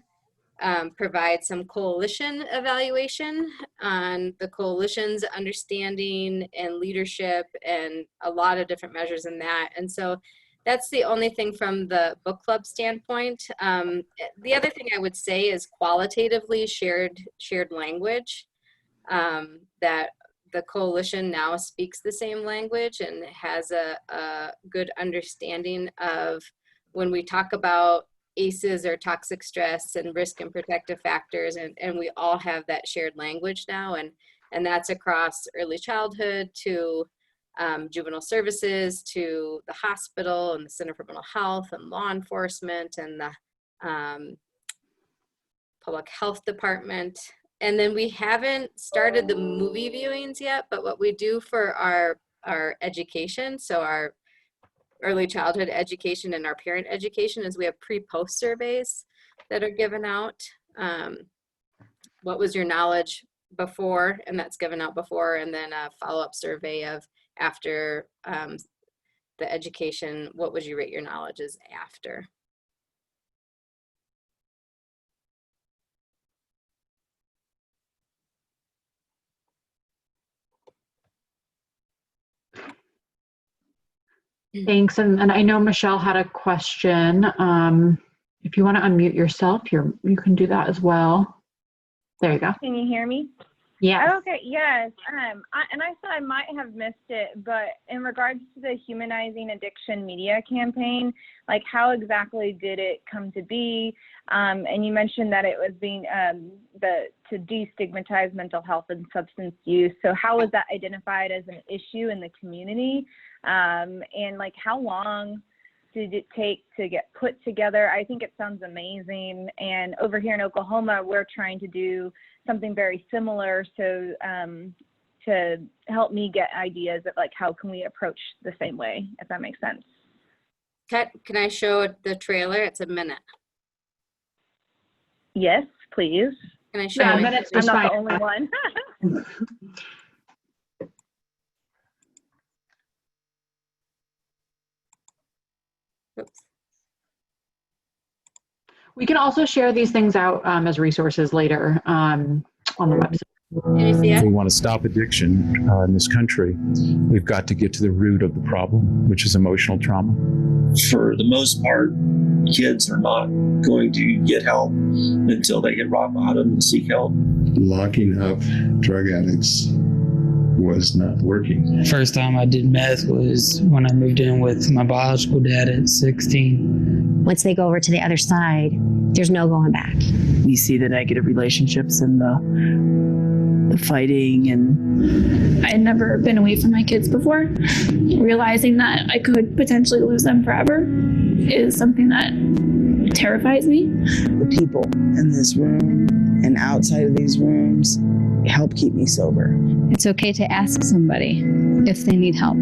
provide some coalition evaluation on the coalition's understanding and leadership, and a lot of different measures in that. And so that's the only thing from the book club standpoint. The other thing I would say is qualitatively shared language, that the coalition now speaks the same language and has a good understanding of when we talk about ACEs or toxic stress and risk and protective factors, and we all have that shared language now, and that's across early childhood to juvenile services, to the hospital and the Center for Mental Health and law enforcement and the public health department. And then we haven't started the movie viewings yet, but what we do for our education, so our early childhood education and our parent education, is we have pre-post surveys that are given out. What was your knowledge before? And that's given out before, and then a follow-up survey of after the education, what would you rate your knowledge as after? Thanks. And I know Michelle had a question. If you want to unmute yourself, you can do that as well. There you go. Can you hear me? Yeah. Okay, yes. I thought I might have missed it, but in regards to the Humanizing Addiction media campaign, like how exactly did it come to be? And you mentioned that it was being to destigmatize mental health and substance use. So how was that identified as an issue in the community? And like how long did it take to get put together? I think it sounds amazing. And over here in Oklahoma, we're trying to do something very similar. So to help me get ideas of like, how can we approach the same way, if that makes sense. Can I show the trailer? It's a minute. Yes, please. Can I show Yeah, it? minutes I'm are not fine. the only one. Oops. We can also share these things out as resources later on the website. Can you see it? If we want to stop addiction in this country, we've got to get to the root of the problem, which is emotional trauma. For the most part, kids are not going to get help until they hit rock bottom and seek help. Locking up drug addicts was not working. First time I did meth was when I moved in with my biological dad at 16. Once they go over to the other side, there's no going back. You see the negative relationships and the fighting, and I had never been away from my kids before. Realizing that I could potentially lose them forever is something that terrifies me. The people in this room and outside of these rooms help keep me sober. It's okay to ask somebody if they need help.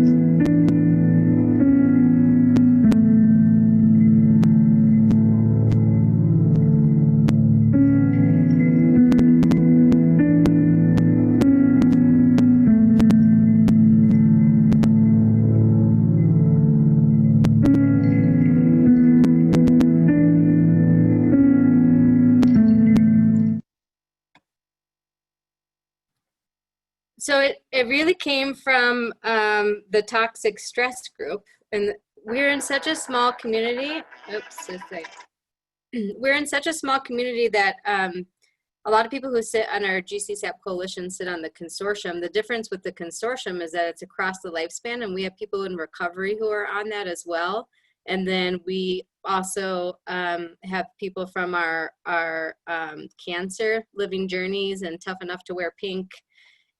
So it really came from the toxic stress group, and we're in such a small community. Oops, we're in such a small community that a lot of people who sit on our GCSAP coalition sit on the consortium. The difference with the consortium is that it's across the lifespan, and we have people in recovery who are on that as well. And then we also have people from our cancer living journeys and Tough Enough to Wear Pink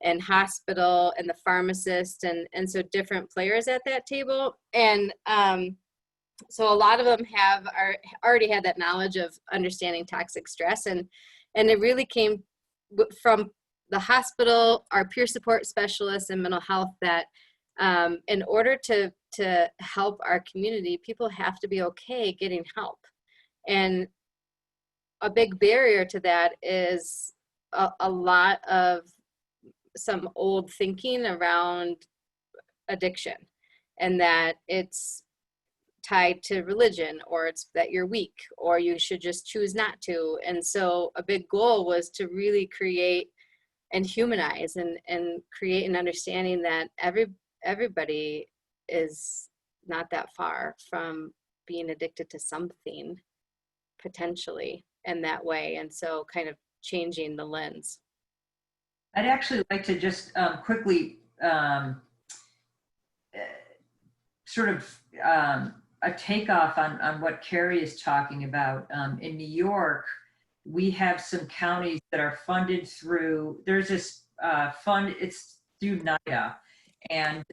and hospital and the pharmacist, and so different players at that table. And so a lot of them already had that knowledge of understanding toxic stress, and it really came from the hospital, our peer support specialists and mental health, that in order to help our community, people have to be okay getting help. And a big barrier to that is a lot of some old thinking around addiction, and that it's tied to religion, or it's that you're weak, or you should just choose not to. And so a big goal was to really create and humanize and create an understanding that everybody is not that far from being addicted to something potentially in that way. And so kind of changing the lens. I'd actually like to just quickly sort of a takeoff on what Carrie is talking about. In New York, we have some counties that are funded through, there's this fund, it's through NIDA, and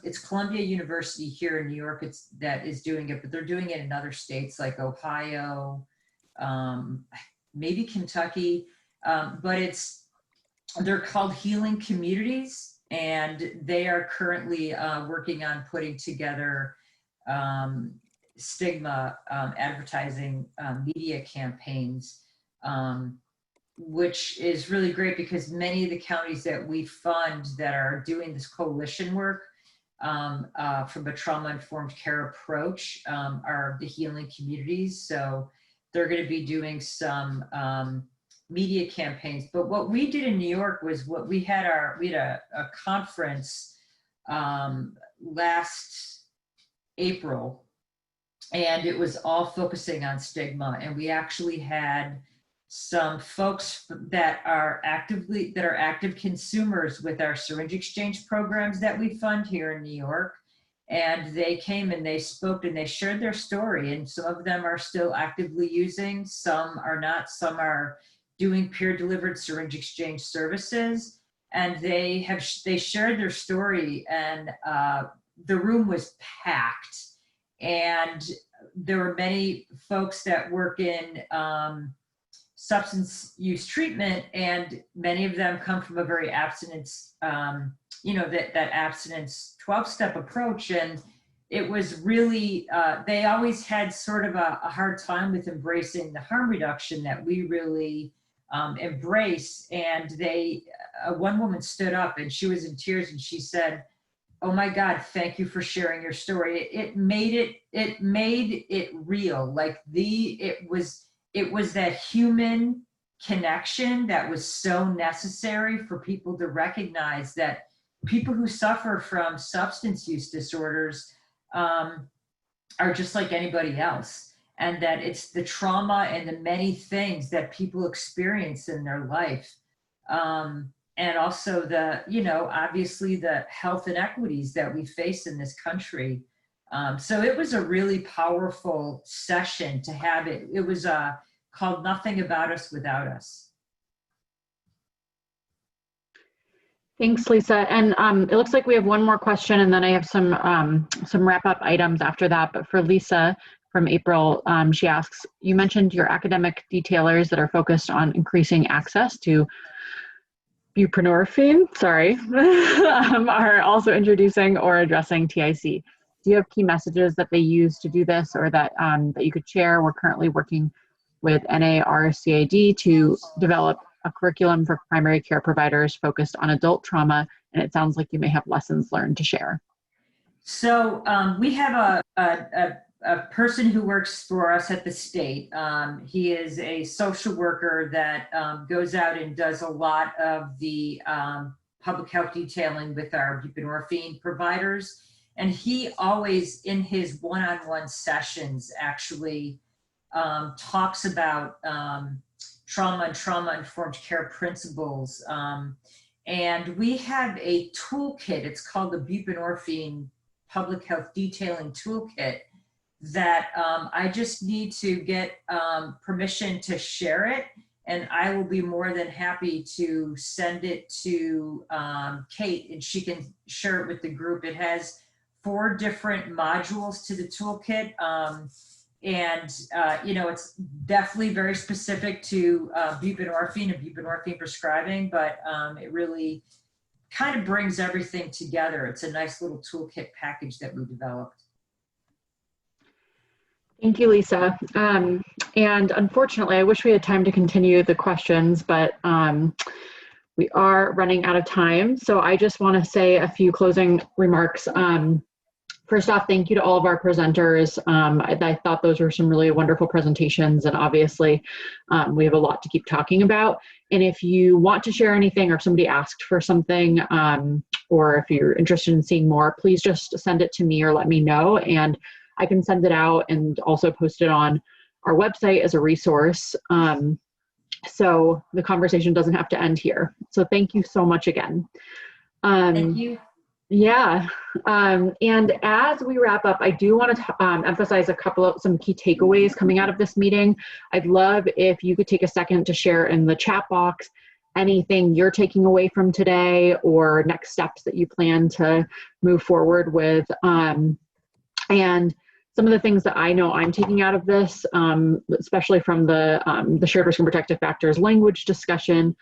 it's Columbia University here in New York that is doing it, but they're doing it in other states like Ohio, maybe Kentucky, but they're called Healing Communities, and they are currently working on putting together stigma advertising media campaigns, which is really great because many of the counties that we fund that are doing this coalition work from a trauma-informed care approach are the Healing Communities. So they're going to be doing some media campaigns. But what we did in New York was we had a conference last April, and it was all focusing on stigma. And we actually had some folks that are active consumers with our syringe exchange programs that we fund here in New York. And they came and they spoke and they shared their story. And some of them are still actively using, some are not, some are doing peer-delivered syringe exchange services, and they shared their story, and the room was packed. And there were many folks that work in substance use treatment, and many of them come from a very abstinence, that abstinence 12-step approach. And it was really, they always had sort of a hard time with embracing the harm reduction that we really embrace. And one woman stood up and she was in tears and she said, "Oh my God, thank you for sharing your story. It made it real. Like it was that human connection that was so necessary for people to recognize that people who suffer from substance use disorders are just like anybody else. And that it's the trauma and the many things that people experience in their life. And also obviously the health inequities that we face in this country. So it was a really powerful session to have it. It was called Nothing About Us Without Us. Thanks, Lisa. And it looks like we have one more question, and then I have some wrap-up items after that. But for Lisa from April, she asks, you mentioned your academic detailers that are focused on increasing access to buprenorphine, are also introducing or addressing TIC. Do you have key messages that they use to do this, or that you could share? We're currently working with NARCAD to develop a curriculum for primary care providers focused on adult trauma, and it sounds like you may have lessons learned to share. So we have a person who works for us at the state. He is a social worker that goes out and does a lot of the public health detailing with our buprenorphine providers. And he always, in his one-on-one sessions, actually talks about trauma and trauma-informed care principles. And we have a toolkit, it's called the Buprenorphine Public Health Detailing Toolkit, that I just need to get permission to share it, and I will be more than happy to send it to Kate, and she can share it with the group. It has 4 different modules to the toolkit, and you know, it's definitely very specific to buprenorphine and buprenorphine prescribing, but it really kind of brings everything together. It's a nice little toolkit package that we developed. Thank you, Lisa. And unfortunately, I wish we had time to continue the questions, but we are running out of time. So I just want to say a few closing remarks. First off, thank you to all of our presenters. I thought those were some really wonderful presentations, and obviously we have a lot to keep talking about. And if you want to share anything, or if somebody asked for something, or if you're interested in seeing more, please just send it to me or let me know, and I can send it out and also post it on our website as a resource. So the conversation doesn't have to end here. So thank you so much again. Thank you. Yeah, and as we wrap up, I do want to emphasize some key takeaways coming out of this meeting. I'd love if you could take a second to share in the chat box anything you're taking away from today, or next steps that you plan to move forward with. And some of the things that I know I'm taking out of this, especially from the shared risk and protective factors language discussion,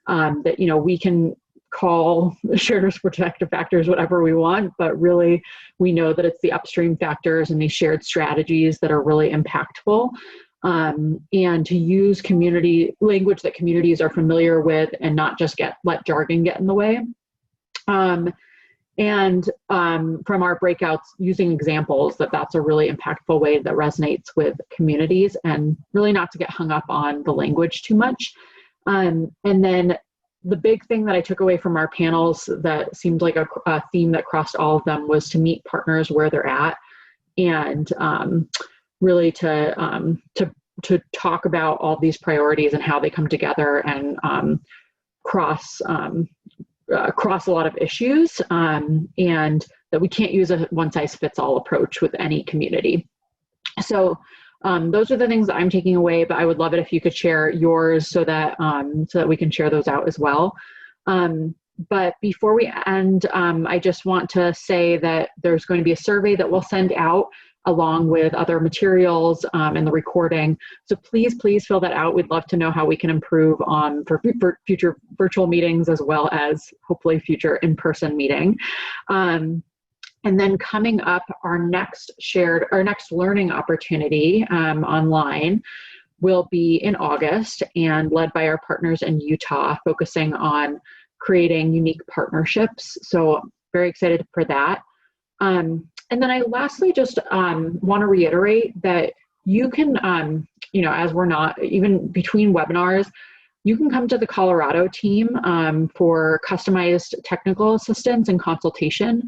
that, you know, we can call shared risk protective factors whatever we want, but really we know that it's the upstream factors and these shared strategies that are really impactful, and to use community language that communities are familiar with, and not just let jargon get in the way. And from our breakouts, using examples, that's a really impactful way that resonates with communities, and really not to get hung up on the language too much. And then the big thing that I took away from our panels that seemed like a theme that crossed all of them was to meet partners where they're at, and really to talk about all these priorities and how they come together and cross a lot of issues, and that we can't use a one-size-fits-all approach with any community. So those are the things that I'm taking away, but I would love it if you could share yours so that we can share those out as well. But before we end, I just want to say that there's going to be a survey that we'll send out along with other materials and the recording. So please fill that out. We'd love to know how we can improve for future virtual meetings, as well as hopefully future in-person meeting. And then coming up, our next learning opportunity online will be in August, and led by our partners in Utah, focusing on creating unique partnerships. So very excited for that. And then I lastly just want to reiterate that you can, as we're not, even between webinars, you can come to the Colorado team for customized technical assistance and consultation.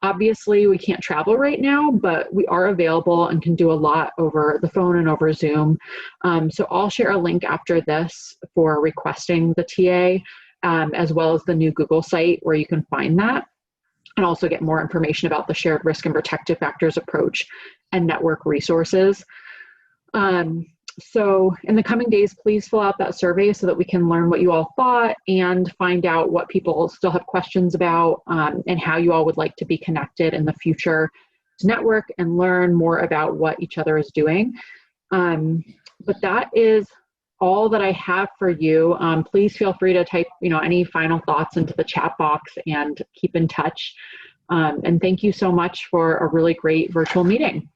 Obviously, we can't travel right now, but we are available and can do a lot over the phone and over Zoom. So I'll share a link after this for requesting the TA, as well as the new Google site where you can find that, and also get more information about the shared risk and protective factors approach and network resources. So in the coming days, please fill out that survey so that we can learn what you all thought and find out what people still have questions about, and how you all would like to be connected in the future to network and learn more about what each other is doing. But that is all that I have for you. Please feel free to type, any final thoughts into the chat box and keep in touch. And thank you so much for a really great virtual meeting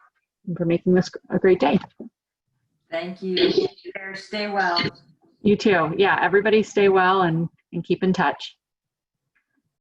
and for making this a great day. Thank you. Stay well. You too. Yeah, everybody stay well and keep in touch.